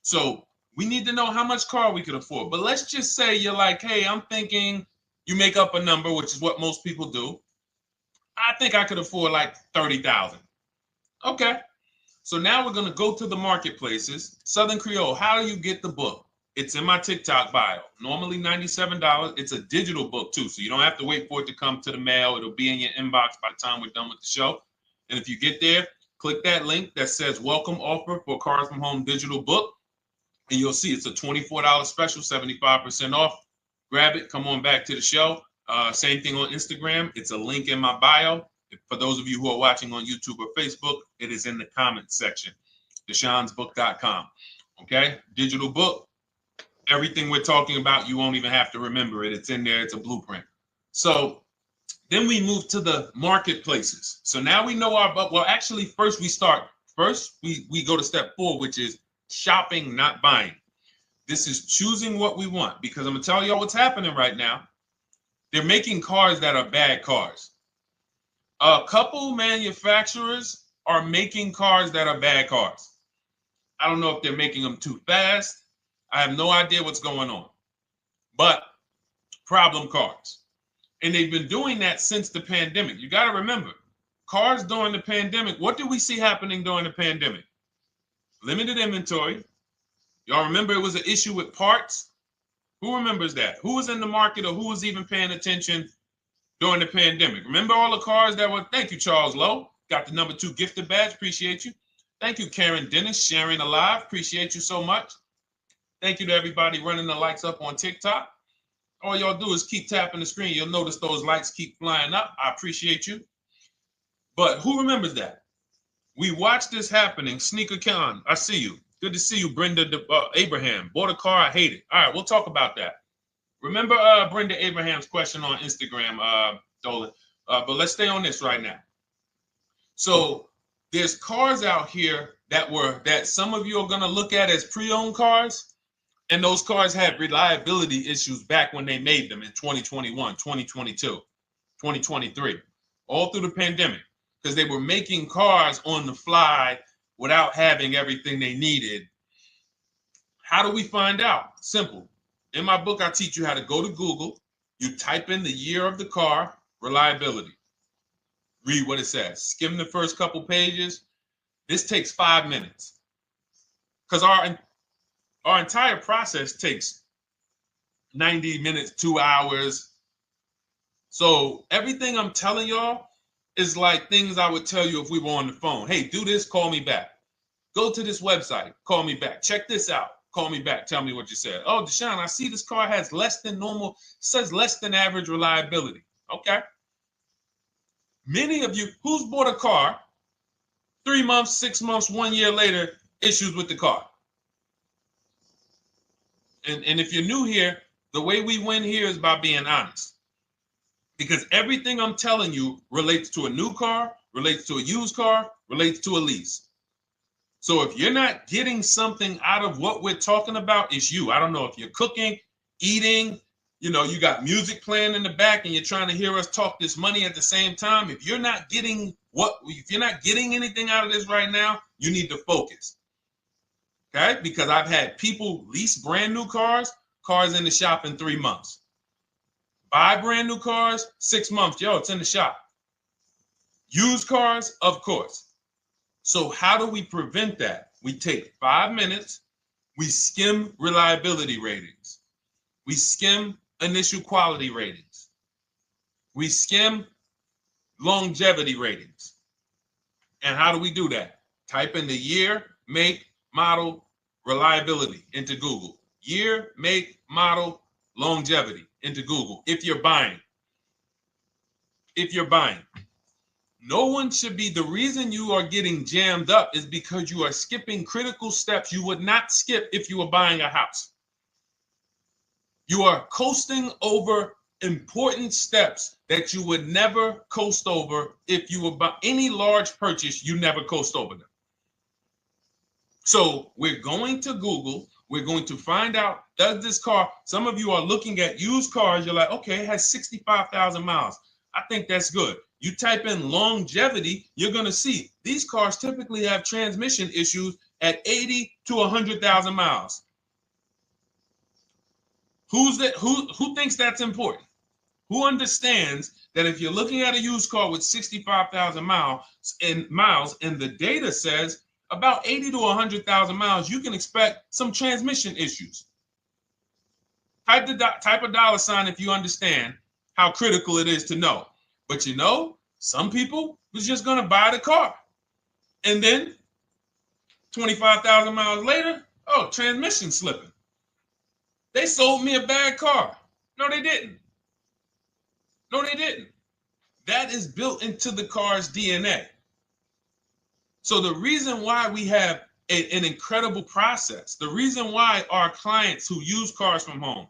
So we need to know how much car we could afford. But let's just say you're like, hey, I'm thinking, you make up a number, which is what most people do. I think I could afford like 30,000. Okay. So now we're going to go to the marketplaces. Southern Creole, how do you get the book? It's in my TikTok bio. Normally $97. It's a digital book too, so you don't have to wait for it to come to the mail. It'll be in your inbox by the time we're done with the show. And if you get there, click that link that says welcome offer for Cars from Home digital book. And you'll see it's a $24 special, 75% off. Grab it. Come on back to the show. Same thing on Instagram. It's a link in my bio. For those of you who are watching on YouTube or Facebook, it is in the comments section. DeshonesBook.com. Okay? Digital book. Everything we're talking about, you won't even have to remember it. It's in there. It's a blueprint. So then we move to the marketplaces. So now we know actually first we go to step 4, which is shopping, not buying. This is choosing what we want, because I'm gonna tell y'all what's happening right now. They're making cars that are bad cars. A couple manufacturers are making cars that are bad cars. I don't know if they're making them too fast. I have no idea what's going on, but problem cars. And they've been doing that since the pandemic. You got to remember, cars during the pandemic, what did we see happening during the pandemic? Limited inventory. Y'all remember it was an issue with parts? Who remembers that? Who was in the market or who was even paying attention during the pandemic? Remember all the cars that were, thank you, Charles Lowe. Got the #2 gifted badge, appreciate you. Thank you, Karen Dennis, sharing alive, appreciate you so much. Thank you to everybody running the likes up on TikTok. All y'all do is keep tapping the screen. You'll notice those likes keep flying up. I appreciate you. But who remembers that? We watched this happening. Sneaker Con, I see you. Good to see you, Brenda Abraham. Bought a car, I hate it. All right, we'll talk about that. Remember Brenda Abraham's question on Instagram, Dolan. But let's stay on this right now. So there's cars out here that some of you are going to look at as pre-owned cars. And those cars had reliability issues back when they made them in 2021, 2022, 2023, all through the pandemic, because they were making cars on the fly without having everything they needed. How do we find out? Simple. In my book, I teach you how to go to Google. You type in the year of the car, reliability. Read what it says. Skim the first couple pages. This takes 5 minutes. Because our entire process takes 90 minutes, 2 hours. So everything I'm telling y'all is like things I would tell you if we were on the phone. Hey, do this, call me back. Go to this website, call me back. Check this out, call me back. Tell me what you said. Oh, Deshone, I see this car has less than normal, says less than average reliability. Okay. Many of you, who's bought a car 3 months, 6 months, 1 year later, issues with the car? And if you're new here, the way we win here is by being honest. Because everything I'm telling you relates to a new car, relates to a used car, relates to a lease. So if you're not getting something out of what we're talking about, it's you. I don't know if you're cooking, eating, you got music playing in the back and you're trying to hear us talk this money at the same time. If you're not getting anything out of this right now, you need to focus. Okay? Because I've had people lease brand new cars in the shop in 3 months. Buy brand new cars, 6 months. Yo, it's in the shop. Used cars, of course. So how do we prevent that? We take 5 minutes. We skim reliability ratings. We skim initial quality ratings. We skim longevity ratings. And how do we do that? Type in the year, make, model, reliability into Google. Year, make, model, longevity into Google. If you're buying. No one should be, the reason you are getting jammed up is because you are skipping critical steps you would not skip if you were buying a house. You are coasting over important steps that you would never coast over if you were buying any large purchase, you never coast over them. So we're going to Google, we're going to find out, does this car, some of you are looking at used cars, you're like, okay, it has 65,000 miles. I think that's good. You type in longevity, you're going to see these cars typically have transmission issues at 80 to 100,000 miles. Who thinks that's important? Who understands that if you're looking at a used car with 65,000 miles and the data says about 80 to 100,000 miles, you can expect some transmission issues. Type a dollar sign if you understand how critical it is to know. But some people was just going to buy the car. And then 25,000 miles later, transmission slipping. They sold me a bad car. No, they didn't. That is built into the car's DNA. So the reason why we have an incredible process, the reason why our clients who use cars from home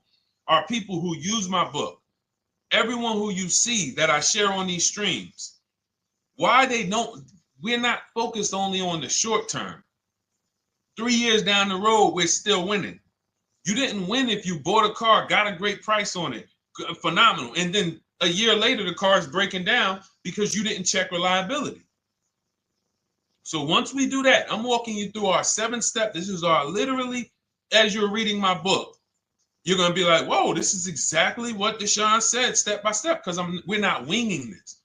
are people who use my book, everyone who you see that I share on these streams, we're not focused only on the short term. 3 years down the road, we're still winning. You didn't win if you bought a car, got a great price on it, phenomenal, and then a year later the car is breaking down because you didn't check reliability. So once we do that, I'm walking you through our 7-step. This is our literally, as you're reading my book, you're going to be like, whoa, this is exactly what Deshone said step by step, because we're not winging this.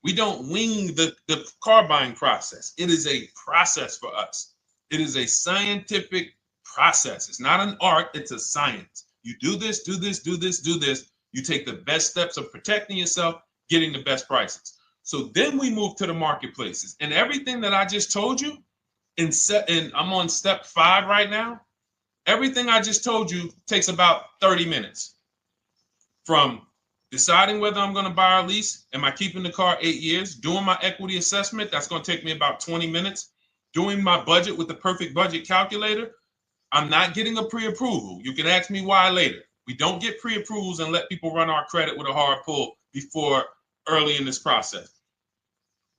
We don't wing the car buying process. It is a process for us. It is a scientific process. It's not an art, it's a science. You do this, do this, do this, do this. You take the best steps of protecting yourself, getting the best prices. So then we move to the marketplaces. And everything that I just told you, and I'm on step 5 right now, everything I just told you takes about 30 minutes. From deciding whether I'm going to buy or lease, am I keeping the car 8 years, doing my equity assessment, that's going to take me about 20 minutes, doing my budget with the perfect budget calculator. I'm not getting a pre-approval. You can ask me why later. We don't get pre-approvals and let people run our credit with a hard pull before early in this process.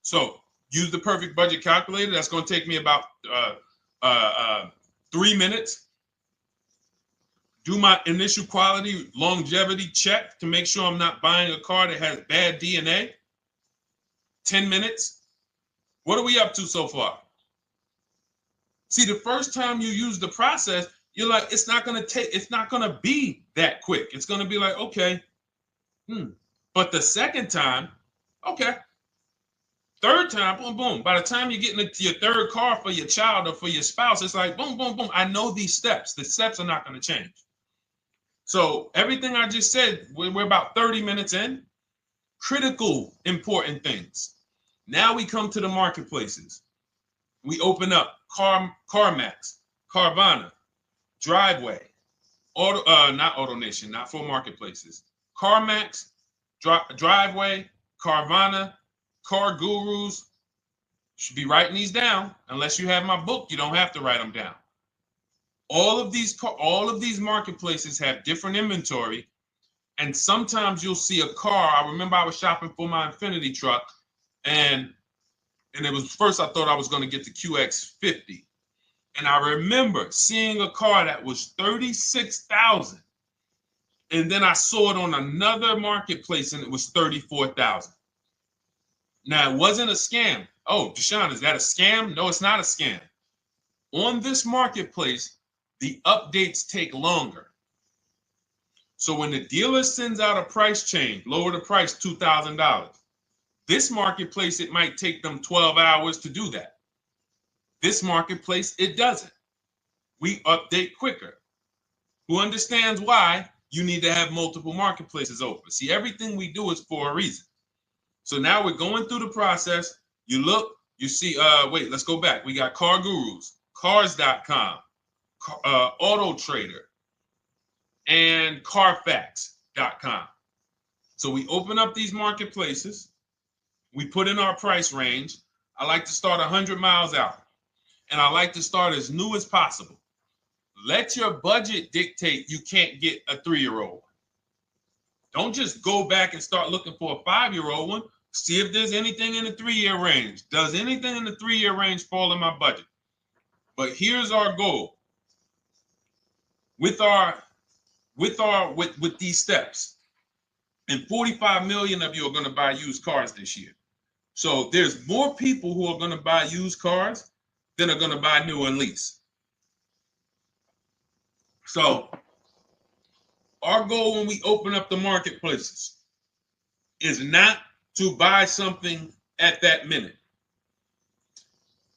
So use the perfect budget calculator. That's going to take me about 3 minutes. Do my initial quality longevity check to make sure I'm not buying a car that has bad DNA. 10 minutes. What are we up to so far? See, the first time you use the process, you're like, it's not going to be that quick. It's going to be like, okay. But the second time, okay. Third time, boom, boom. By the time you're getting into your third car for your child or for your spouse, it's like, boom, boom, boom. I know these steps. The steps are not going to change. So everything I just said, we're about 30 minutes in. Critical, important things. Now we come to the marketplaces. We open up CarMax, Carvana, Driveway, not AutoNation, not for marketplaces. CarMax, Driveway, Carvana, Car Gurus. Should be writing these down. Unless you have my book, you don't have to write them down. All of these marketplaces have different inventory, and sometimes you'll see a car. I remember I was shopping for my Infinity truck, and it was first I thought I was going to get the QX50, and I remember seeing a car that was $36,000, and then I saw it on another marketplace, and it was $34,000. Now it wasn't a scam. Oh, Deshone, is that a scam? No, it's not a scam. On this marketplace, the updates take longer. So when the dealer sends out a price change, lower the price $2,000. This marketplace, it might take them 12 hours to do that. This marketplace, it doesn't. We update quicker. Who understands why you need to have multiple marketplaces open? See, everything we do is for a reason. So now we're going through the process. You look, you see, wait, let's go back. We got Car Gurus, Cars.com, Auto Trader, and Carfax.com. So we open up these marketplaces. We put in our price range. I like to start 100 miles out, and I like to start as new as possible. Let your budget dictate you can't get a 3-year-old. Don't just go back and start looking for a 5-year-old one. See if there's anything in the 3-year range. Does anything in the 3-year range fall in my budget? But here's our goal. With these steps, and 45 million of you are going to buy used cars this year. So there's more people who are going to buy used cars than are going to buy new and lease. So our goal when we open up the marketplaces is not to buy something at that minute.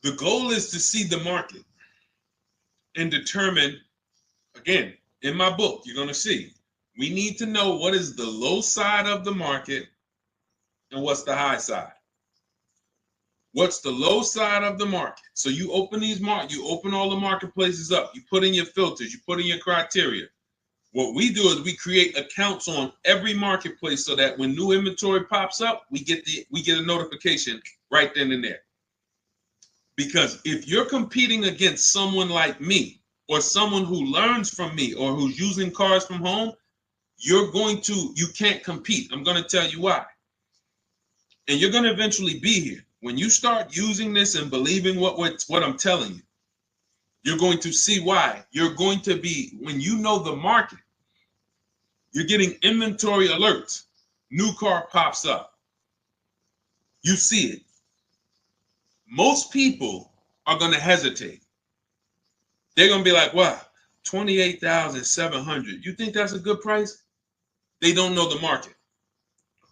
The goal is to see the market and determine, again, in my book, you're going to see, we need to know what is the low side of the market and what's the high side. What's the low side of the market? So you open you open all the marketplaces up. You put in your filters. You put in your criteria. What we do is we create accounts on every marketplace so that when new inventory pops up, we get a notification right then and there. Because if you're competing against someone like me or someone who learns from me or who's using cars from home, you can't compete. I'm going to tell you why. And you're going to eventually be here. When you start using this and believing what I'm telling you, You're going to see why. You're going to be, when you know the market, you're getting inventory alerts. New car pops up. You see it. Most people are going to hesitate. They're going to be like, wow, 28,700. You think that's a good price? They don't know the market.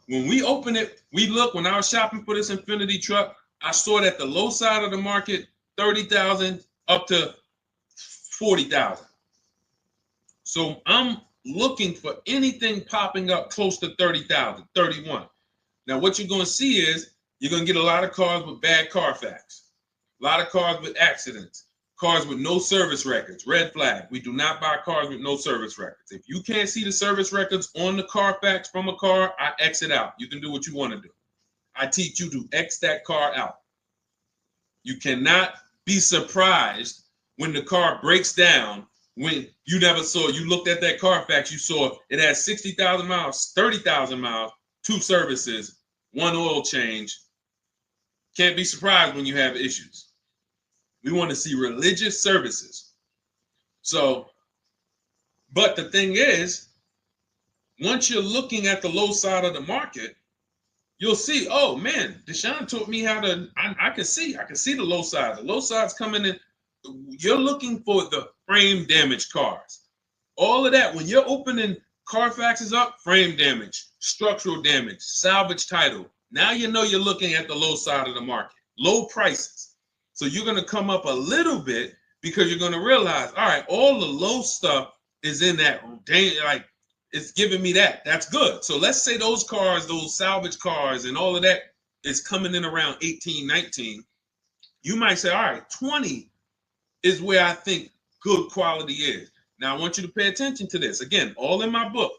When we open it, we look, when I was shopping for this Infinity truck, I saw it at the low side of the market, 30,000 up to 40,000. So I'm looking for anything popping up close to 30,000, 31. Now, what you're going to see is you're going to get a lot of cars with bad Carfax, a lot of cars with accidents, cars with no service records, red flag. We do not buy cars with no service records. If you can't see the service records on the Carfax from a car, I exit out. You can do what you want to do. I teach you to X that car out. You cannot be surprised when the car breaks down, when you never saw, you looked at that Carfax, you saw it had 60,000 miles, 30,000 miles, 2 services, 1 oil change. Can't be surprised when you have issues. We want to see religious services. So, but the thing is, once you're looking at the low side of the market, you'll see, oh man, Deshone taught me how to, I can see the low side. The low side's coming in. You're looking for the frame damage cars. All of that, when you're opening Carfaxes up, frame damage, structural damage, salvage title. Now you know you're looking at the low side of the market, low prices. So you're going to come up a little bit because you're going to realize, all right, all the low stuff is in that, like, it's giving me that. That's good. So let's say those cars, those salvage cars and all of that is coming in around 18, 19. You might say, all right, 20 is where I think good quality is. Now, I want you to pay attention to this. Again, all in my book.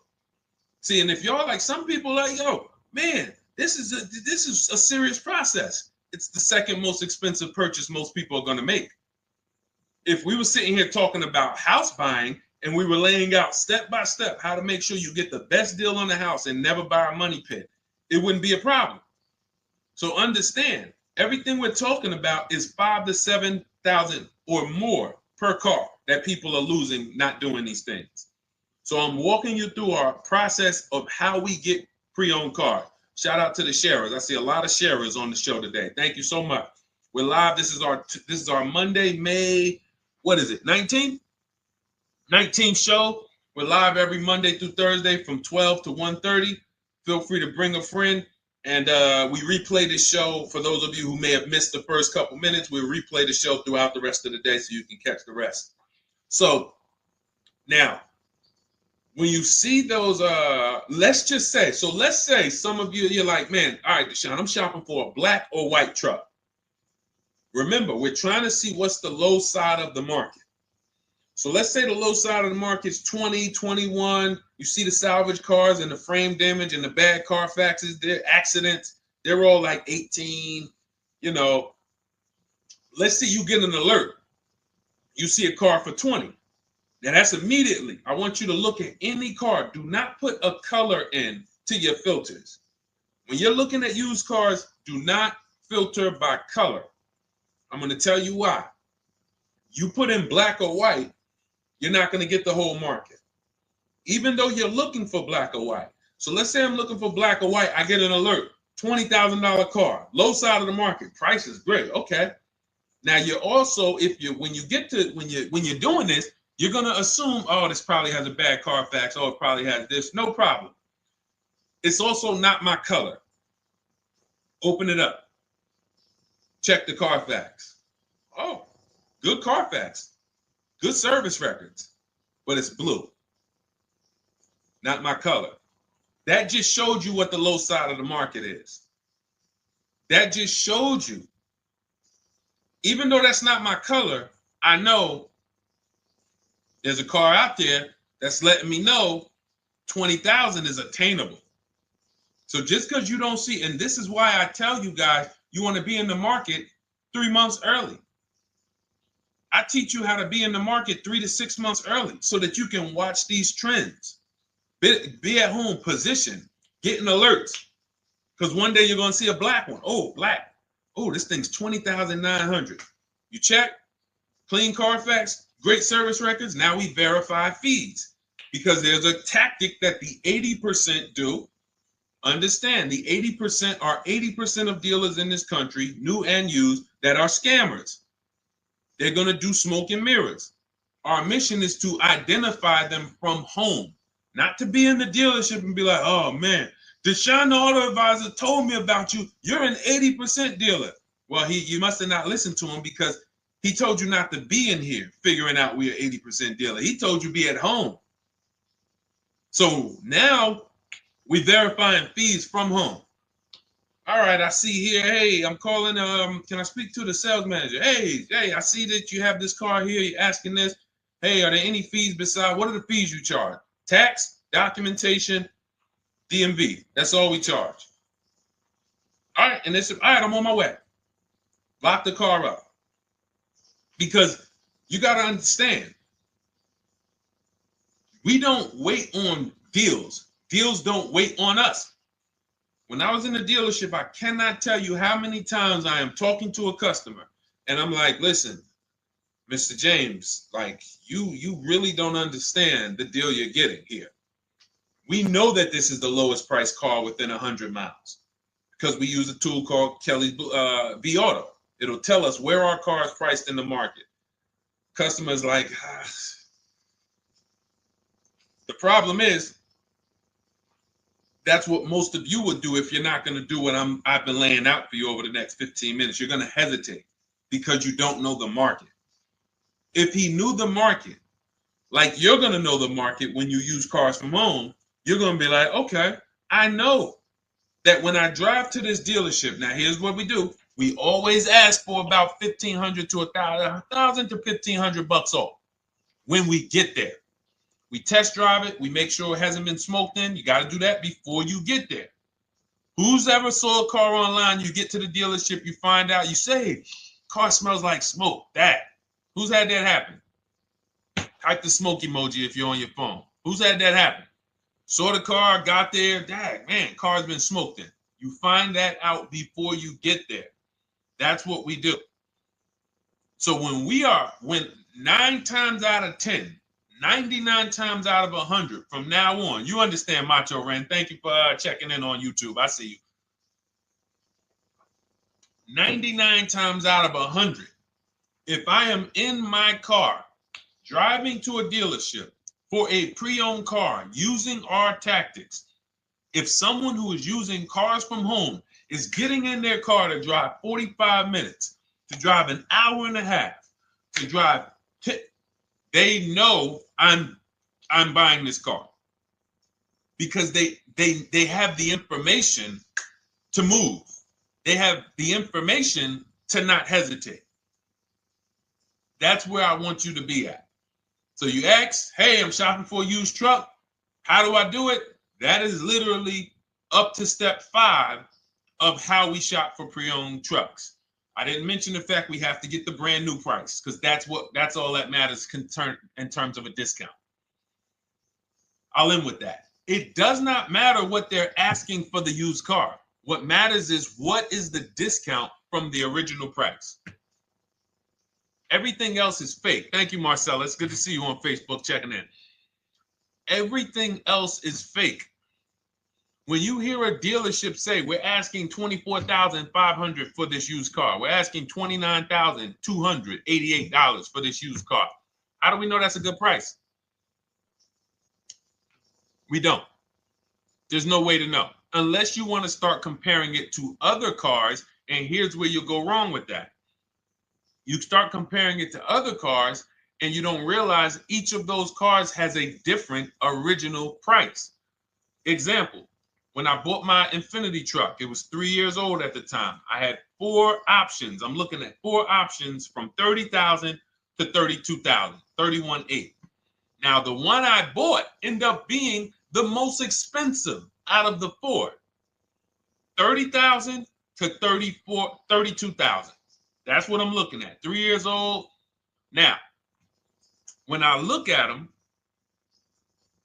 See, and if y'all like, some people like, yo, man, this is a serious process. It's the second most expensive purchase most people are going to make. If we were sitting here talking about house buying and we were laying out step by step how to make sure you get the best deal on the house and never buy a money pit, it wouldn't be a problem. So understand, everything we're talking about is 5,000 to 7,000 or more per car that people are losing not doing these things. So I'm walking you through our process of how we get pre-owned cars. Shout out to the sharers. I see a lot of sharers on the show today. Thank you so much. We're live. This is our Monday, May, what is it, 19th? 19th show. We're live every Monday through Thursday from 12 to 1:30. Feel free to bring a friend. And we replay this show. For those of you who may have missed the first couple minutes, we'll replay the show throughout the rest of the day so you can catch the rest. So now, when you see those, let's say some of you, you're like, man, all right, Deshone, I'm shopping for a black or white truck. Remember, we're trying to see what's the low side of the market. So let's say the low side of the market is 20, 21. You see the salvage cars and the frame damage and the bad Carfaxes, their accidents, they're all like 18, you know. Let's say you get an alert. You see a car for 20. Now that's immediately, I want you to look at any car. Do not put a color in to your filters. When you're looking at used cars, do not filter by color. I'm going to tell you why. You put in black or white, you're not going to get the whole market, even though you're looking for black or white. So let's say I'm looking for black or white. I get an alert, $20,000 car, low side of the market. Price is great. Okay. Now you're also, when you're doing this, you're going to assume, oh, this probably has a bad Carfax. Oh, it probably has this. No problem. It's also not my color. Open it up. Check the Carfax. Oh, good Carfax. Good service records, but it's blue. Not my color. That just showed you what the low side of the market is. That just showed you. Even though that's not my color, I know there's a car out there that's letting me know 20,000 is attainable. So just because you don't see, and this is why I tell you guys, you want to be in the market 3 months early. I teach you how to be in the market 3 to 6 months early so that you can watch these trends. Be at home, position, getting alerts. Because one day you're going to see a black one. Oh, black. Oh, this thing's 20,900. You check. clean Carfax, great service records. Now we verify fees because there's a tactic that the 80% do. Understand, the 80% are 80% of dealers in this country, new and used, that are scammers. They're going to do smoke and mirrors. Our mission is to identify them from home, not to be in the dealership and be like, oh man, Deshone the Auto Advisor told me about you. You're an 80% dealer. Well, you must have not listened to him because he told you not to be in here figuring out we're 80% dealer. He told you be at home. So now we verifying fees from home. All right, I see here, hey, I'm calling, can I speak to the sales manager? Hey, I see that you have this car here, you're asking this. Hey, are there any fees besides, what are the fees you charge? Tax, documentation, DMV. That's all we charge. All right, and they said, all right, I'm on my way. Lock the car up. Because you got to understand, we don't wait on deals. Deals don't wait on us. When I was in the dealership, I cannot tell you how many times I am talking to a customer and I'm like, listen, Mr. James, like you really don't understand the deal you're getting here. We know that this is the lowest price car within 100 miles because we use a tool called Kelly's V Auto. It'll tell us where our car is priced in the market. Customers like, the problem is, that's what most of you would do if you're not going to do what I've been laying out for you over the next 15 minutes. You're going to hesitate because you don't know the market. If he knew the market, like you're going to know the market when you use cars from home, you're going to be like, okay, I know that when I drive to this dealership, now here's what we do. We always ask for about $1,500 to $1,000 to $1,500 off when we get there. We test drive it. We make sure it hasn't been smoked in. You got to do that before you get there. Who's ever saw a car online? You get to the dealership, you find out, you say, car smells like smoke. That. Who's had that happen? Type the smoke emoji if you're on your phone. Who's had that happen? Saw the car, got there, dang, man, car's been smoked in. You find that out before you get there. That's what we do. So when 9 times out of 10, 99 times out of 100 from now on, you understand, Macho Ren. Thank you for checking in on YouTube. I see you. 99 times out of 100, if I am in my car driving to a dealership for a pre-owned car using our tactics, if someone who is using cars from home is getting in their car to drive 45 minutes, to drive an hour and a half, to drive, they know I'm buying this car because they have the information to move. They have the information to not hesitate. That's where I want you to be at. So you ask, hey, I'm shopping for a used truck. How do I do it? That is literally up to step 5 of how we shop for pre-owned trucks. I didn't mention the fact we have to get the brand new price because that's all that matters in terms of a discount. I'll end with that. It does not matter what they're asking for the used car. What matters is what is the discount from the original price. Everything else is fake. Thank you, Marcella. It's good to see you on Facebook checking in. Everything else is fake. When you hear a dealership say, we're asking $24,500 for this used car, we're asking $29,288 for this used car, how do we know that's a good price? We don't. There's no way to know. Unless you want to start comparing it to other cars, and here's where you'll go wrong with that. You start comparing it to other cars, and you don't realize each of those cars has a different original price. Example. When I bought my Infinity truck, it was 3 years old at the time. I had 4 options. I'm looking at 4 options from $30,000 to $32,000, $31,800. Now, the one I bought ended up being the most expensive out of the 4. $30,000 to $32,000. That's what I'm looking at. 3 years old. Now, when I look at them,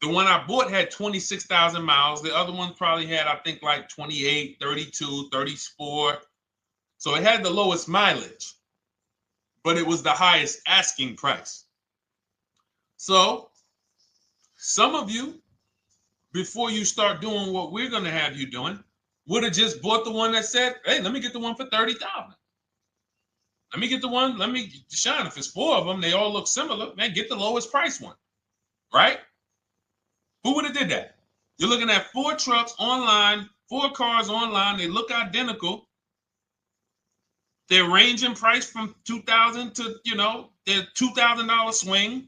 the one I bought had 26,000 miles. The other one probably had, I think, like 28, 32, 34. So it had the lowest mileage. but it was the highest asking price. So some of you, before you start doing what we're going to have you doing, would have just bought the one that said, hey, let me get the one for $30,000. Let me get the one, Deshone, if it's 4 of them, they all look similar, man, get the lowest price one, right? Who would have did that? You're looking at 4 trucks online, 4 cars online, they look identical. They're ranging price from $2,000 to, their $2,000 swing.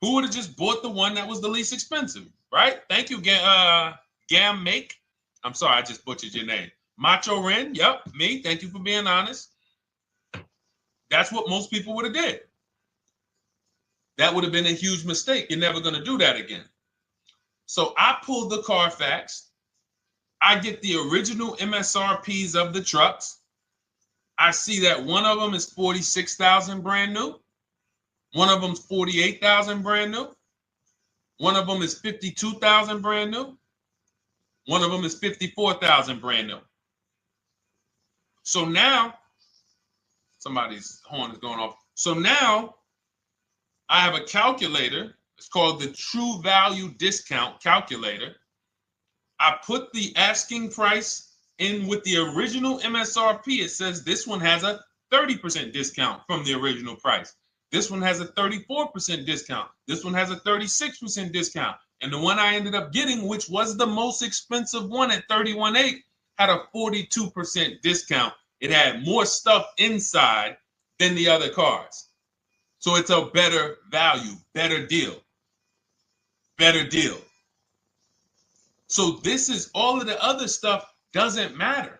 Who would have just bought the one that was the least expensive, right? Thank you, Gam Make. I'm sorry, I just butchered your name. Macho Ren, yep, me. Thank you for being honest. That's what most people would have did. That would have been a huge mistake. You're never going to do that again. So I pulled the Carfax. I get the original MSRPs of the trucks. I see that one of them is 46,000 brand new. One of them's 48,000 brand new. One of them is 52,000 brand new. One of them is 54,000 brand new. So now, somebody's horn is going off. So now I have a calculator. It's called the True Value Discount Calculator. I put the asking price in with the original MSRP. It says this one has a 30% discount from the original price. This one has a 34% discount. This one has a 36% discount. And the one I ended up getting, which was the most expensive one at $31,800, had a 42% discount. It had more stuff inside than the other cars. So it's a better value, better deal. Better deal. So this is all of the other stuff doesn't matter.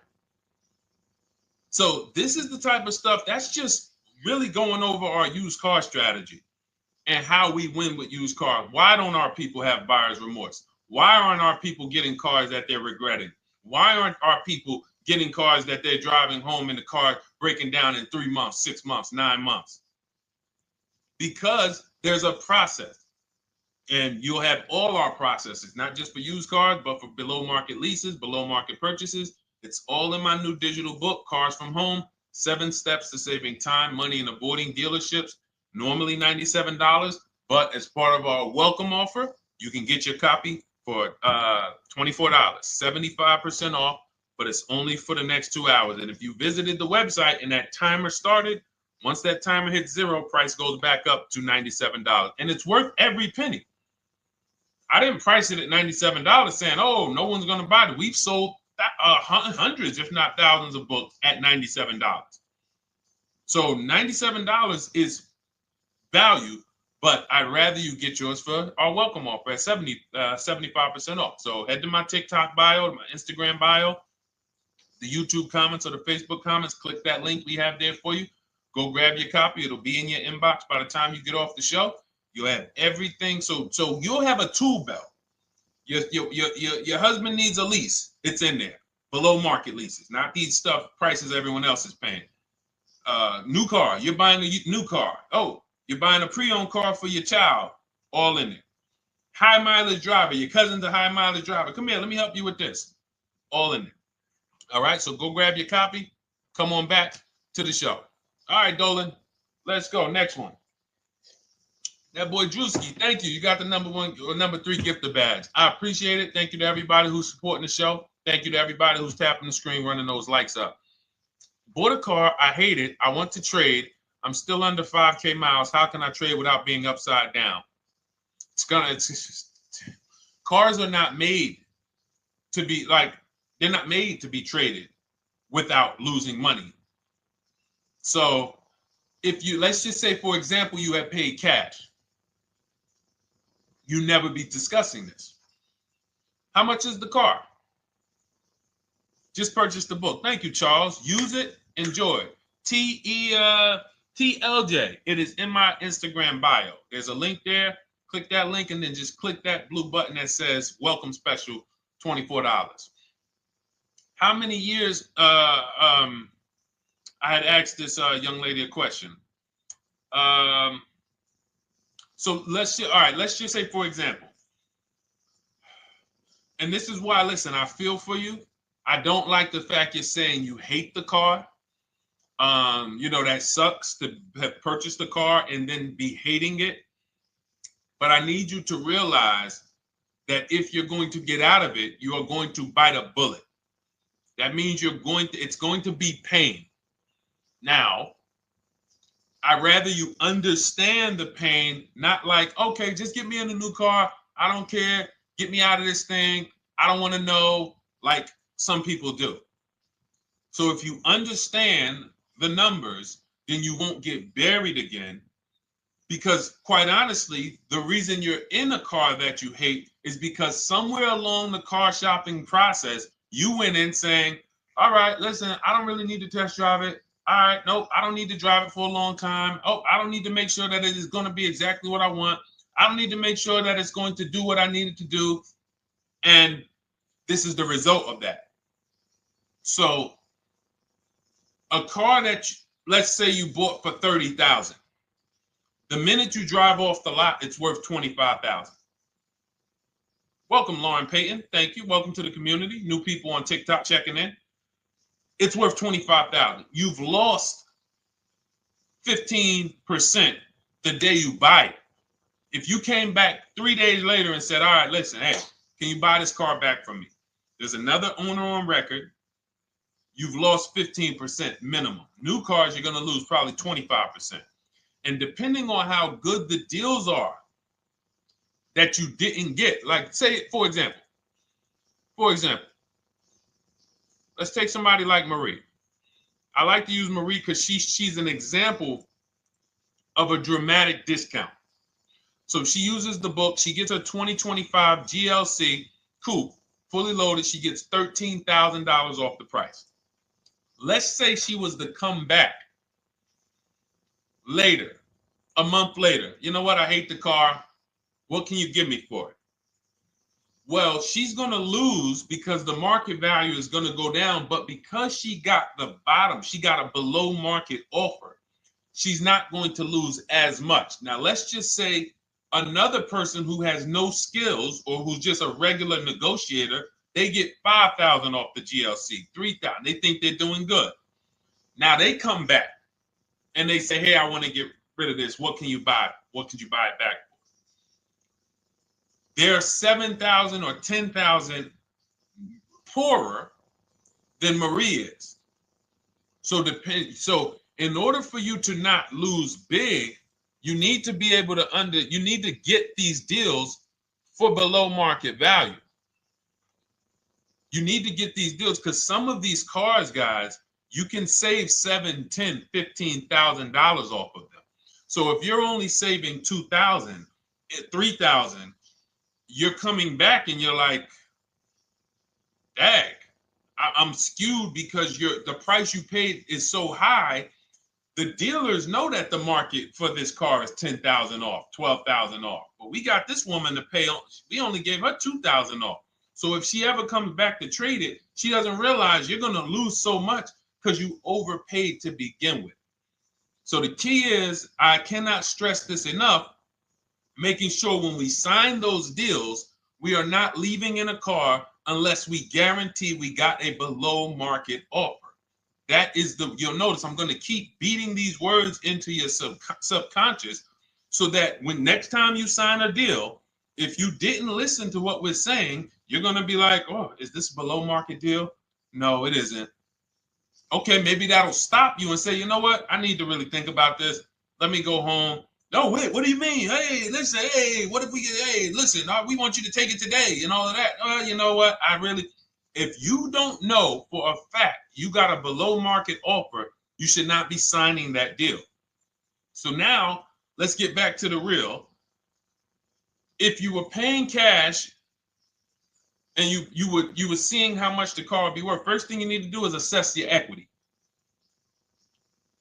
So this is the type of stuff that's just really going over our used car strategy and how we win with used cars. Why don't our people have buyer's remorse? Why aren't our people getting cars that they're regretting? Why aren't our people getting cars that they're driving home and the car breaking down in 3 months, 6 months, 9 months? Because there's a process. And you'll have all our processes, not just for used cars, but for below market leases, below market purchases. It's all in my new digital book, Cars from Home, 7 Steps to Saving Time, Money, and Avoiding Dealerships. Normally $97, but as part of our welcome offer, you can get your copy for $24, 75% off, but it's only for the next 2 hours. And if you visited the website and that timer started, once that timer hits 0, price goes back up to $97. And it's worth every penny. I didn't price it at $97 saying, oh, no one's going to buy it. We've sold hundreds, if not thousands of books at $97. So $97 is value, but I'd rather you get yours for our welcome offer at 75% off. So head to my TikTok bio, my Instagram bio, the YouTube comments or the Facebook comments, click that link we have there for you. Go grab your copy. It'll be in your inbox by the time you get off the show. You'll have everything. So you'll have a tool belt. Your husband needs a lease. It's in there. Below market leases, not these stuff prices everyone else is paying. New car. You're buying a new car. Oh, you're buying a pre-owned car for your child. All in there. High mileage driver. Your cousin's a high mileage driver. Come here. Let me help you with this. All in there. All right. So go grab your copy. Come on back to the show. All right, Dolan. Let's go. Next one. That boy Drewski, thank you. You got the number 1 or number 3 gifter badge. I appreciate it. Thank you to everybody who's supporting the show. Thank you to everybody who's tapping the screen, running those likes up. Bought a car. I hate it. I want to trade. I'm still under 5K miles. How can I trade without being upside down? Cars are not made to be they're not made to be traded without losing money. So if you, let's just say, for example, you have paid cash, you never be discussing this. How much is the car? Just purchase the book. Thank you, Charles. Use it, enjoy it. TLJ. It is in my Instagram bio. There's a link there. Click that link and then just click that blue button that says welcome special, $24. How many years I had asked this young lady a question. So let's just say, for example, and this is why, listen, I feel for you. I don't like the fact you're saying you hate the car. That sucks to have purchased a car and then be hating it. But I need you to realize that if you're going to get out of it, you are going to bite a bullet. That means it's going to be pain. Now, I'd rather you understand the pain, not like, okay, just get me in a new car. I don't care. Get me out of this thing. I don't want to know, like some people do. So if you understand the numbers, then you won't get buried again. Because quite honestly, the reason you're in a car that you hate is because somewhere along the car shopping process, you went in saying, all right, listen, I don't really need to test drive it. All right, nope, I don't need to drive it for a long time. Oh, I don't need to make sure that it is going to be exactly what I want. I don't need to make sure that it's going to do what I need it to do. And this is the result of that. So a car that, let's say you bought for $30,000. The minute you drive off the lot, it's worth $25,000. Welcome, Lauren Payton. Thank you. Welcome to the community. New people on TikTok checking in. It's worth $25,000. You've lost 15% the day you buy it. If you came back 3 days later and said, all right, listen, hey, can you buy this car back from me? There's another owner on record. You've lost 15% minimum. New cars, you're going to lose probably 25%. And depending on how good the deals are that you didn't get, like say, for example, let's take somebody like Marie. I like to use Marie because she's an example of a dramatic discount. So she uses the book. She gets her 2025 GLC coupe, fully loaded. She gets $13,000 off the price. Let's say she was to come back later, a month later. You know what? I hate the car. What can you give me for it? Well, she's going to lose because the market value is going to go down. But because she got the bottom, she got a below market offer, she's not going to lose as much. Now, let's just say another person who has no skills or who's just a regular negotiator, they get $5,000 off the GLC, $3,000. They think they're doing good. Now they come back and they say, hey, I want to get rid of this. What can you buy? What could you buy it back for? They're 7,000 or 10,000 poorer than Marie is. So in order for you to not lose big, you need to be able to you need to get these deals for below market value. You need to get these deals because some of these cars, guys, you can save $7,000, $10,000, $15,000 off of them. So if you're only saving $2,000, $3,000, you're coming back and you're like, dang, I'm skewed because the price you paid is so high. The dealers know that the market for this car is $10,000 off, $12,000 off. But we got this woman to pay, we only gave her $2,000 off. So if she ever comes back to trade it, she doesn't realize you're going to lose so much because you overpaid to begin with. So the key is, I cannot stress this enough, making sure when we sign those deals, we are not leaving in a car unless we guarantee we got a below market offer. That is you'll notice I'm going to keep beating these words into your subconscious so that when next time you sign a deal, if you didn't listen to what we're saying, you're going to be like, oh, is this a below market deal? No, it isn't. Okay, maybe that'll stop you and say, you know what? I need to really think about this. Let me go home. No, wait, what do you mean? Hey, listen, hey, what if we get, hey, listen, we want you to take it today and all of that. You know what? If you don't know for a fact you got a below market offer, you should not be signing that deal. So now let's get back to the real. If you were paying cash and you were seeing how much the car would be worth, first thing you need to do is assess your equity.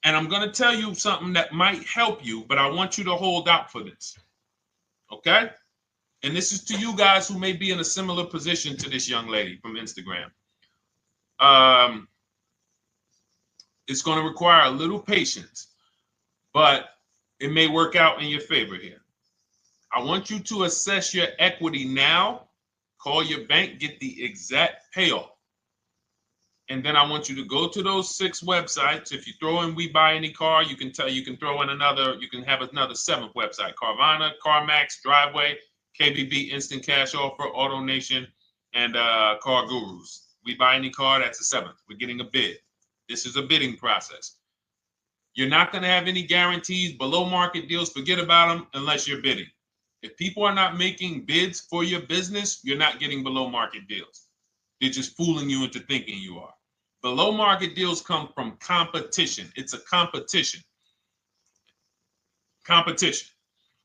And I'm going to tell you something that might help you, but I want you to hold out for this. Okay? And this is to you guys who may be in a similar position to this young lady from Instagram. It's going to require a little patience, but it may work out in your favor here. I want you to assess your equity now. Call your bank, get the exact payoff. And then I want you to go to those 6 websites. If you throw in We Buy Any Car, you can throw in you can have another 7th website: Carvana, CarMax, Driveway, KBB, Instant Cash Offer, AutoNation, and Car Gurus. We Buy Any Car, that's the 7th. We're getting a bid. This is a bidding process. You're not going to have any guarantees, below market deals. Forget about them unless you're bidding. If people are not making bids for your business, you're not getting below market deals. They're just fooling you into thinking you are. Below market deals come from competition. It's a competition. Competition.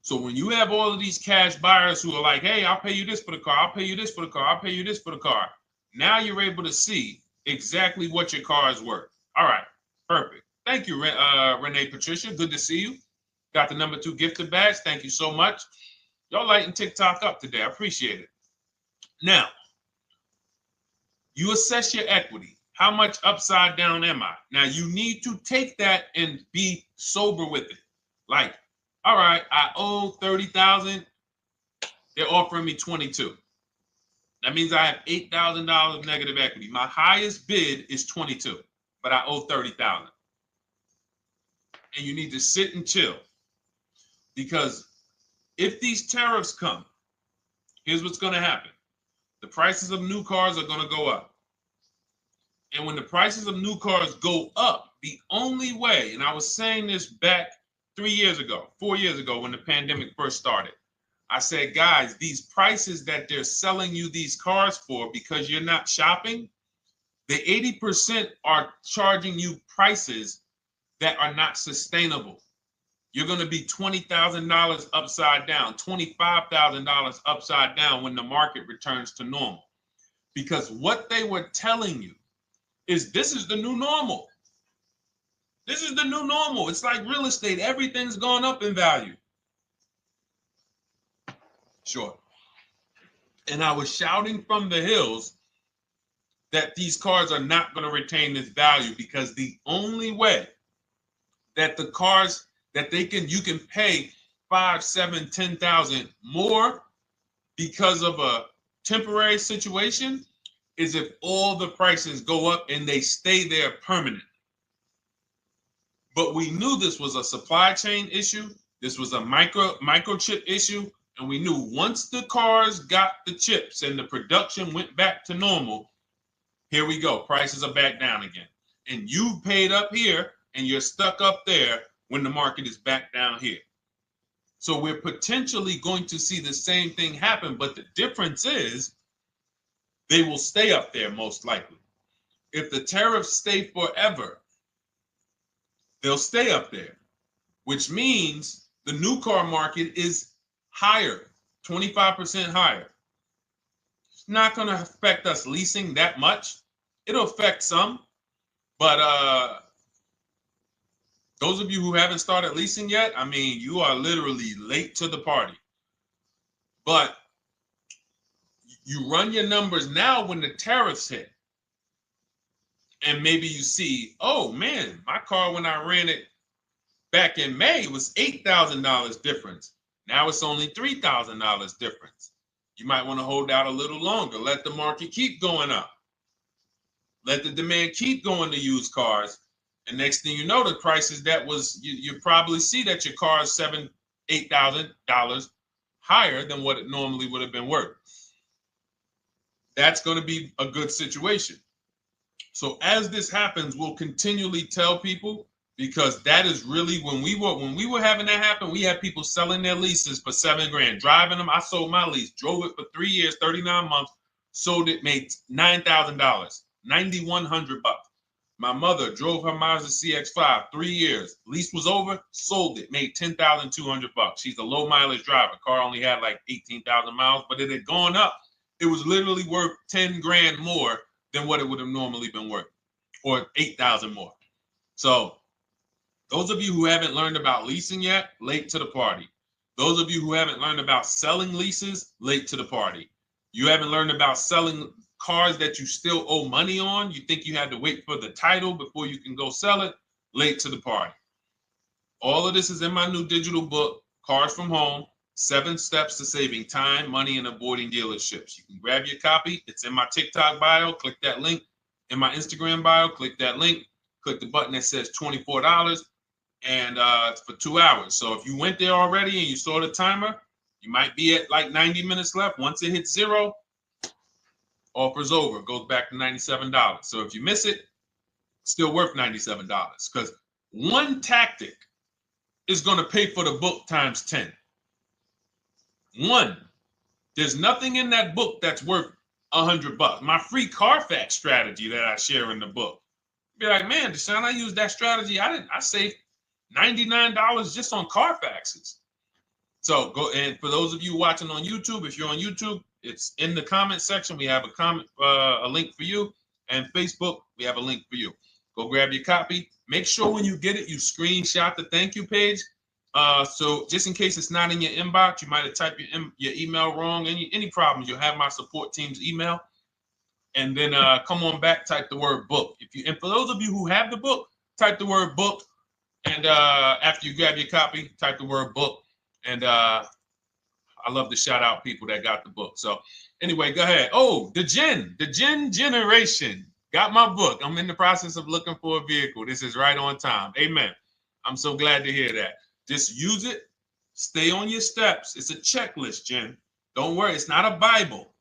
So when you have all of these cash buyers who are like, hey, I'll pay you this for the car, I'll pay you this for the car, I'll pay you this for the car. Now you're able to see exactly what your car is worth. All right, perfect. Thank you, Renee Patricia. Good to see you. Got the number 2 gifted badge. Thank you so much. Y'all lighting TikTok up today. I appreciate it. Now, you assess your equity. How much upside down am I? Now, you need to take that and be sober with it. Like, all right, I owe $30,000. They're offering me 22. That means I have $8,000 negative equity. My highest bid is 22, but I owe 30,000. And you need to sit and chill, because if these tariffs come, here's what's going to happen. The prices of new cars are going to go up. And when the prices of new cars go up, the only way, and I was saying this back 4 years ago, when the pandemic first started, I said, guys, these prices that they're selling you these cars for, because you're not shopping, the 80% are charging you prices that are not sustainable. You're going to be $20,000 upside down, $25,000 upside down when the market returns to normal. Because what they were telling you is this is the new normal. This is the new normal. It's like real estate. Everything's gone up in value. Sure. And I was shouting from the hills that these cars are not going to retain this value, because the only way that the cars that you can pay 5, 7, 10,000 more because of a temporary situation is if all the prices go up and they stay there permanently. But we knew this was a supply chain issue. This was a microchip issue. And we knew once the cars got the chips and the production went back to normal, here we go. Prices are back down again. And you paid up here and you're stuck up there when the market is back down here. So we're potentially going to see the same thing happen. But the difference is they will stay up there most likely. If the tariffs stay forever, they'll stay up there, which means the new car market is higher, 25% higher. It's not going to affect us leasing that much. It'll affect some, but those of you who haven't started leasing yet, I mean, you are literally late to the party. But you run your numbers now when the tariffs hit. And maybe you see, oh man, my car when I ran it back in May was $8,000 difference. Now it's only $3,000 difference. You might want to hold out a little longer. Let the market keep going up. Let the demand keep going to used cars. And next thing you know, the prices that was, you probably see that your car is $7,000, $8,000 higher than what it normally would have been worth. That's going to be a good situation. So as this happens, we'll continually tell people, because that is really when we were having that happen, we had people selling their leases for $7,000, driving them. I sold my lease, drove it for 3 years, 39 months, sold it, made $9,000, $9,100. My mother drove her Mazda CX-5, 3 years, lease was over, sold it, made $10,200. She's a low mileage driver. Car only had like 18,000 miles, but it had gone up. It was literally worth $10,000 more than what it would have normally been worth, or 8,000 more. So those of you who haven't learned about leasing yet, late to the party. Those of you who haven't learned about selling leases, late to the party. You haven't learned about selling cars that you still owe money on. You think you had to wait for the title before you can go sell it, late to the party. All of this is in my new digital book, Cars from Home, 7 Steps to Saving Time, Money, and Avoiding Dealerships. You can grab your copy. It's in my TikTok bio. Click that link. in my Instagram bio. Click that link. Click the button that says $24, and it's for 2 hours. So if you went there already and you saw the timer, you might be at like 90 minutes left. Once it hits 0, offer's over. It goes back to $97. So if you miss it, still worth $97, because one tactic is going to pay for the book times 10. One. There's nothing in that book that's worth $100. My free Carfax strategy that I share in the book. Be like, man, Deshone, I used that strategy. I saved $99 just on Carfaxes. So go, and for those of you watching on YouTube, if you're on YouTube, it's in the comment section. We have a link for you, and Facebook, we have a link for you. Go grab your copy. Make sure when you get it, you screenshot the thank you page. So just in case it's not in your inbox, you might have typed your email wrong. Any problems, you'll have my support team's email. And then come on back, type the word book. And for those of you who have the book, type the word book. And after you grab your copy, type the word book. And I love to shout out people that got the book. So anyway, go ahead. Oh, the Gen Generation got my book. I'm in the process of looking for a vehicle. This is right on time. Amen. I'm so glad to hear that. Just use it. Stay on your steps. It's a checklist, Jen. Don't worry. It's not a Bible.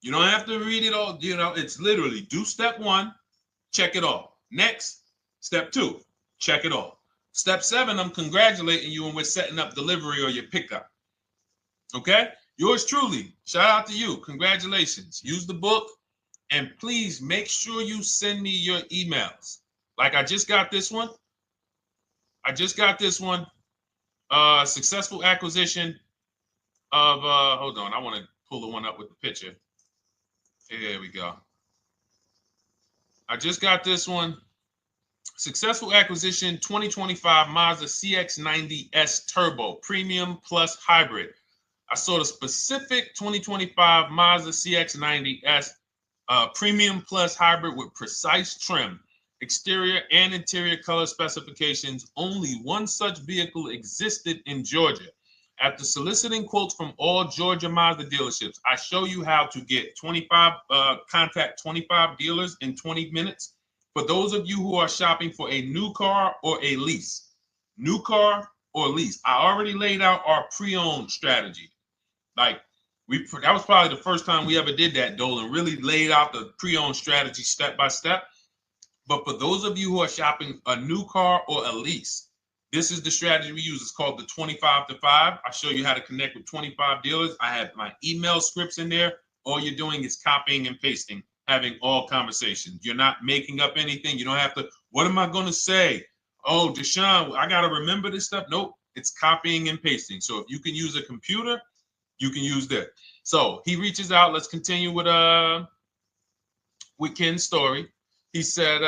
You don't have to read it all. You know, it's literally do step 1, check it off. Next, step 2, check it off. Step 7, I'm congratulating you and we're setting up delivery or your pickup. Okay? Yours truly. Shout out to you. Congratulations. Use the book, and please make sure you send me your emails. Like I just got this one. Successful acquisition of, hold on, I want to pull the one up with the picture. Here we go. I just got this one. Successful acquisition 2025 Mazda CX-90S Turbo Premium Plus Hybrid. I saw the specific 2025 Mazda CX-90S Premium Plus Hybrid with precise trim, exterior and interior color specifications. Only one such vehicle existed in Georgia. After soliciting quotes from all Georgia Mazda dealerships, I show you how to get contact 25 dealers in 20 minutes. For those of you who are shopping for a new car or a lease, new car or lease, I already laid out our pre-owned strategy. Like that was probably the first time we ever did that, Dolan, really laid out the pre-owned strategy step by step. But for those of you who are shopping a new car or a lease, this is the strategy we use. It's called the 25 to 5. I show you how to connect with 25 dealers. I have my email scripts in there. All you're doing is copying and pasting, having all conversations. You're not making up anything. You don't have to, what am I going to say? Oh, Deshone, I got to remember this stuff. Nope, it's copying and pasting. So if you can use a computer, you can use that. So he reaches out. Let's continue with Ken's story. He said,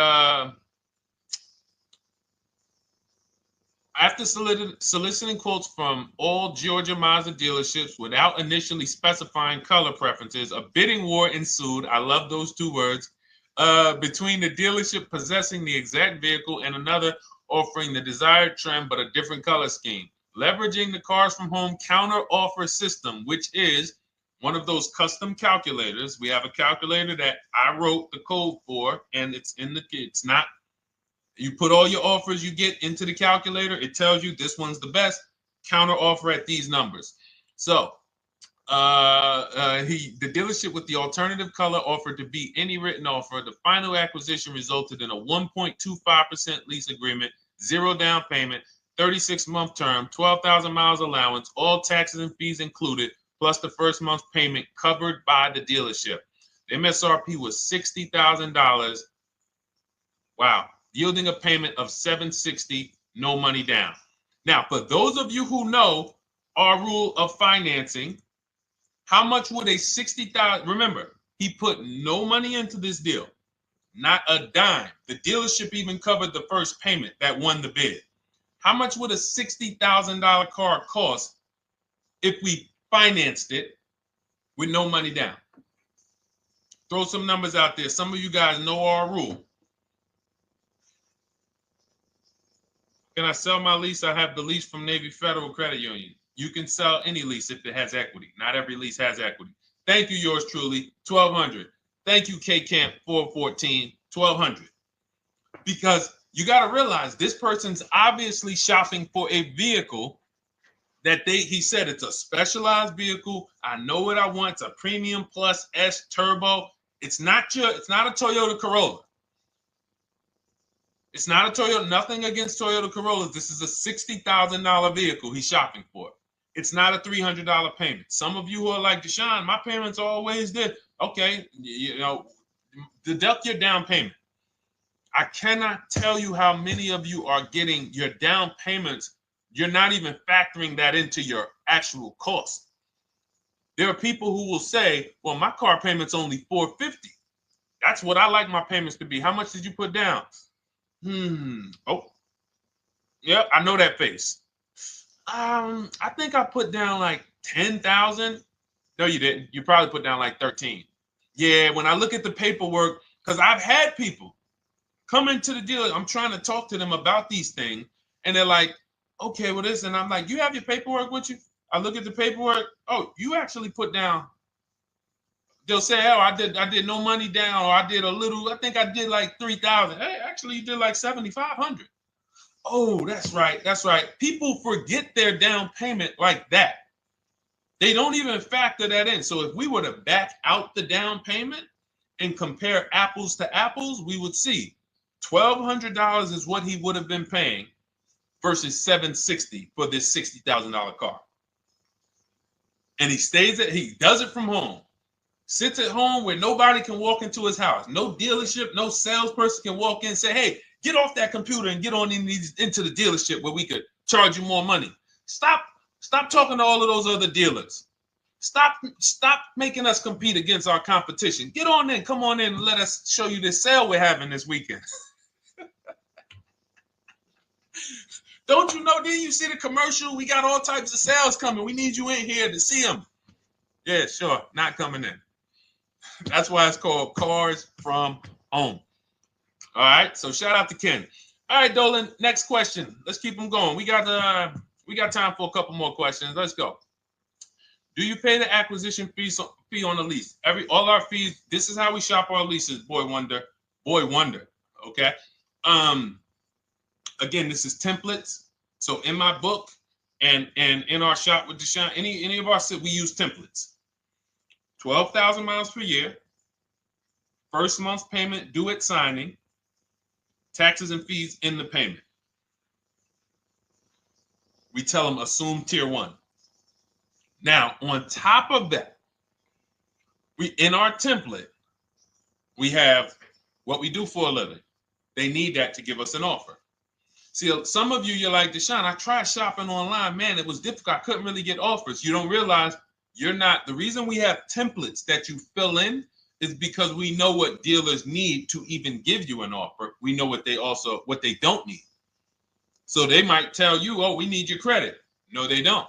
after soliciting quotes from all Georgia Mazda dealerships without initially specifying color preferences, a bidding war ensued. I love those 2 words. Between the dealership possessing the exact vehicle and another offering the desired trim but a different color scheme. Leveraging the Cars from Home counter offer system, which is one of those custom calculators. We have a calculator that I wrote the code for, and it's not. You put all your offers you get into the calculator. It tells you this one's the best. Counter offer at these numbers. So the dealership with the alternative color offered to beat any written offer. The final acquisition resulted in a 1.25% lease agreement, 0 down payment, 36-month term, 12,000 miles allowance, all taxes and fees included, plus the first month's payment covered by the dealership. The MSRP was $60,000. Wow. Yielding a payment of $760, no money down. Now, for those of you who know our rule of financing, how much would a $60,000, remember, he put no money into this deal, not a dime. The dealership even covered the first payment that won the bid. How much would a $60,000 car cost if we financed it with no money down? Throw some numbers out there. Some of you guys know our rule. Can I sell my lease? I have the lease from Navy Federal Credit Union. You can sell any lease if it has equity. Not every lease has equity. Thank you, yours truly, 1200. Thank you, K Camp 414, $1,200. Because you got to realize this person's obviously shopping for a vehicle that he said it's a specialized vehicle. I know what I want. It's a premium plus S turbo. It's not a Toyota Corolla. It's not a Toyota, nothing against Toyota Corollas. This is a $60,000 vehicle he's shopping for. It's not a $300 payment. Some of you who are like, Deshone, my payments are always there. Okay, deduct your down payment. I cannot tell you how many of you are getting your down payments. You're not even factoring that into your actual cost. There are people who will say, well, my car payment's only $450. That's what I like my payments to be. How much did you put down? Oh, yeah, I know that face. I think I put down like 10,000. No, you didn't. You probably put down like 13. Yeah, when I look at the paperwork, because I've had people come into the dealer, I'm trying to talk to them about these things, and they're like, okay, well, this, and I'm like, you have your paperwork with you? I look at the paperwork. Oh, you actually put down. They'll say, oh, I did no money down, or I did a little. I think I did like 3,000. Hey, actually, you did like 7,500. Oh, that's right. That's right. People forget their down payment like that. They don't even factor that in. So if we were to back out the down payment and compare apples to apples, we would see $1,200 is what he would have been paying versus $760 for this $60,000 car. And he does it from home. Sits at home where nobody can walk into his house. No dealership, no salesperson can walk in and say, hey, get off that computer and get on into the dealership where we could charge you more money. Stop talking to all of those other dealers. Stop making us compete against our competition. Get on in, come on in and let us show you this sale we're having this weekend. Don't you know, didn't you see the commercial? We got all types of sales coming. We need you in here to see them. Yeah, sure, not coming in. That's why it's called Cars from Home. All right, so shout out to Ken. All right, Dolan, next question. Let's keep them going. We got time for a couple more questions. Let's go. Do you pay the acquisition fee on the lease? All our fees, this is how we shop our leases, Boy Wonder. Okay. Again, this is templates. So in my book and in our shop with Deshone, any of our we use templates. 12,000 miles per year, first month's payment due at signing, taxes and fees in the payment. We tell them assume tier 1. Now, on top of that, in our template, we have what we do for a living. They need that to give us an offer. See, some of you, you're like, Deshone, I tried shopping online. Man, it was difficult. I couldn't really get offers. You don't realize you're not. The reason we have templates that you fill in is because we know what dealers need to even give you an offer. We know what they don't need. So they might tell you, oh, we need your credit. No, they don't.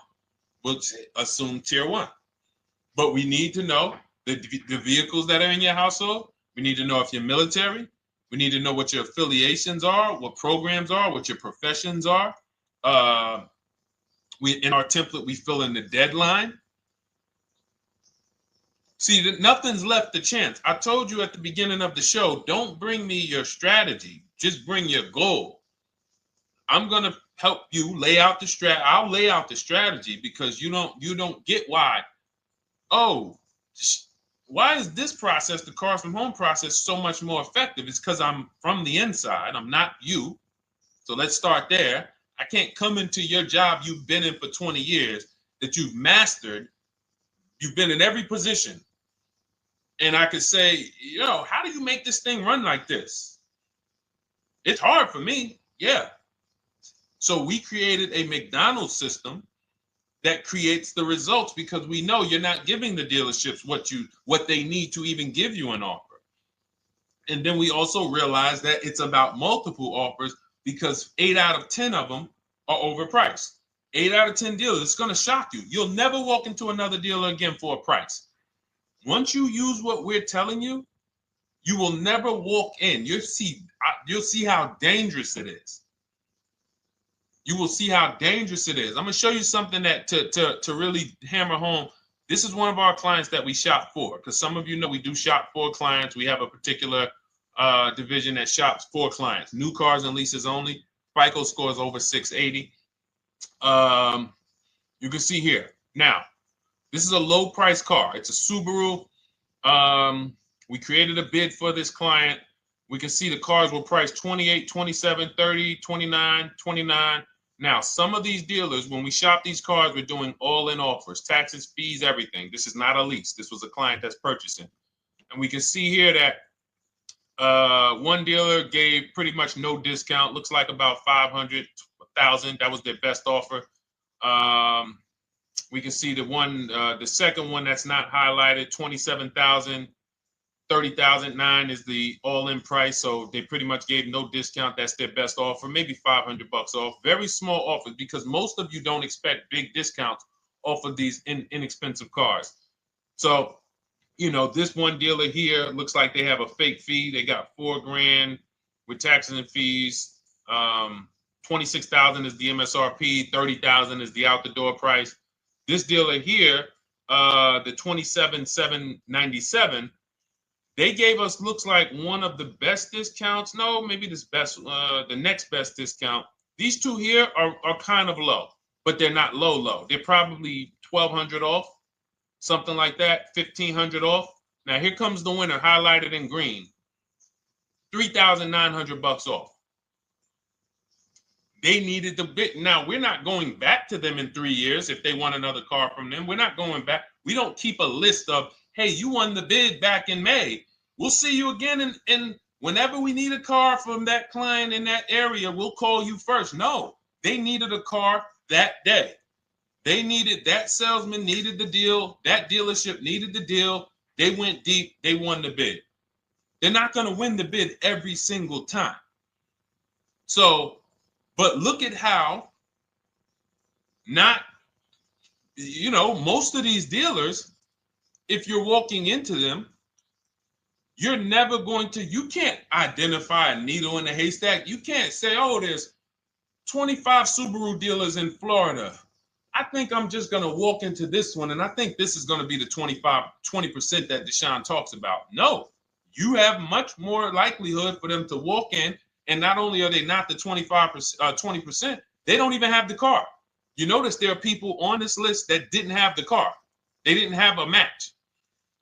We'll assume tier 1. But we need to know the vehicles that are in your household. We need to know if you're military. We need to know what your affiliations are, what programs are, what your professions are. In our template, we fill in the deadline. See, nothing's left to chance. I told you at the beginning of the show, don't bring me your strategy. Just bring your goal. I'm going to help you lay out the strat. I'll lay out the strategy because you don't get why. Oh, why is this process, the Cars from Home process, so much more effective? It's because I'm from the inside. I'm not you. So let's start there. I can't come into your job you've been in for 20 years that you've mastered. You've been in every position. And I could say, how do you make this thing run like this? It's hard for me. Yeah. So we created a McDonald's system that creates the results because we know you're not giving the dealerships what they need to even give you an offer. And then we also realize that it's about multiple offers because 8 out of 10 of them are overpriced. 8 out of 10 dealers, it's going to shock you. You'll never walk into another dealer again for a price. Once you use what we're telling you, you will never walk in. You'll see how dangerous it is. You will see how dangerous it is. I'm going to show you something that to really hammer home. This is one of our clients that we shop for because some of you know we do shop for clients. We have a particular division that shops for clients. New cars and leases only. FICO scores over 680. You can see here. Now, this is a low price car. It's a Subaru. We created a bid for this client. We can see the cars were priced 28, 27, 30, 29, 29. Now, some of these dealers, when we shop these cars, we're doing all-in offers, taxes, fees, everything. This is not a lease. This was a client that's purchasing. And we can see here that one dealer gave pretty much no discount. Looks like about 500, 1,000. That was their best offer. We can see the second one that's not highlighted, 27,000. 30,009 is the all-in price, so they pretty much gave no discount. That's their best offer, maybe $500 off. Very small offers because most of you don't expect big discounts off of these inexpensive cars. So, you know, this one dealer here looks like they have a fake fee. They got $4,000 with taxes and fees. 26,000 is the MSRP. 30,000 is the out-the-door price. This dealer here, the 27,797. They gave us, looks like, one of the best discounts. No, maybe the next best discount. These two here are kind of low, but they're not low. They're probably 1,200 off, something like that, 1,500 off. Now here comes the winner, highlighted in green, 3,900 bucks off. They needed the bid. Now we're not going back to them in 3 years if they want another car from them. We're not going back. We don't keep a list of, hey, you won the bid back in May. We'll see you again. And whenever we need a car from that client in that area, we'll call you first. No, they needed a car that day. They needed, that salesman needed the deal. That dealership needed the deal. They went deep. They won the bid. They're not going to win the bid every single time. So, but look at how most of these dealers, if you're walking into them, you're never going to, you can't identify a needle in a haystack. You can't say, oh, there's 25 Subaru dealers in Florida. I think I'm just going to walk into this one, and I think this is going to be the 20% that Deshone talks about. No, you have much more likelihood for them to walk in, and not only are they not the 20%, they don't even have the car. You notice there are people on this list that didn't have the car. They didn't have a match.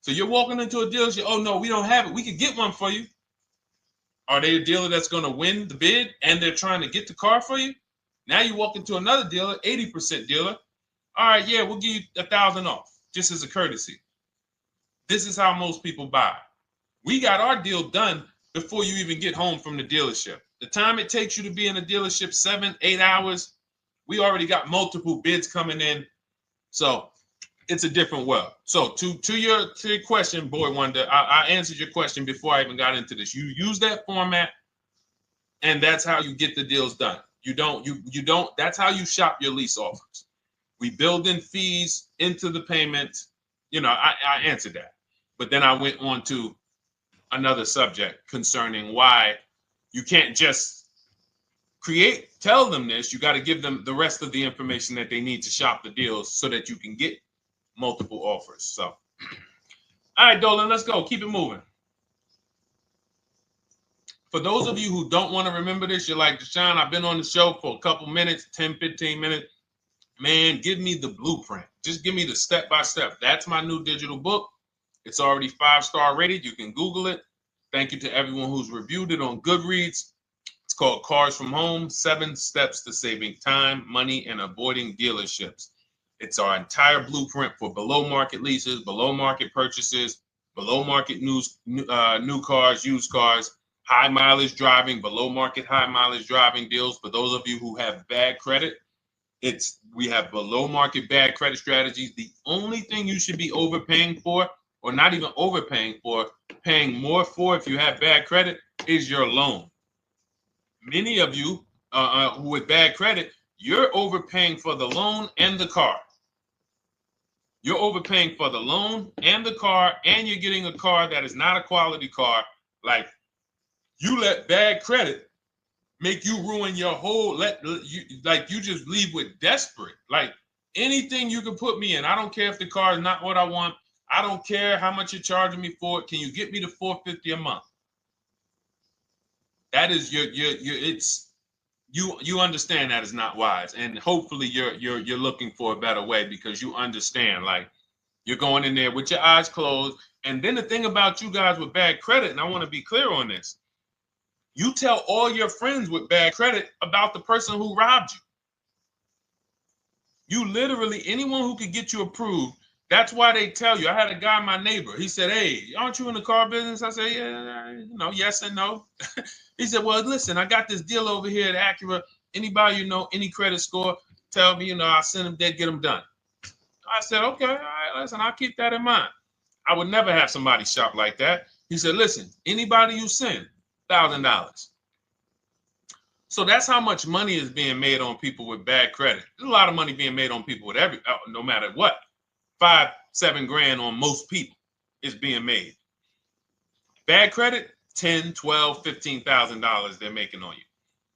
So you're walking into a dealership, oh no, we don't have it. We could get one for you. Are they a dealer that's going to win the bid and they're trying to get the car for you? Now you walk into another dealer, 80% dealer. All right, yeah, we'll give you 1,000 off, just as a courtesy. This is how most people buy. We got our deal done before you even get home from the dealership. The time it takes you to be in a dealership, 7-8 hours, we already got multiple bids coming in. So it's a different world. So to your question, Boy Wonder, I answered your question before I even got into this. You use that format, and that's how you get the deals done. You don't, that's how you shop your lease offers. We build in fees into the payments. I answered that. But then I went on to another subject concerning why you can't just tell them this. You got to give them the rest of the information that they need to shop the deals so that you can get multiple offers. So, all right, Dolan, let's go. Keep it moving. For those of you who don't want to remember this, you're like, Deshone, I've been on the show for a couple minutes, 10, 15 minutes. Man, give me the blueprint. Just give me the step-by-step. That's my new digital book. It's already 5-star rated. You can Google it. Thank you to everyone who's reviewed it on Goodreads. It's called Cars from Home, 7 Steps to Saving Time, Money, and Avoiding Dealerships. It's our entire blueprint for below market leases, below market purchases, below market new cars, used cars, high mileage driving, below market high mileage driving deals. For those of you who have bad credit, we have below market bad credit strategies. The only thing you should be overpaying for, or not even overpaying for, paying more for if you have bad credit, is your loan. Many of you who with bad credit, you're overpaying for the loan and the car. You're overpaying for the loan and the car, and you're getting a car that is not a quality car. Like, you let bad credit make you ruin your whole, you just leave with desperate. Like, anything you can put me in. I don't care if the car is not what I want. I don't care how much you're charging me for it. Can you get me to $450 a month? That is you understand that is not wise, and hopefully you're looking for a better way, because you understand, like, you're going in there with your eyes closed. And then the thing about you guys with bad credit, and I want to be clear on this, you tell all your friends with bad credit about the person who robbed you. You literally, anyone who could get you approved, that's why they tell you. I had a guy, my neighbor, he said, "Hey, aren't you in the car business?" I said, "Yeah, yes and no." He said, "Well, listen, I got this deal over here at Acura. Anybody any credit score, tell me, I'll send them there, get them done." I said, "Okay, all right, listen, I'll keep that in mind." I would never have somebody shop like that. He said, "Listen, anybody you send, $1,000. So that's how much money is being made on people with bad credit. There's a lot of money being made on people with no matter what. 5-7 grand on most people is being made. Bad credit, $10, $12, $15,000 they're making on you.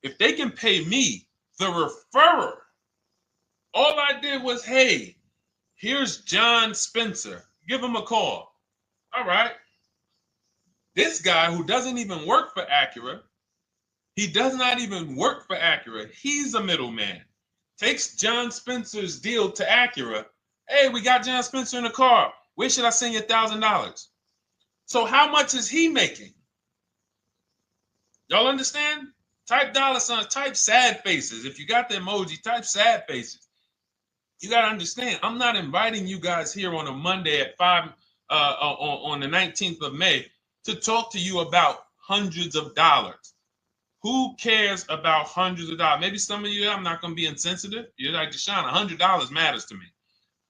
If they can pay me, the referrer, all I did was, hey, here's John Spencer. Give him a call. All right. This guy who doesn't even work for Acura, he does not even work for Acura. He's a middleman. Takes John Spencer's deal to Acura. Hey, we got John Spencer in the car. Where should I send you $1,000? So how much is he making? Y'all understand? Type dollar signs, type sad faces. If you got the emoji, type sad faces. You got to understand, I'm not inviting you guys here on a Monday at 5 on the 19th of May to talk to you about hundreds of dollars. Who cares about hundreds of dollars? Maybe some of you, I'm not going to be insensitive. You're like, Deshone, $100 matters to me.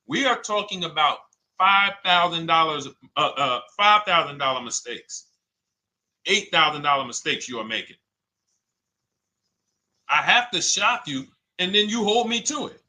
We are talking about $5,000 mistakes, $8,000 mistakes you are making. I have to shock you, and then you hold me to it.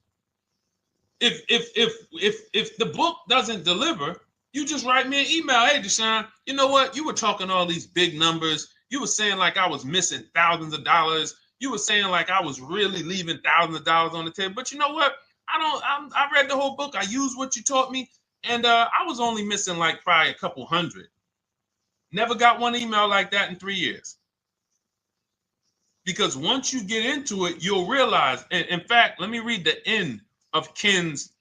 If the book doesn't deliver, you just write me an email. Hey, Deshone, you know what? You were talking all these big numbers. You were saying like I was missing thousands of dollars. You were saying like I was really leaving thousands of dollars on the table. But you know what? I read the whole book. I used what you taught me, and I was only missing like probably a couple hundred. Never got one email like that in 3 years. Because once you get into it, you'll realize. And in fact, let me read the end of Ken's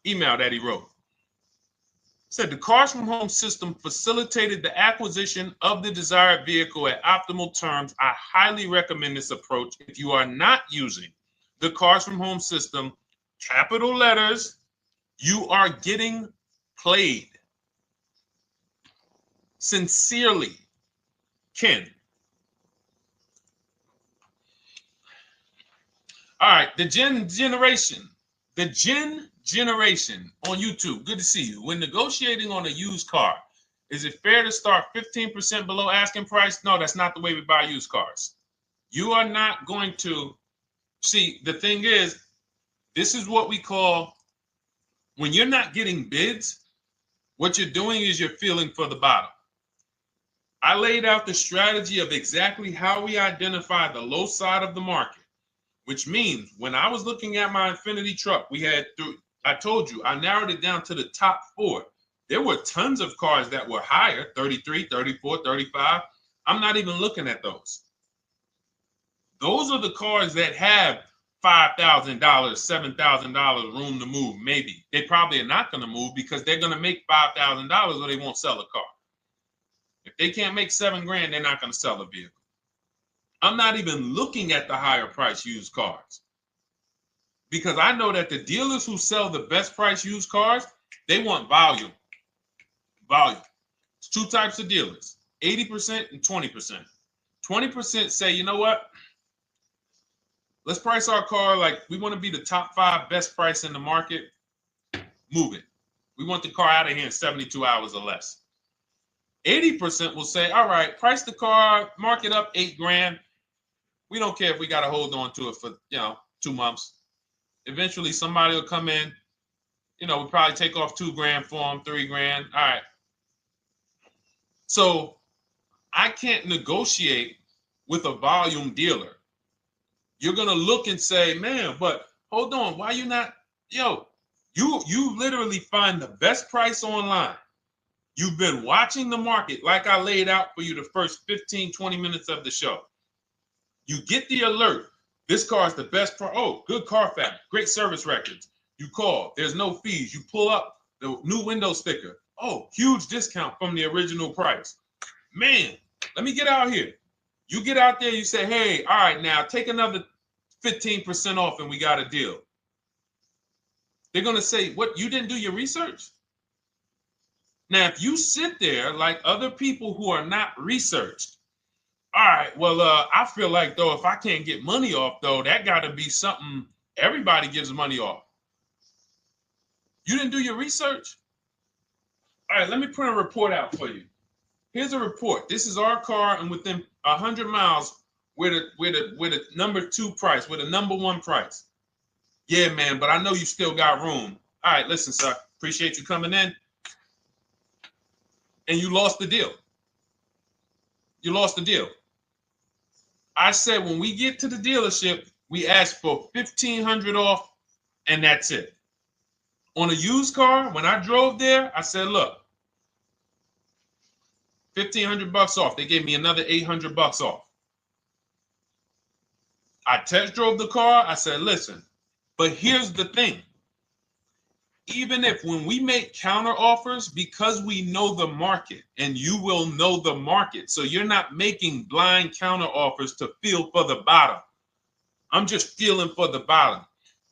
email that he wrote. It said, the Cars from Home system facilitated the acquisition of the desired vehicle at optimal terms. I highly recommend this approach. If you are not using the Cars from Home system, capital letters, you are getting played. Sincerely, Ken. All right, the Gen Generation on YouTube. Good to see you. When negotiating on a used car, is it fair to start 15% below asking price? No, that's not the way we buy used cars. You are not going to see. The thing is, this is what we call, when you're not getting bids, what you're doing is you're feeling for the bottom. I laid out the strategy of exactly how we identify the low side of the market. Which means when I was looking at my Infinity truck, I told you, I narrowed it down to the top 4. There were tons of cars that were higher, 33, 34, 35. I'm not even looking at those. Those are the cars that have $5,000, $7,000 room to move, maybe. They probably are not going to move because they're going to make $5,000 or they won't sell a car. If they can't make $7 grand, they're not going to sell a vehicle. I'm not even looking at the higher price used cars because I know that the dealers who sell the best price used cars, they want volume. Volume. It's 2 types of dealers, 80% and 20%. 20% say, you know what? Let's price our car like we want to be the top 5 best price in the market. Move it. We want the car out of here in 72 hours or less. 80% will say, all right, price the car, mark it up 8 grand. We don't care if we got to hold on to it for, 2 months. Eventually, somebody will come in. We'll probably take off 2 grand for them, 3 grand. All right. So I can't negotiate with a volume dealer. You're going to look and say, man, but hold on. Why you not? You literally find the best price online. You've been watching the market like I laid out for you the first 15, 20 minutes of the show. You get the alert. This car is the best car. Oh, good Carfax, great service records. You call. There's no fees. You pull up the new window sticker. Oh, huge discount from the original price. Man, let me get out here. You get out there, you say, hey, all right, now take another 15% off and we got a deal. They're going to say, what, you didn't do your research? Now, if you sit there like other people who are not researched, all right, well, I feel like, though, if I can't get money off, though, that got to be something everybody gives money off. You didn't do your research? All right, let me print a report out for you. Here's a report. This is our car, and within 100 miles, we're the number 2 price, we're the number 1 price. Yeah, man, but I know you still got room. All right, listen, sir, appreciate you coming in. And you lost the deal. You lost the deal. I said when we get to the dealership, we ask for $1,500 off, and that's it. On a used car, when I drove there, I said, look, $1,500 off. They gave me another $800 off. I test drove the car. I said, listen, but here's the thing. Even if when we make counter offers, because we know the market, and you will know the market, so you're not making blind counter offers to feel for the bottom. I'm just feeling for the bottom.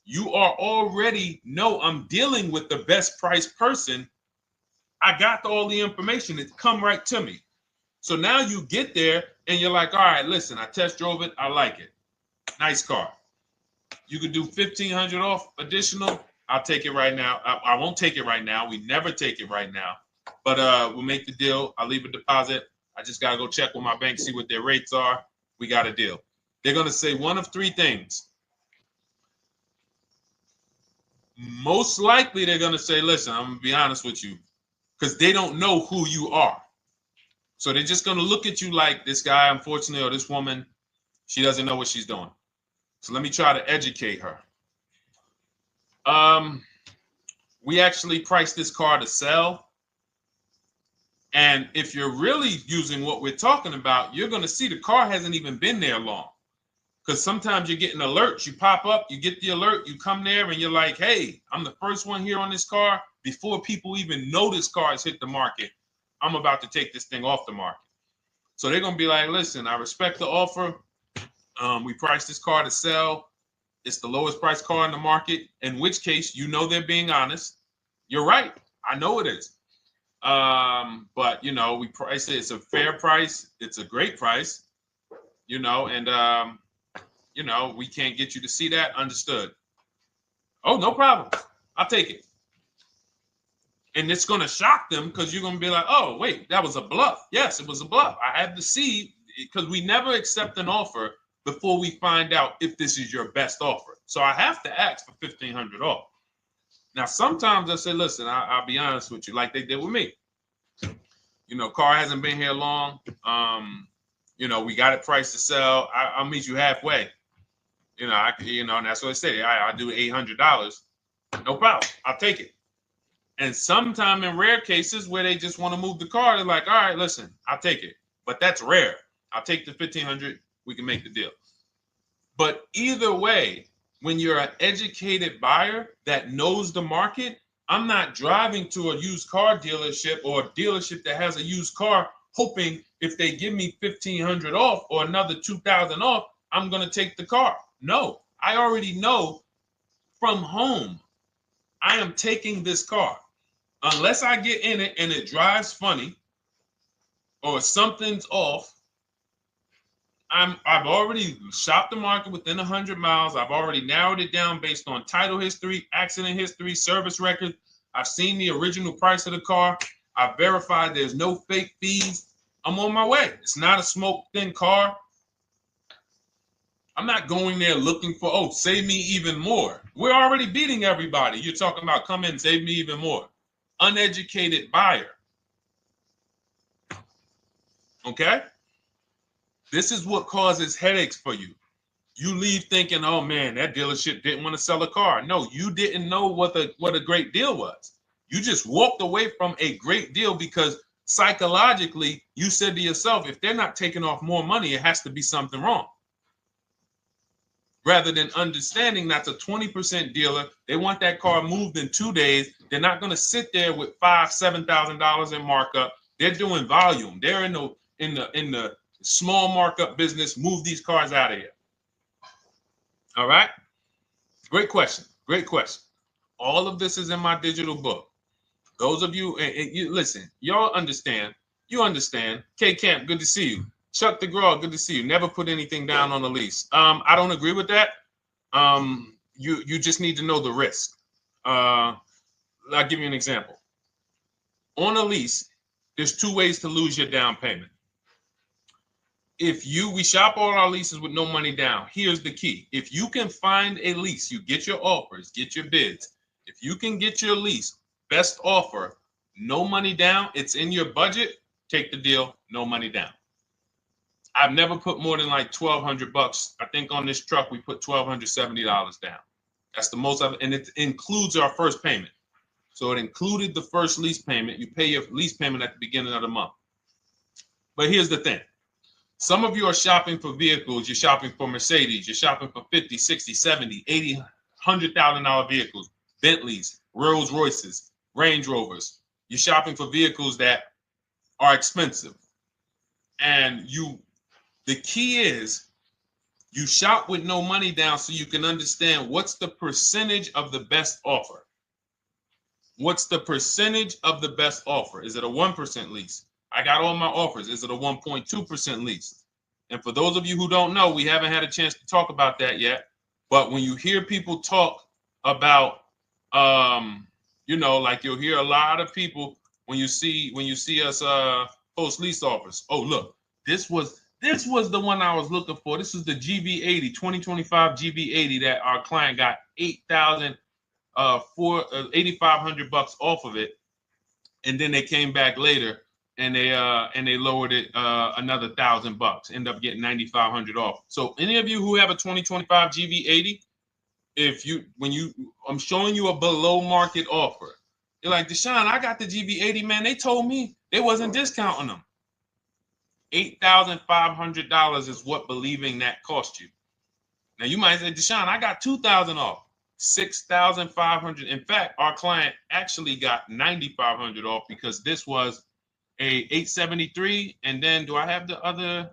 You are already know I'm dealing with the best price person. I got all the information. It come right to me. So now you get there and you're like, all right, listen, I test drove it. I like it. Nice car. You could do $1,500 off additional. I'll take it right now. I won't take it right now. We never take it right now. But we'll make the deal. I'll leave a deposit. I just got to go check with my bank, see what their rates are. We got a deal. They're going to say one of 3 things. Most likely they're going to say, listen, I'm going to be honest with you, because they don't know who you are. So they're just going to look at you like this guy, unfortunately, or this woman, she doesn't know what she's doing. So let me try to educate her. We actually priced this car to sell. And if you're really using what we're talking about, you're going to see the car hasn't even been there long. Because sometimes you're getting alerts. You pop up, you get the alert, you come there, and you're like, hey, I'm the first one here on this car. Before people even know this car has hit the market, I'm about to take this thing off the market. So they're going to be like, listen, I respect the offer. We priced this car to sell. It's the lowest price car in the market, in which case, you know, they're being honest. You're right. I know it is. But, you know, we price it. It's a fair price. It's a great price, you know, and, you know, we can't get you to see that. Understood. Oh, no problem. I'll take it. And it's going to shock them because you're going to be like, oh, wait, that was a bluff. Yes, it was a bluff. I had to see, because we never accept an offer before we find out if this is your best offer. So I have to ask for $1,500 off. Now, sometimes I say, listen, I'll be honest with you, like they did with me. You know, car hasn't been here long. You know, we got it priced to sell. I'll meet you halfway. You know, and that's what I say. I do $800. No problem. I'll take it. And sometimes in rare cases where they just want to move the car, they're like, all right, listen, I'll take it. But that's rare. I'll take the $1,500. We can make the deal. But either way, when you're an educated buyer that knows the market, I'm not driving to a used car dealership or a dealership that has a used car hoping if they give me $1,500 off or another $2,000 off, I'm going to take the car. No, I already know from home, I am taking this car. Unless I get in it and it drives funny or something's off, I've already shopped the market within 100 miles. I've already narrowed it down based on title history, accident history, service record. I've seen the original price of the car. I've verified there's no fake fees. I'm on my way. It's not a smoke thin car. I'm not going there looking for, oh, save me even more. We're already beating everybody. You're talking about come in, save me even more. Uneducated buyer. Okay? This is what causes headaches for you. You leave thinking, oh man, that dealership didn't want to sell a car. No, you didn't know what a great deal was. You just walked away from a great deal because psychologically you said to yourself, if they're not taking off more money, it has to be something wrong. Rather than understanding that's a 20% dealer, they want that car moved in 2 days. They're not going to sit there with $5,000-$7,000 in markup. They're doing volume. They're in the small markup business. Move these cars out of here. All right. Great question. Great question. All of this is in my digital book. Those of you, and you listen, y'all understand. You understand. K Camp, good to see you. Chuck DeGraw, good to see you. Never put anything down on a lease. I don't agree with that. You just need to know the risk. I'll give you an example. On a lease, there's 2 ways to lose your down payment. We shop all our leases with no money down. Here's the key. If you can find a lease, you get your offers, get your bids. If you can get your lease, best offer, no money down, it's in your budget, take the deal, no money down. I've never put more than like $1,200. I think on this truck, we put $1,270 down. That's the most of it. And it includes our first payment. So it included the first lease payment. You pay your lease payment at the beginning of the month. But here's the thing. Some of you are shopping for vehicles. You're shopping for Mercedes. You're shopping for 50, 60, 70, 80, $100,000 vehicles, Bentleys, Rolls Royces, Range Rovers. You're shopping for vehicles that are expensive. And the key is you shop with no money down so you can understand what's the percentage of the best offer. What's the percentage of the best offer? Is it a 1% lease? I got all my offers. Is it a 1.2% lease? And for those of you who don't know, we haven't had a chance to talk about that yet. But when you hear people talk about, like you'll hear a lot of people when you see us post lease offers. Oh, look, this was the one I was looking for. This is the GV80, 2025 GV80 that our client got $8,500 off of it, and then they came back later and they lowered it another $1,000. End up getting $9,500 off. So any of you who have a 2025 GV80, I'm showing you a below market offer. You're like, Deshone, I got the GV80, man. They told me they wasn't discounting them. $8,500 is what believing that cost you. Now you might say, Deshone, I got $2,000 off. $6,500. In fact, our client actually got $9,500 off because this was a 873. And then do I have the other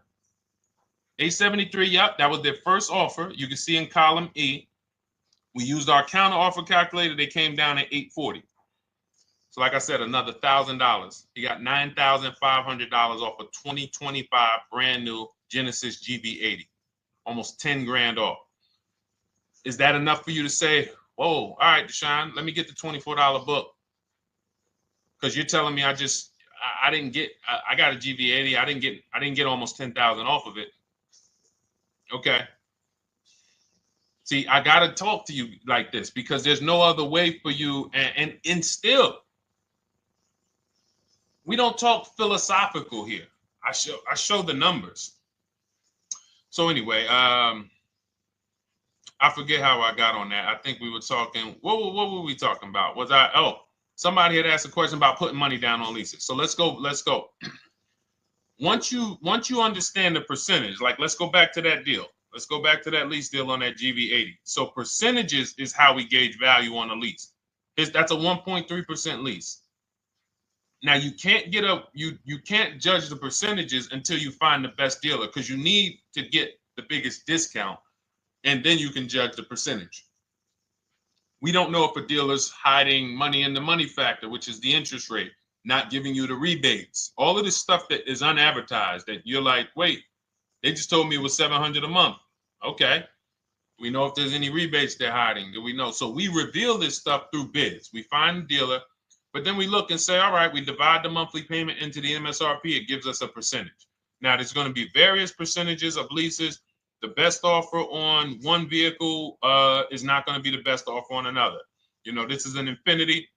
873? Yep, that was their first offer. You can see in column E. We used our counter offer calculator. They came down at 840. So like I said, another $1,000. He got $9,500 off a 2025 brand new Genesis GV80, almost 10 grand off. Is that enough for you to say, whoa, all right, Deshone, let me get the $24 book? Because you're telling me I got a GV80. I didn't get almost 10,000 off of it. Okay. See, I got to talk to you like this because there's no other way for you. And still, we don't talk philosophical here. I show the numbers. So anyway, I forget how I got on that. I think we were talking. What were we talking about? Somebody had asked a question about putting money down on leases. So let's go. Once you understand the percentage, like let's go back to that deal. Let's go back to that lease deal on that GV80. So percentages is how we gauge value on a lease. That's a 1.3% lease. Now you can't you can't judge the percentages until you find the best dealer because you need to get the biggest discount, and then you can judge the percentage. We don't know if a dealer's hiding money in the money factor, which is the interest rate, not giving you the rebates, all of this stuff that is unadvertised that you're like, wait, they just told me it was $700 a month. Okay. We know if there's any rebates they're hiding. Do we know? So we reveal this stuff through bids. We find the dealer, but then we look and say, all right, we divide the monthly payment into the MSRP. It gives us a percentage. Now, there's going to be various percentages of leases. The best offer on one vehicle is not going to be the best offer on another. This is an Infiniti.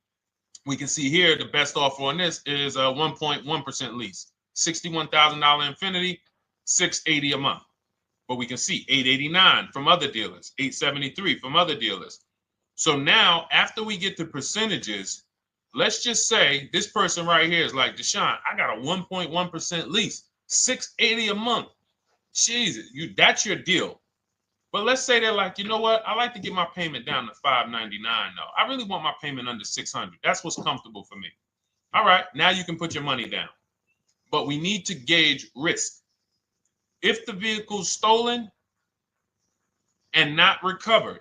We can see here the best offer on this is a 1.1% lease. $61,000 Infiniti, $680 a month. But we can see $889 from other dealers, $873 from other dealers. So now, after we get the percentages, let's just say this person right here is like, Deshone, I got a 1.1% lease, $680 a month. Jesus, that's your deal. But let's say they're like, you know what? I like to get my payment down to $599 though. I really want my payment under $600. That's what's comfortable for me. All right, now you can put your money down. But we need to gauge risk. If the vehicle's stolen and not recovered,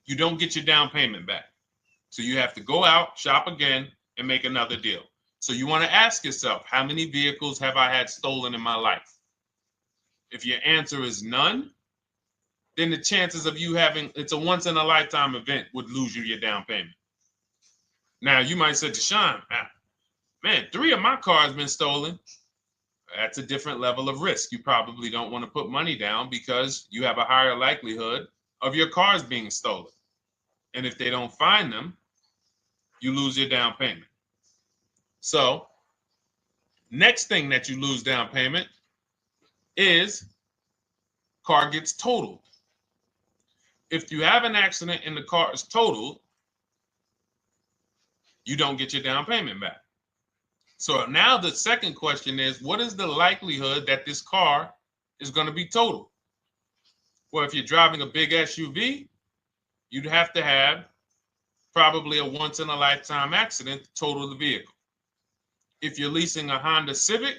you don't get your down payment back. So you have to go out, shop again, and make another deal. So you want to ask yourself, how many vehicles have I had stolen in my life? If your answer is none, then the chances of you having, it's a once in a lifetime event, would lose you your down payment. Now you might say, Deshone, man, 3 of my cars been stolen. That's a different level of risk. You probably don't want to put money down because you have a higher likelihood of your cars being stolen. And if they don't find them, you lose your down payment. So next thing that you lose down payment is car gets totaled. If you have an accident and the car is totaled, you don't get your down payment back. So now the second question is, what is the likelihood that this car is going to be totaled? Well, if you're driving a big SUV, you'd have to have probably a once in a lifetime accident to total the vehicle. If you're leasing a Honda Civic,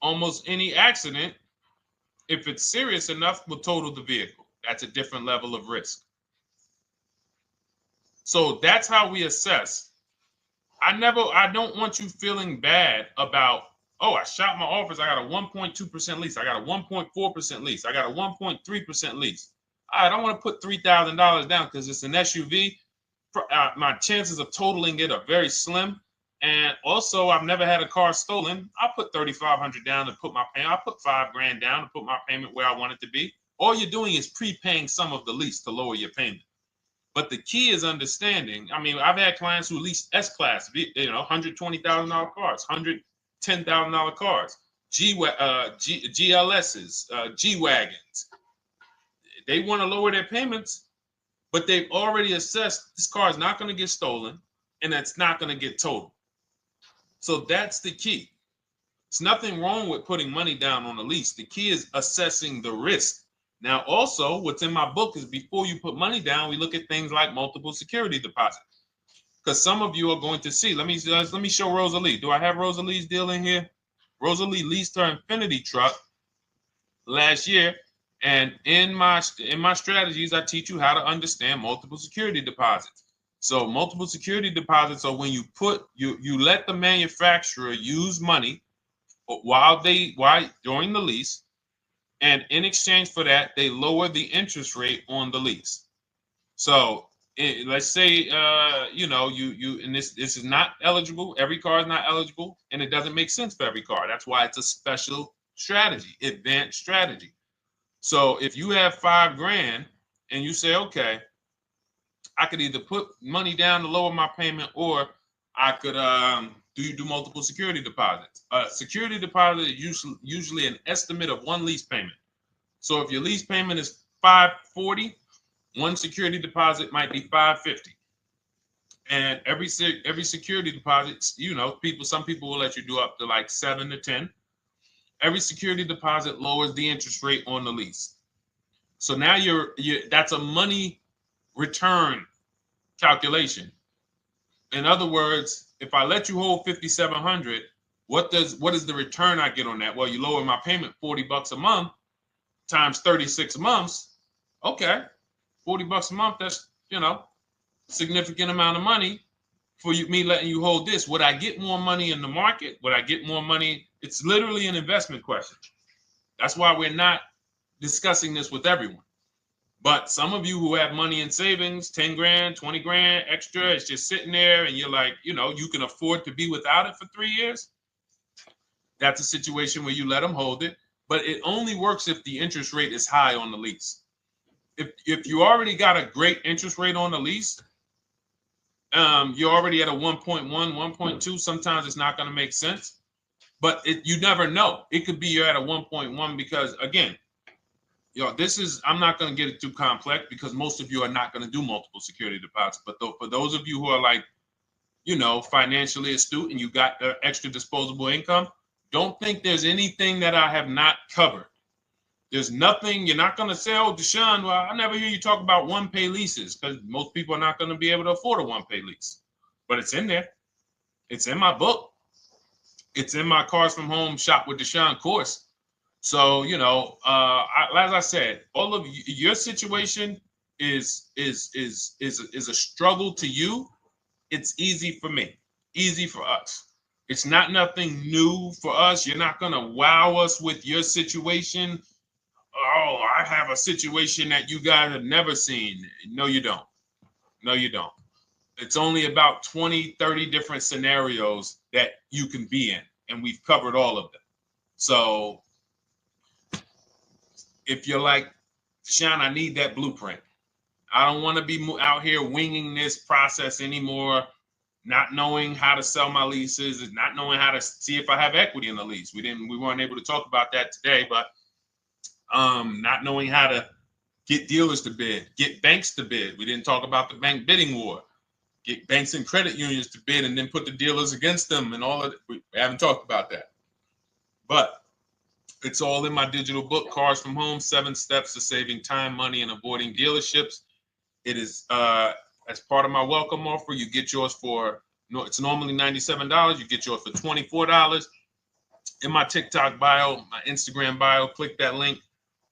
almost any accident, if it's serious enough, will total the vehicle. That's a different level of risk. So that's how we assess. I don't want you feeling bad about, oh, I shot my office, I got a 1.2% lease, I got a 1.4% lease, I got a 1.3% lease. I don't want to put $3,000 down because it's an SUV. My chances of totaling it are very slim. And also, I've never had a car stolen. I put $3,500 down to put my payment. I put $5,000 down to put my payment where I want it to be. All you're doing is prepaying some of the lease to lower your payment. But the key is understanding. I mean, I've had clients who lease S-Class, $120,000 cars, $110,000 cars, GLSs, G-Wagons. They want to lower their payments, but they've already assessed this car is not going to get stolen and it's not going to get totaled. So that's the key. It's nothing wrong with putting money down on a lease. The key is assessing the risk. Now, also, what's in my book is before you put money down, we look at things like multiple security deposit. Because some of you are going to see, let me show Rosalie. Do I have Rosalie's deal in here? Rosalie leased her Infinity truck last year. And in my strategies, I teach you how to understand multiple security deposits. So multiple security deposits are when you let the manufacturer use money during the lease, and in exchange for that, they lower the interest rate on the lease. So let's say and this is not eligible. Every car is not eligible, and it doesn't make sense for every car. That's why it's a special strategy, advanced strategy. So if you have $5,000 and you say, okay, I could either put money down to lower my payment, or I could do multiple security deposits. Security deposit is usually an estimate of one lease payment. So if your lease payment is $540, one security deposit might be $550. And every security deposit, some people will let you do up to like 7 to 10. Every security deposit lowers the interest rate on the lease. So now that's a money return calculation. In other words, if I let you hold $5,700, what is the return I get on that? Well, you lower my payment $40 a month times 36 months. Okay, $40 a month. That's significant amount of money for me letting you hold this. Would I get more money in the market? Would I get more money? It's literally an investment question. That's why we're not discussing this with everyone. But some of you who have money in savings, 10 grand, 20 grand extra, it's just sitting there and you're like, you can afford to be without it for 3 years. That's a situation where you let them hold it, but it only works if the interest rate is high on the lease. If you already got a great interest rate on the lease, you're already at a 1.1, 1.2. Sometimes it's not going to make sense, but you never know. It could be you're at a 1.1 because, again, this is, I'm not going to get it too complex because most of you are not going to do multiple security deposits. But for those of you who are like, financially astute and you got extra disposable income, don't think there's anything that I have not covered. There's nothing. You're not going to say, oh, Deshone, well, I never hear you talk about one-pay leases, because most people are not going to be able to afford a one-pay lease. But it's in there. It's in my book. It's in my Cars from Home Shop with Deshone course. So, as I said, all of your situation is a struggle to you. It's easy for me, easy for us. It's not nothing new for us. You're not going to wow us with your situation. Oh, I have a situation that you guys have never seen. No, you don't. No, you don't. It's only about 20, 30 different scenarios that you can be in, and we've covered all of them. So if you're like, Deshone, I need that blueprint. I don't want to be out here winging this process anymore, not knowing how to sell my leases and not knowing how to see if I have equity in the lease. We weren't able to talk about that today, but not knowing how to get dealers to bid, get banks to bid. We didn't talk about the bank bidding war. Get banks and credit unions to bid and then put the dealers against them and all of it. We haven't talked about that. But it's all in my digital book, Cars from Home, 7 Steps to Saving Time, Money, and Avoiding Dealerships. It is as part of my welcome offer. You get yours it's normally $97. You get yours for $24. In my TikTok bio, my Instagram bio, click that link,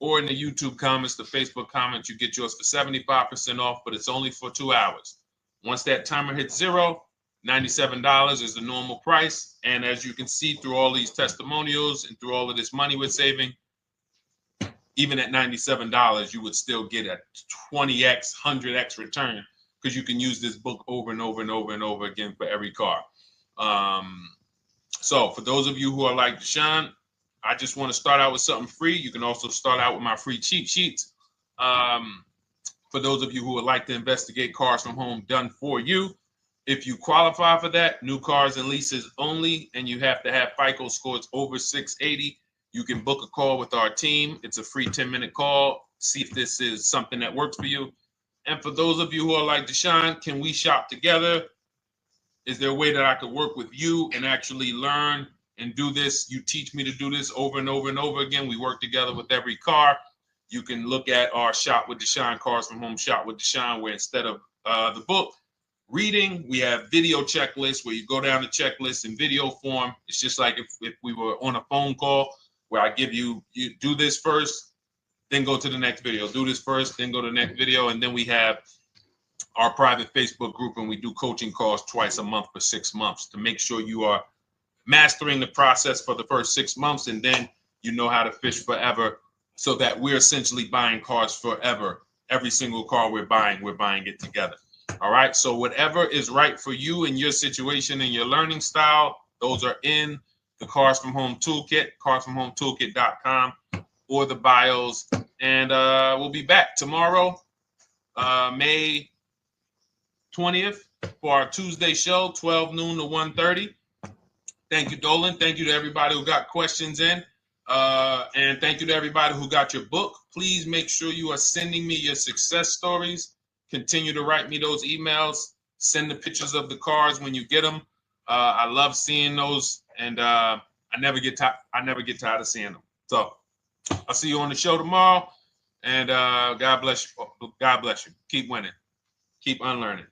or in the YouTube comments, the Facebook comments, you get yours for 75% off, but it's only for 2 hours. Once that timer hits 0, $97 is the normal price. And as you can see through all these testimonials and through all of this money we're saving, even at $97, you would still get a 20x, 100x return, because you can use this book over and over and over and over again for every car. So for those of you who are like, Deshone, I just want to start out with something free. You can also start out with my free cheat sheets. For those of you who would like to investigate Cars from Home done for you, if you qualify for that, new cars and leases only, and you have to have FICO scores over 680, you can book a call with our team. It's a free 10-minute call. See if this is something that works for you. And for those of you who are like, Deshone, can we shop together? Is there a way that I could work with you and actually learn and do this? You teach me to do this over and over and over again. We work together with every car. You can look at our Shop with Deshone, Cars from Home Shop with Deshone, where instead of the book reading, we have video checklists where you go down the checklist in video form. It's just like if we were on a phone call, where I give you do this first, then go to the next video. Do this first, then go to the next video. And then we have our private Facebook group, and we do coaching calls twice a month for 6 months to make sure you are mastering the process for the first 6 months, and then you know how to fish forever, so that we're essentially buying cars forever. Every single car we're buying it together. All right. So whatever is right for you and your situation and your learning style, those are in the Cars from Home Toolkit, carsfromhometoolkit.com, or the bios. And we'll be back tomorrow, May 20th, for our Tuesday show, 12 noon to 1:30. Thank you, Dolan. Thank you to everybody who got questions in. And thank you to everybody who got your book. Please make sure you are sending me your success stories. Continue to write me those emails. Send the pictures of the cars when you get them. I love seeing those, and I never get tired of seeing them. So I'll see you on the show tomorrow, and God bless you. God bless you. Keep winning. Keep unlearning.